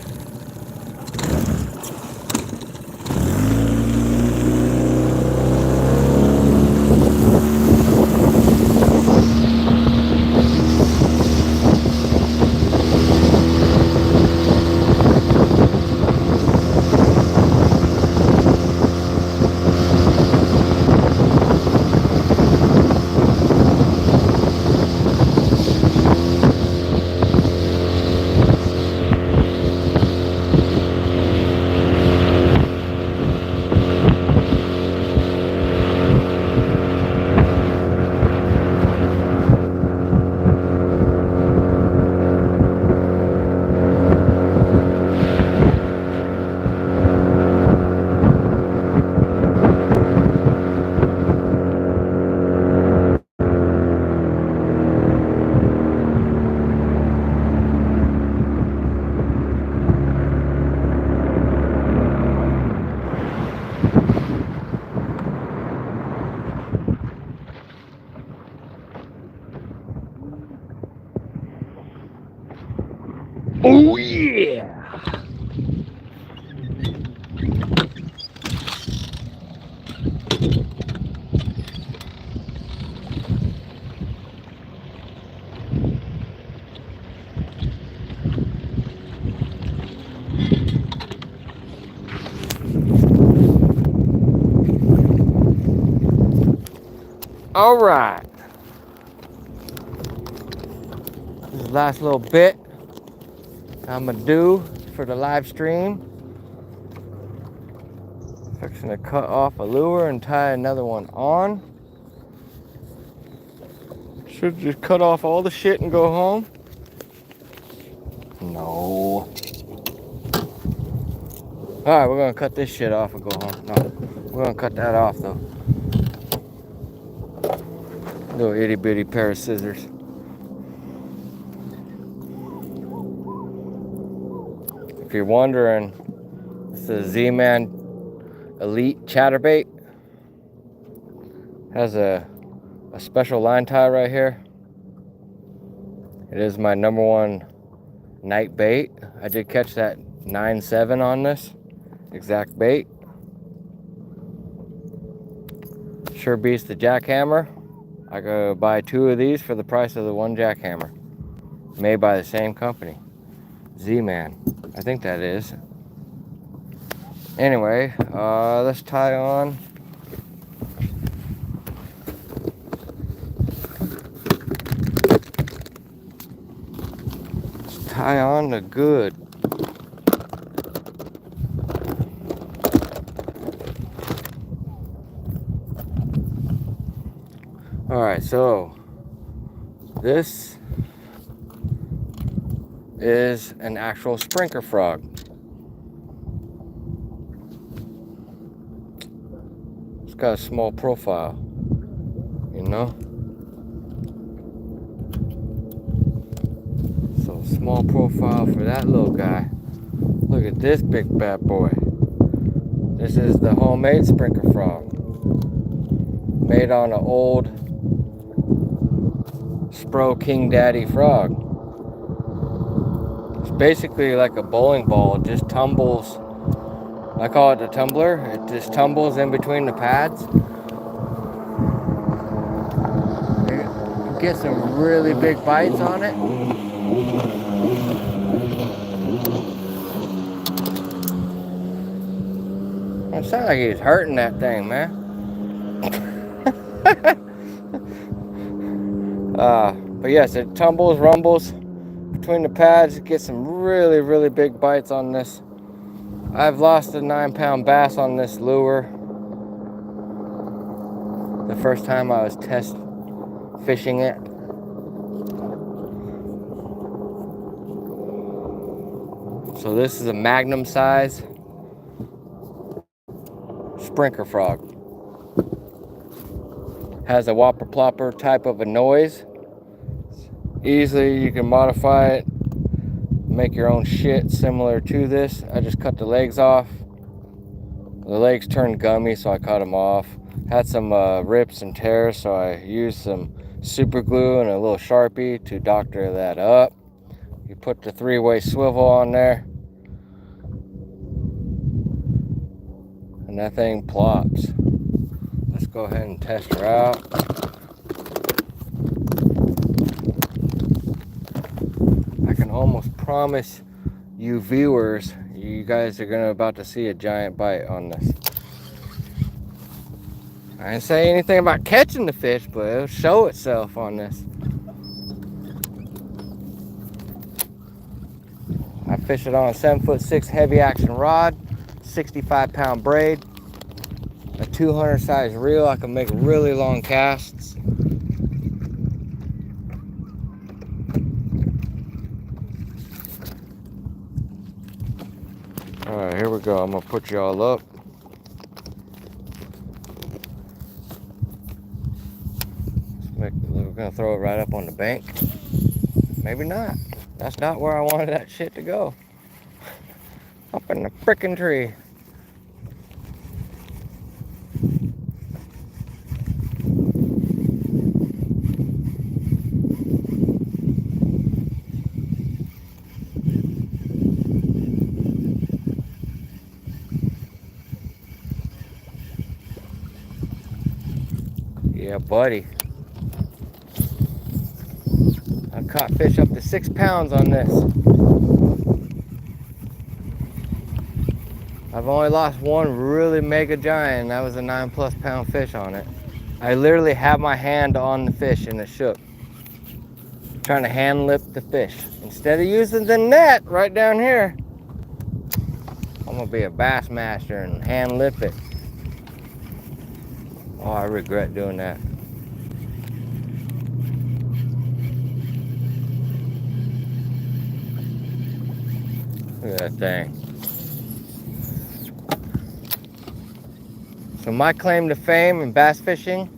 Oh yeah! All right. This is the last little bit I'm gonna do for the live stream. Fixing to cut off a lure and tie another one on. Should just cut off all the shit and go home. No. Alright, we're gonna cut this shit off and go home. No, we're gonna cut that off though. Little itty bitty pair of scissors. If you're wondering, it's the Z-Man Elite Chatterbait. Has a special line tie right here. It is my #1 night bait. I did catch that 9.7 on this exact bait. Sure beats the jackhammer. I could buy 2 of these for the price of the 1 jackhammer. Made by the same company. Z-Man. I think that is. Anyway, let's tie on. Let's tie on the good. Alright, so this is an actual sprinkler frog. It's got a small profile, you know? So small profile for that little guy. Look at this big bad boy. This is the homemade sprinkler frog. Made on an old Spro King Daddy frog. It's basically like a bowling ball. It just tumbles. I call it the tumbler. It just tumbles in between the pads. You get some really big bites on it. It sounds like he's hurting that thing, man. But yes, it tumbles, rumbles between the pads. Get some really, really big bites on this. I've lost a 9-pound bass on this lure. The first time I was test fishing it. So this is a magnum size sprinkler frog. Has a whopper plopper type of a noise. Easily you can modify it, make your own shit similar to this. I just cut the legs off. The legs turned gummy, so I cut them off. Had some rips and tears, so I used some super glue and a little Sharpie to doctor that up. You put the 3-way swivel on there, and that thing plops. Let's go ahead and test her out. I can almost promise you viewers, you guys are about to see a giant bite on this. I didn't say anything about catching the fish, but it'll show itself on this. I fish it on a 7'6" heavy action rod, 65-pound braid, a 200 size reel. I can make really long casts. Alright, here we go. I'm gonna put you all up. We're gonna throw it right up on the bank. Maybe not. That's not where I wanted that shit to go. Up in the frickin' tree. Yeah, buddy. I caught fish up to 6 pounds on this. I've only lost one really mega giant, and that was a 9+ pound fish on it. I literally had my hand on the fish and it shook. Trying to hand lip the fish. Instead of using the net right down here, I'm gonna be a bass master and hand lip it. Oh, I regret doing that. Look at that thing. So my claim to fame in bass fishing,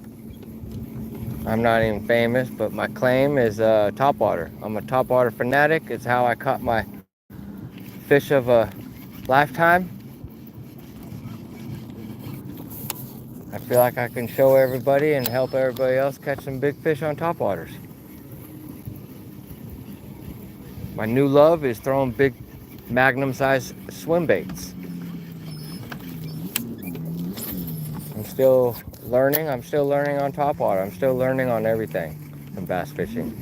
I'm not even famous, but my claim is topwater. I'm a topwater fanatic. It's how I caught my fish of a lifetime. I feel like I can show everybody and help everybody else catch some big fish on topwaters. My new love is throwing big magnum-sized swim baits. I'm still learning. I'm still learning on topwater. I'm still learning on everything in bass fishing.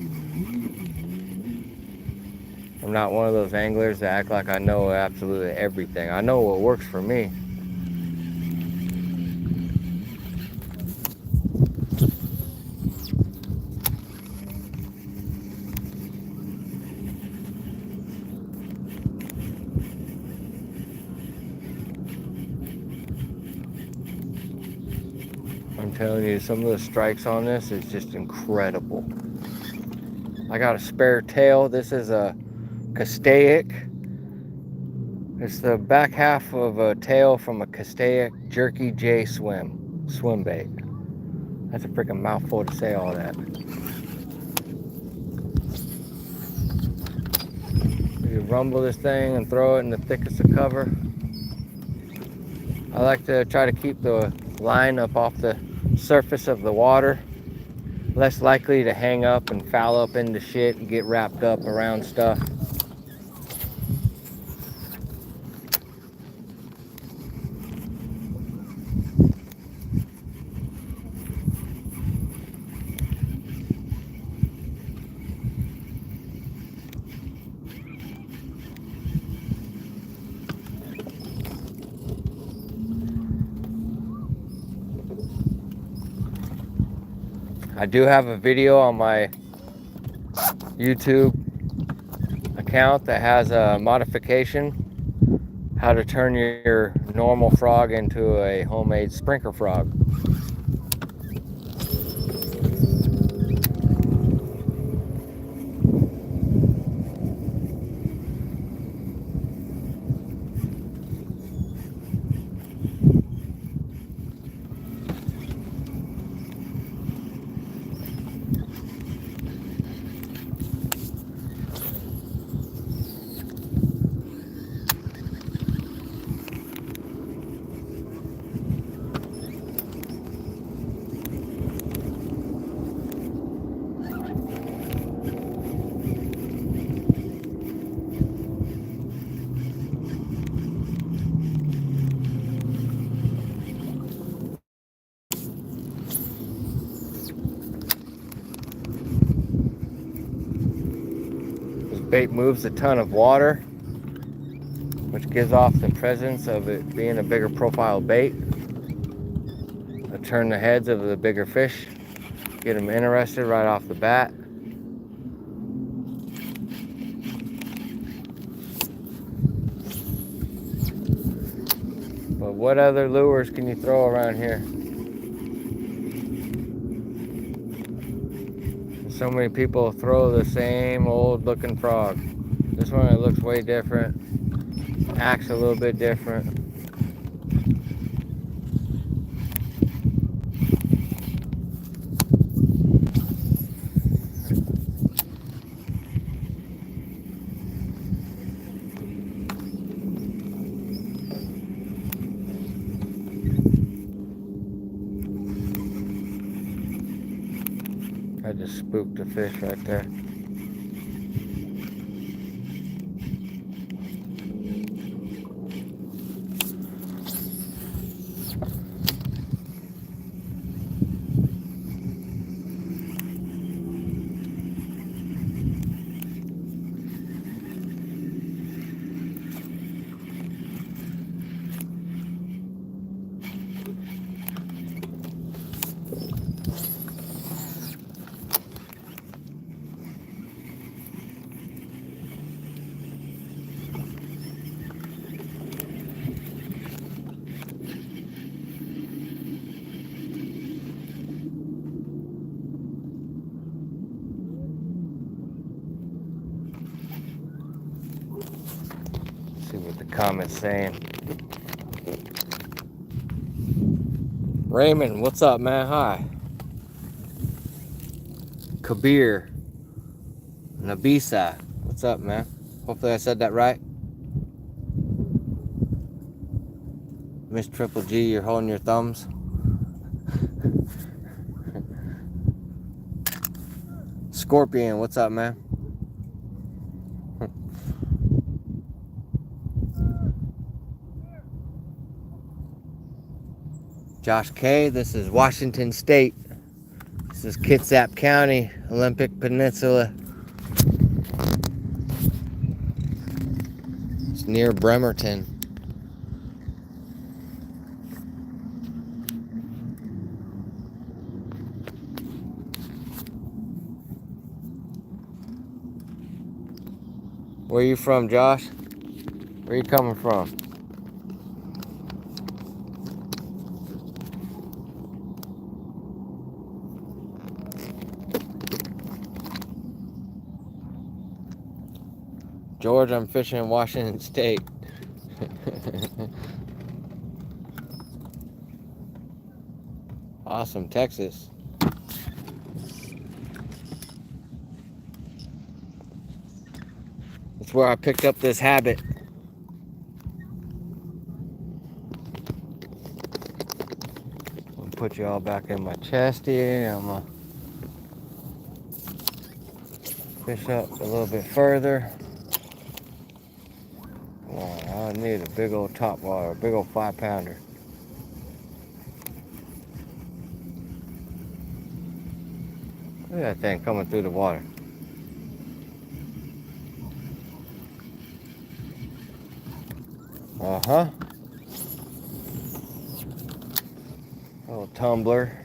I'm not one of those anglers that act like I know absolutely everything. I know what works for me. I'm telling you, some of the strikes on this is just incredible. I got a spare tail. This is a castaic. It's the back half of a tail from a castaic jerky J swim bait. That's a freaking mouthful to say all that. You rumble this thing and throw it in the thickest of cover. I like to try to keep the line up off the surface of the water. Less likely to hang up and foul up into shit and get wrapped up around stuff. I do have a video on my YouTube account that has a modification, how to turn your normal frog into a homemade sprinkler frog. This bait moves a ton of water, which gives off the presence of it being a bigger profile bait. I turn the heads of the bigger fish, get them interested right off the bat. But what other lures can you throw around here? So many people throw the same old looking frog. This one, it looks way different, acts a little bit different. I just spooked a fish right there. See what the comment's saying. Raymond, what's up, man? Hi. Kabir. Nabisa, what's up, man? Hopefully I said that right. Miss Triple G, you're holding your thumbs. Scorpion, what's up, man? Josh K, this is Washington State. This is Kitsap County, Olympic Peninsula. It's near Bremerton. Where are you from, Josh? Where are you coming from? George, I'm fishing in Washington State. Awesome, Texas. That's where I picked up this habit. I'll put you all back in my chest here. I'm gonna fish up a little bit further. Oh, I need a big old top water, a big old 5-pounder. Look at that thing coming through the water. Uh-huh. Little tumbler.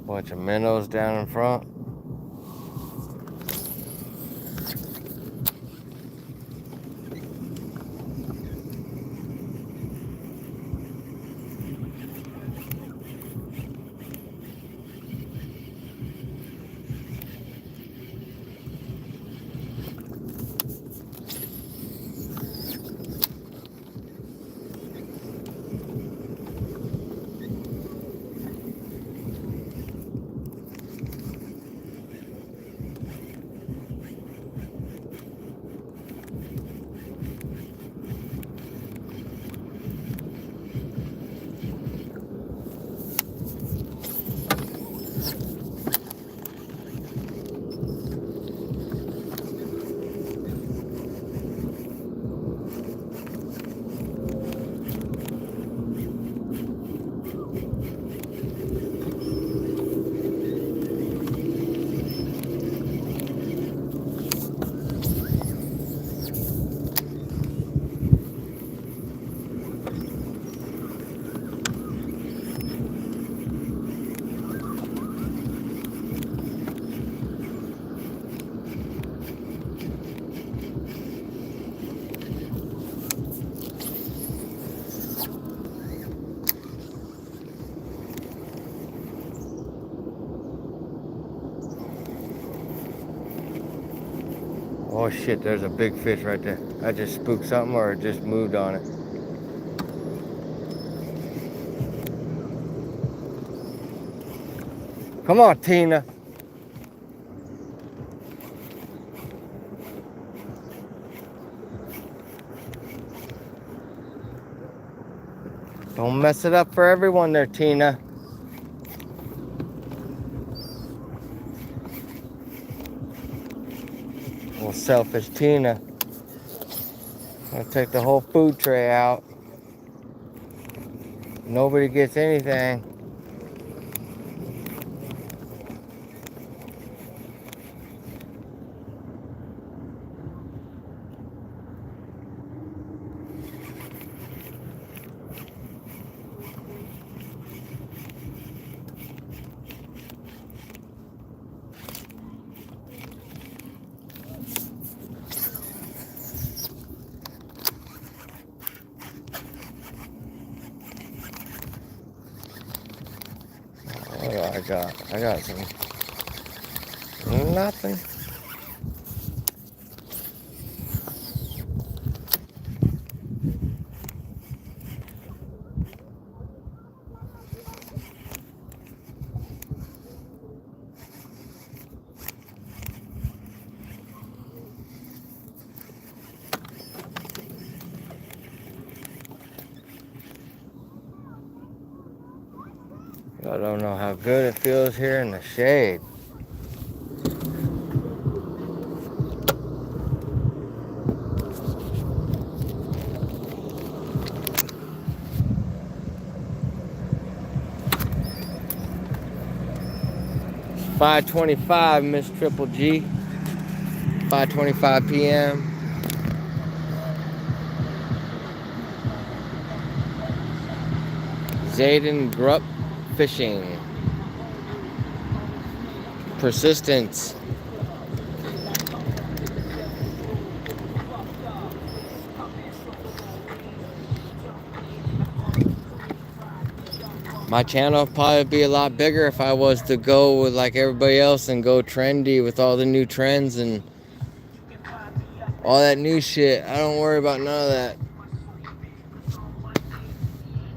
Bunch of minnows down in front. Oh shit, there's a big fish right there. I just spooked something or just moved on it. Come on, Tina. Don't mess it up for everyone there, Tina. Little selfish Tina. I'll take the whole food tray out. Nobody gets anything. What do I got? I got some. Nothing. I don't know how good it feels here in the shade. It's 5:25, Miss Triple G. 5:25 p.m. Zayden Grupp fishing. Persistence. My channel would probably be a lot bigger if I was to go with like everybody else and go trendy with all the new trends and all that new shit. I don't worry about none of that.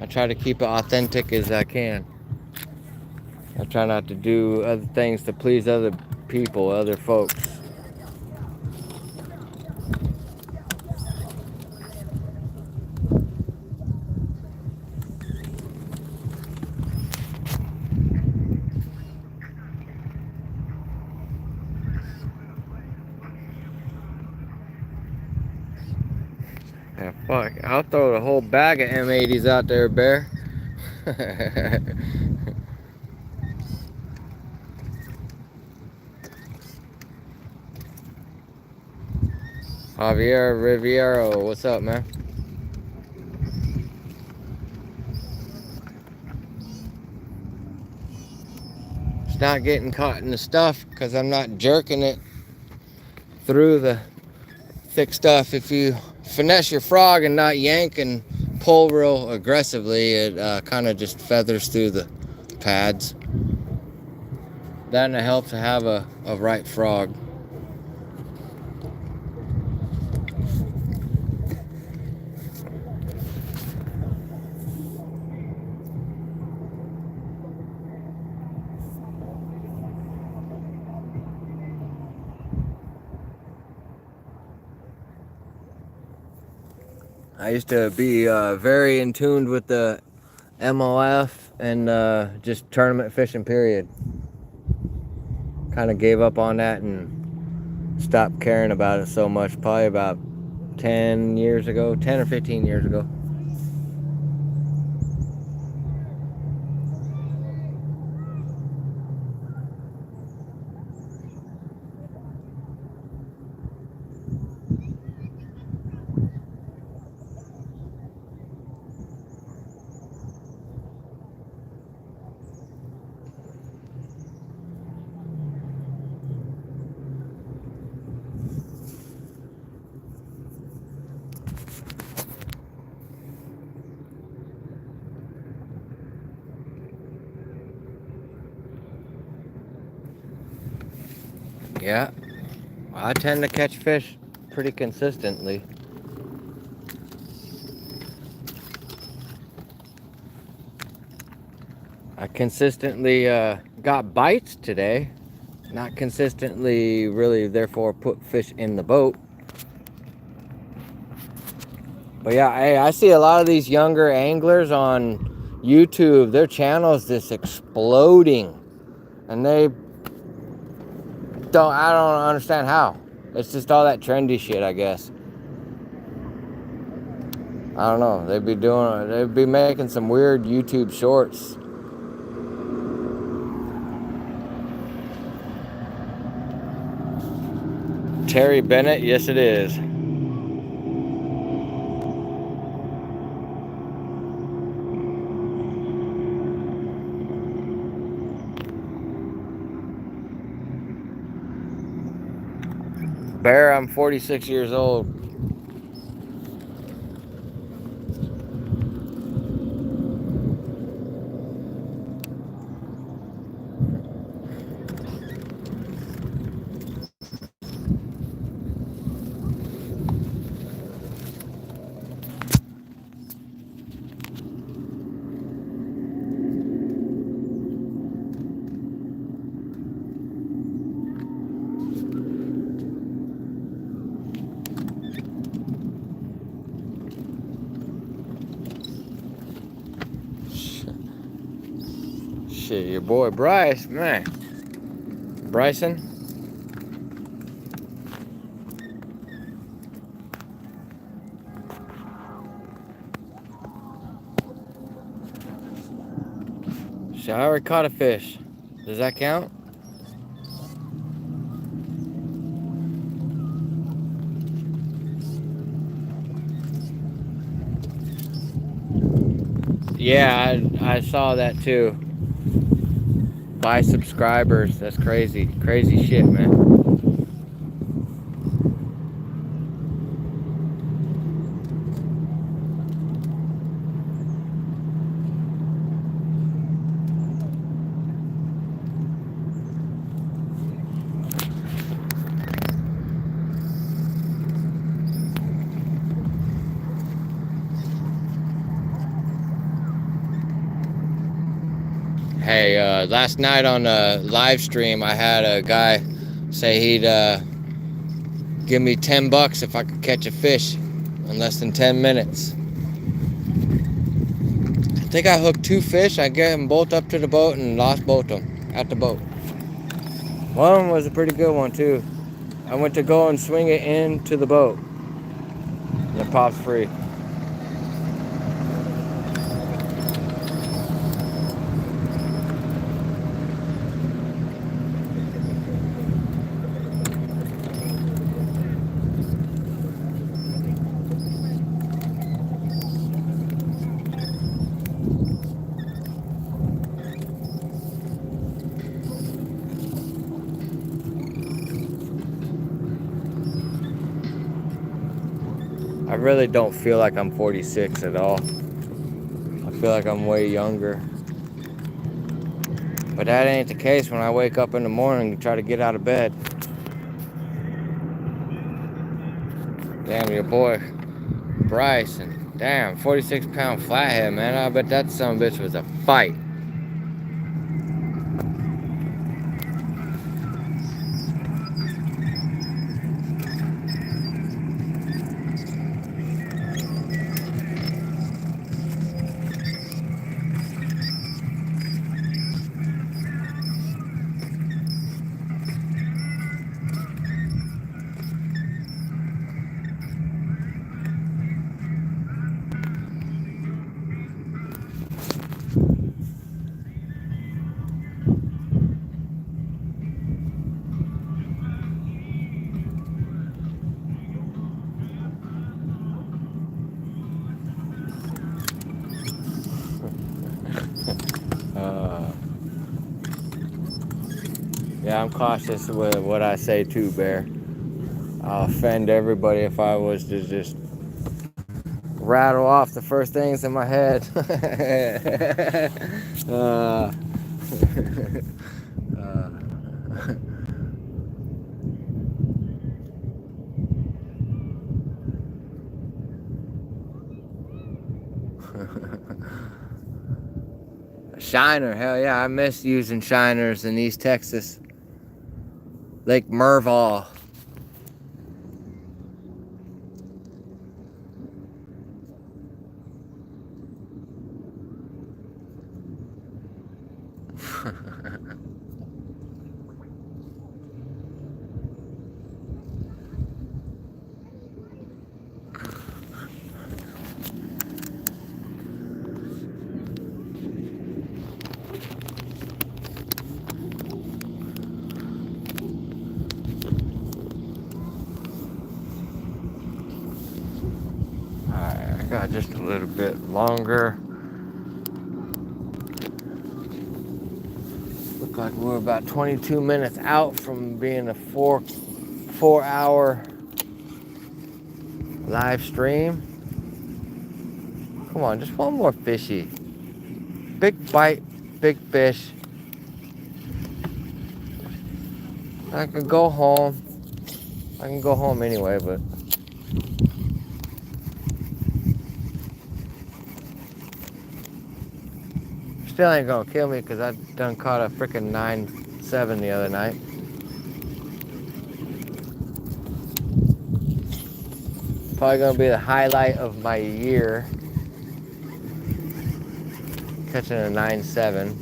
I try to keep it authentic as I can. I try not to do other things to please other people, other folks. Yeah, fuck. I'll throw the whole bag of M80s out there, Bear. Javier Riviero, what's up, man? It's not getting caught in the stuff because I'm not jerking it through the thick stuff. If you finesse your frog and not yank and pull real aggressively, it kind of just feathers through the pads. That and it helps to have a right frog. I used to be very in tune with the MLF and just tournament fishing, period. Kind of gave up on that and stopped caring about it so much, probably about 10 years ago, 10 or 15 years ago. Yeah, I tend to catch fish pretty consistently. I consistently got bites today. Not consistently really, therefore, put fish in the boat. But yeah, I see a lot of these younger anglers on YouTube. Their channel is just exploding. And I don't understand how. It's just all that trendy shit, I guess. I don't know. They'd be making some weird YouTube shorts. Terry Bennett, yes it is. Bear, I'm 46 years old. Shit, your boy Bryce, man. Bryson? Shit, I already caught a fish. Does that count? Yeah, I saw that too. Buy subscribers. That's crazy. Crazy shit, man. Hey, last night on a live stream, I had a guy say he'd give me $10 if I could catch a fish in less than 10 minutes. I think I hooked 2 fish. I got them both up to the boat and lost both of them at the boat. One of them was a pretty good one too. I went to go and swing it into the boat and it pops free. I really don't feel like I'm 46 at all. I feel like I'm way younger. But that ain't the case when I wake up in the morning and try to get out of bed. Damn, your boy Bryce, and damn, 46-pound flathead, man. I bet that son of a bitch was a fight. Yeah, I'm cautious with what I say too, Bear. I'll offend everybody if I was to just rattle off the first things in my head. Shiner, hell yeah, I miss using shiners in East Texas. Lake Merval. just a little bit longer. Look like we're about 22 minutes out from being a 4-hour live stream. Come on, just one more fishy. Big bite, big fish. I can go home. I can go home anyway, but still ain't gonna kill me because I done caught a freaking 9.7 the other night. Probably gonna be the highlight of my year. Catching a 9.7.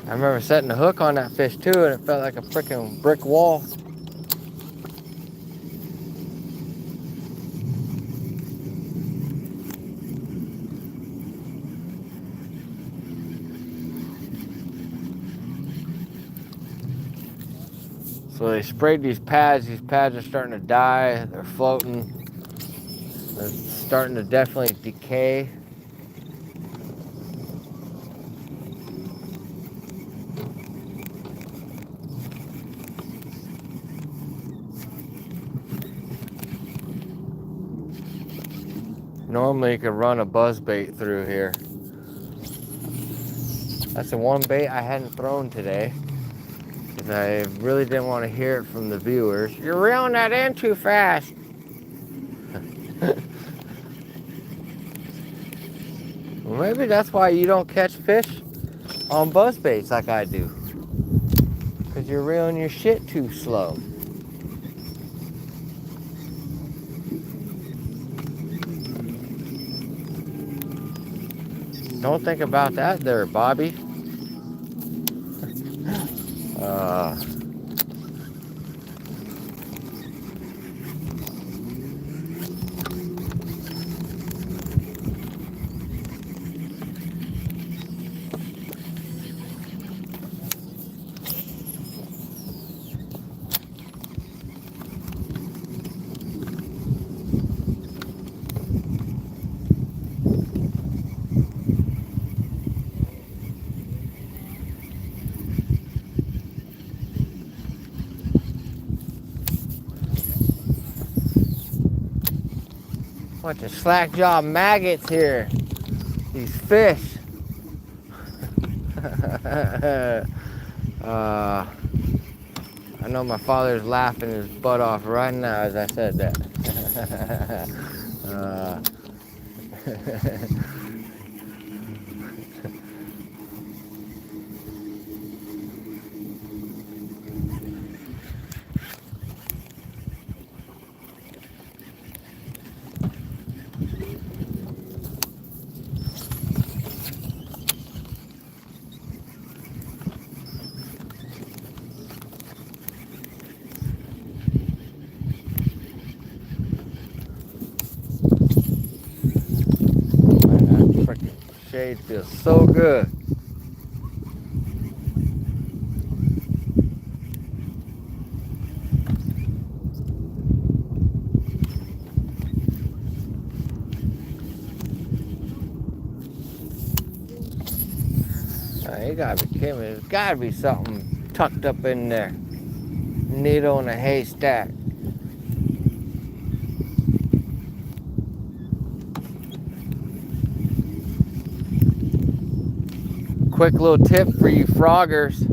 I remember setting the hook on that fish too, and it felt like a freaking brick wall. So they sprayed these pads. These pads are starting to die. They're floating. They're starting to definitely decay. Normally you could run a buzz bait through here. That's the one bait I hadn't thrown today, because I really didn't want to hear it from the viewers. You're reeling that in too fast. Well, maybe that's why you don't catch fish on buzz baits like I do, because you're reeling your shit too slow. Don't think about that there, Bobby. Bunch of slack-jaw maggots here. These fish. I know my father's laughing his butt off right now as I said that. Shade feels so good. You gotta be kidding me. There's gotta be something tucked up in there. Needle in a haystack. Quick little tip for you froggers.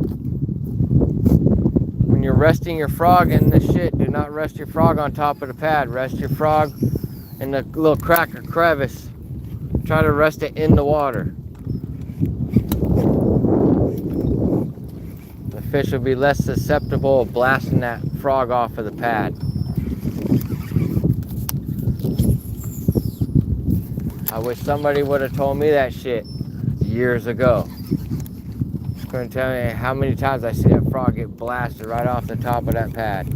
When you're resting your frog in the shit, do not rest your frog on top of the pad. Rest your frog in the little crack or crevice. Try to rest it in the water. The fish will be less susceptible of blasting that frog off of the pad. I wish somebody would have told me that shit years ago. Couldn't tell you how many times I see that frog get blasted right off the top of that pad.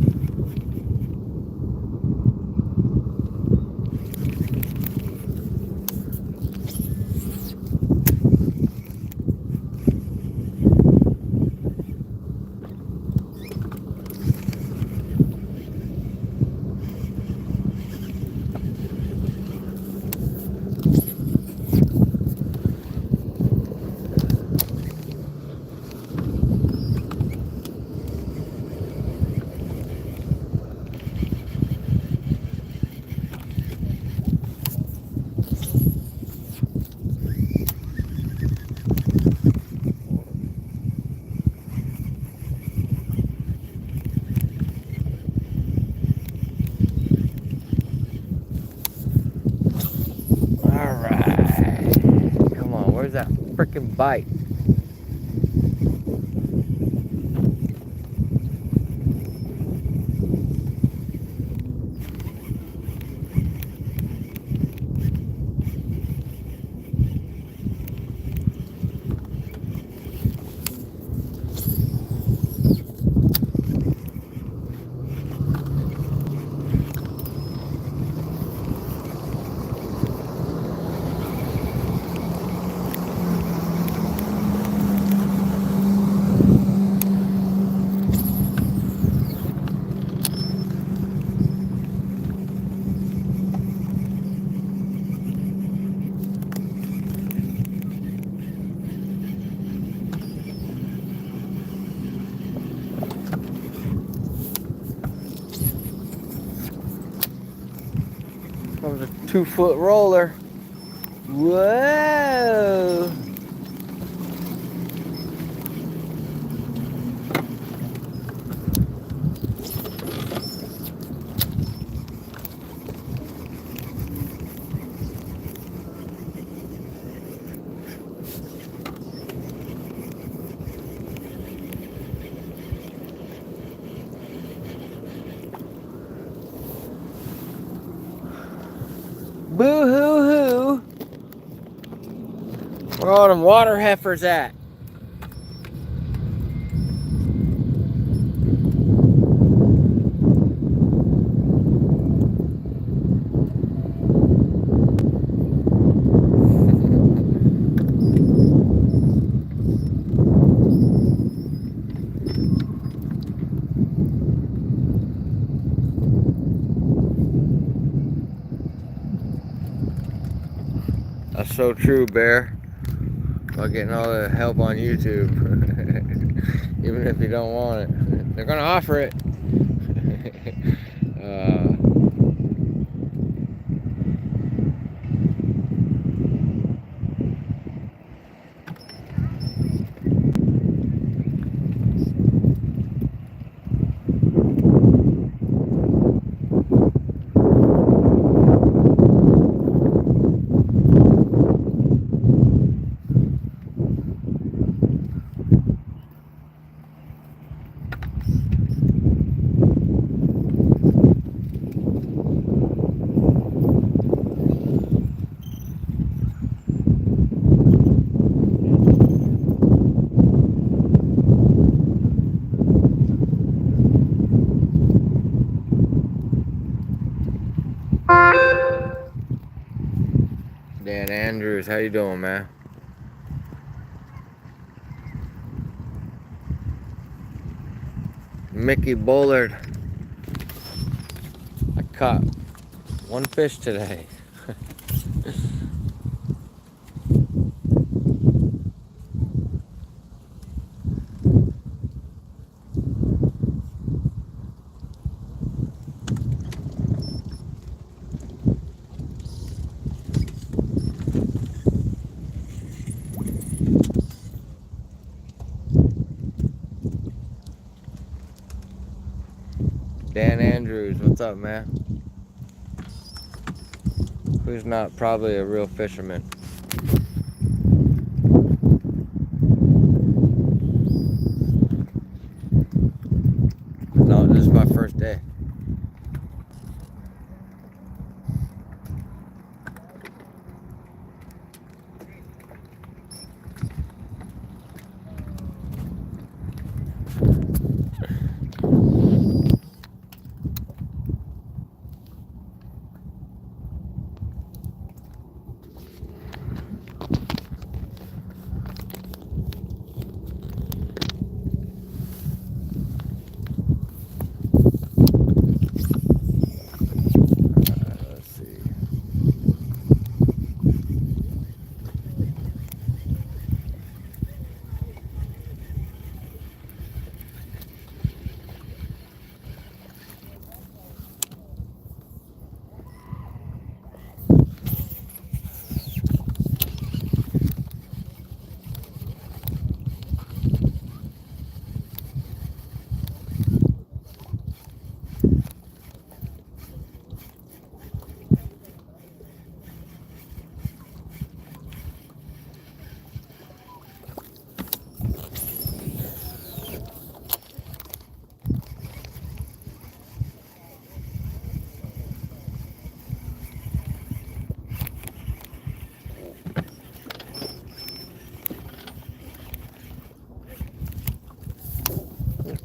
freaking bite. Comes a 2-foot roller. Whoa! Boo-hoo-hoo! Where all them water heifers at? That's so true, Bear. About getting all the help on YouTube. Even if you don't want it. They're gonna offer it. Dan Andrews, how you doing, man? Mickey Bullard. I caught one fish today. Dan Andrews, what's up, man? Who's not probably a real fisherman? No, this is my first day.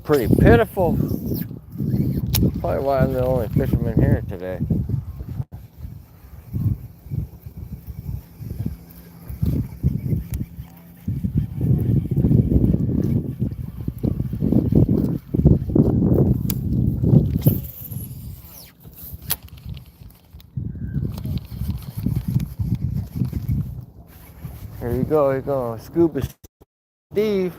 pretty pitiful. Probably why I'm the only fisherman here today. Here you go, Scuba Steve.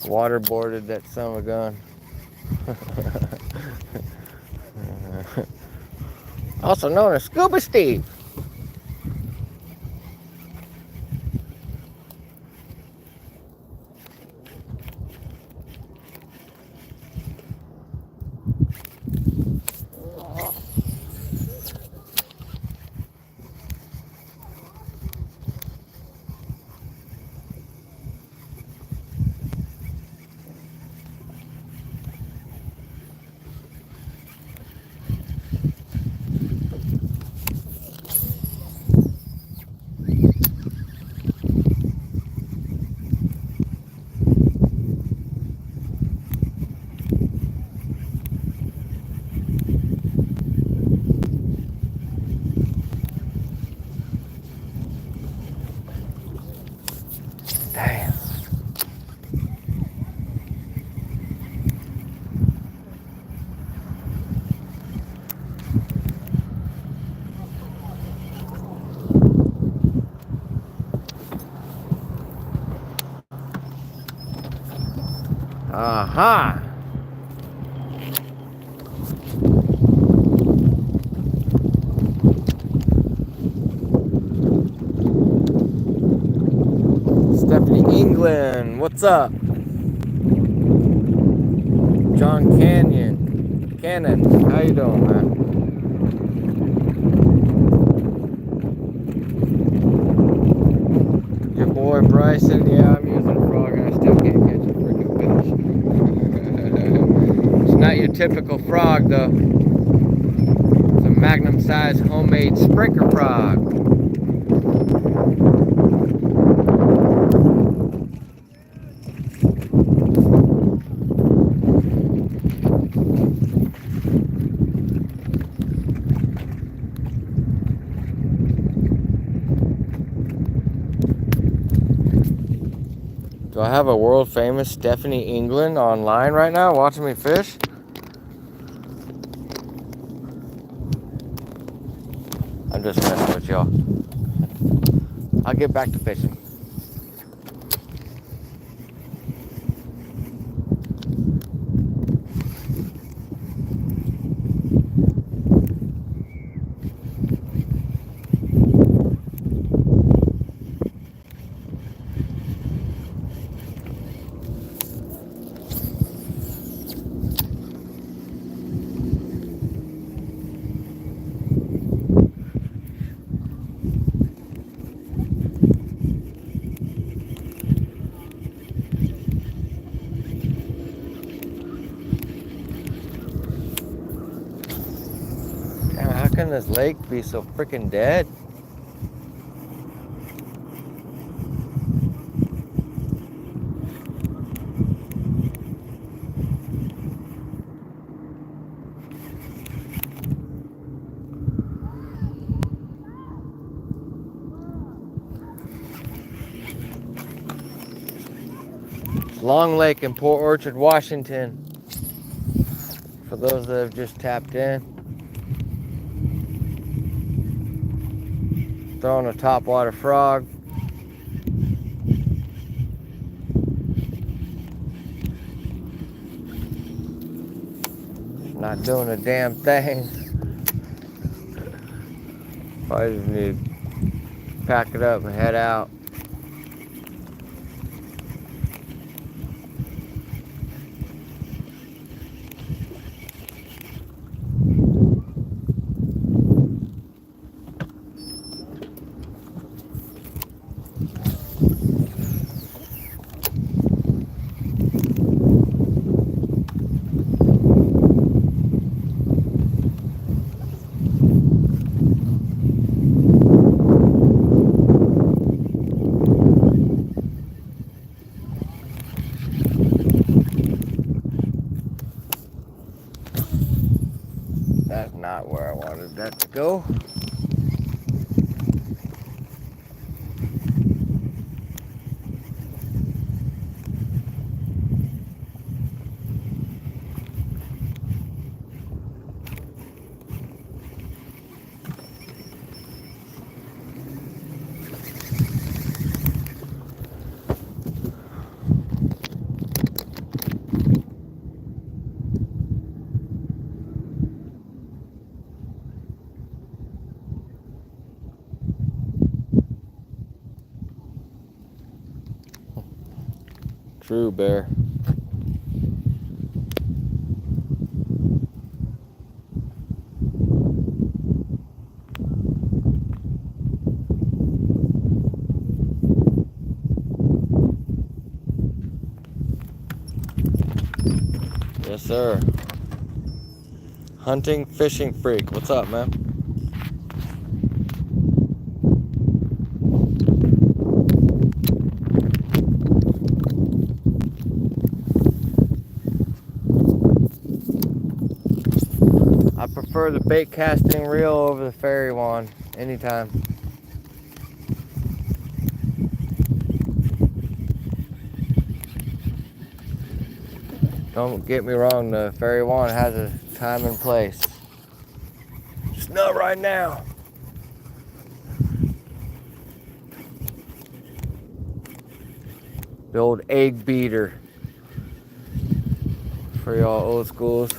Waterboarded that son of a gun. Also known as Scuba Steve. Damn. Aha. Stephanie England, what's up? John Cannon, how you doing, man? Your boy Bryson, yeah, I'm using a frog and I still can't catch a freaking fish. It's not your typical frog though. It's a magnum-sized homemade sprinkler frog. Do I have a world famous Stephanie England online right now watching me fish? I'm just messing with y'all. I'll get back to fishing. How can this lake be so freaking dead? Long Lake in Port Orchard, Washington. For those that have just tapped in. Throwing a topwater frog. Not doing a damn thing. Probably just need to pack it up and head out. True, Bear. Yes, sir. Hunting Fishing Freak. What's up, man? I prefer the bait casting reel over the fairy wand anytime. Don't get me wrong, the fairy wand has a time and place. Just not right now. The old egg beater for y'all old schools.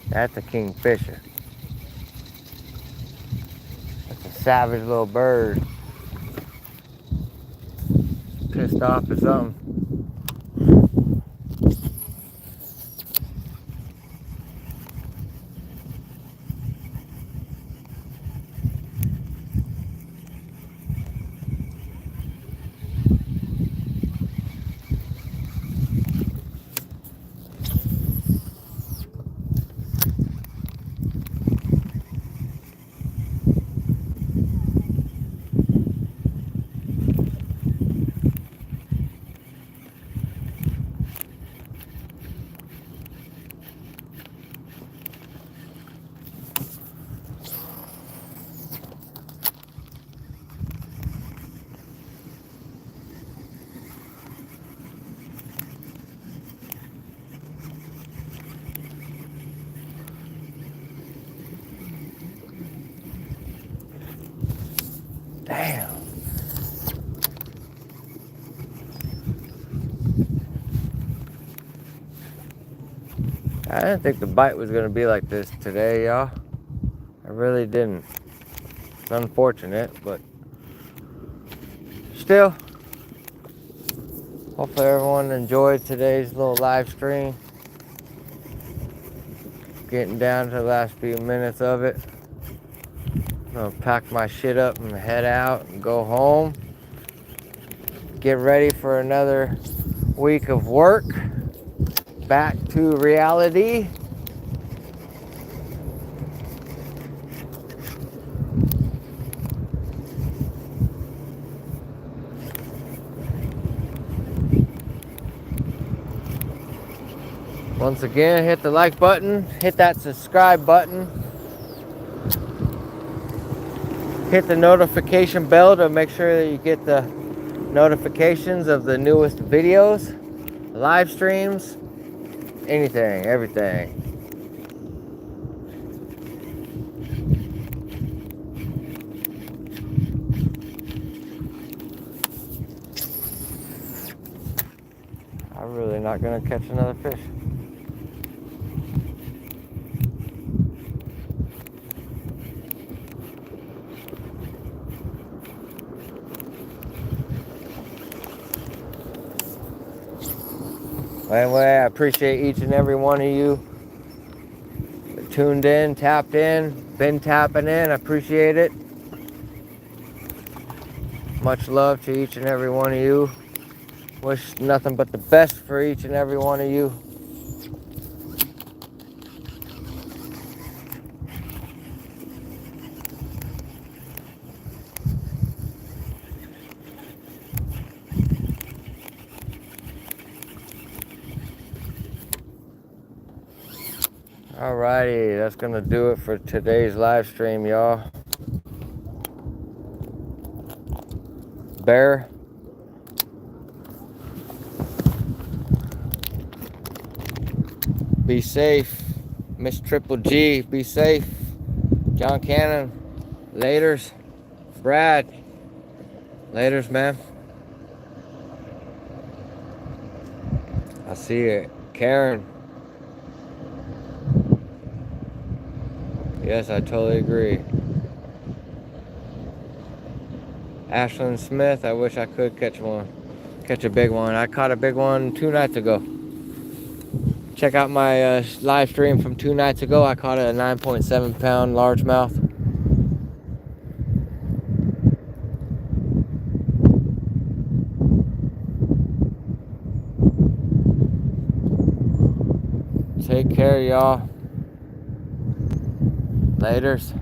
That's a kingfisher. That's a savage little bird. Pissed off at something. Damn. I didn't think the bite was going to be like this today, y'all. I really didn't. It's unfortunate, but still, hopefully everyone enjoyed today's little live stream. Getting down to the last few minutes of it. I'm gonna pack my shit up and head out and go home. Get ready for another week of work. Back to reality. Once again, hit the like button, hit that subscribe button, hit the notification bell to make sure that you get the notifications of the newest videos, live streams, anything, everything. I'm really not gonna catch another fish. Anyway, I appreciate each and every one of you that tuned in, tapped in, been tapping in. I appreciate it. Much love to each and every one of you. Wish nothing but the best for each and every one of you. Alrighty, that's gonna do it for today's live stream, y'all. Bear, be safe. Miss Triple G, be safe. John Cannon, laters. Brad, laters, man. I see it. Karen. Yes, I totally agree. Ashlyn Smith, I wish I could catch a big one. I caught a big one 2 nights ago. Check out my live stream from 2 nights ago. I caught a 9.7 pound largemouth. Take care, y'all. Laters.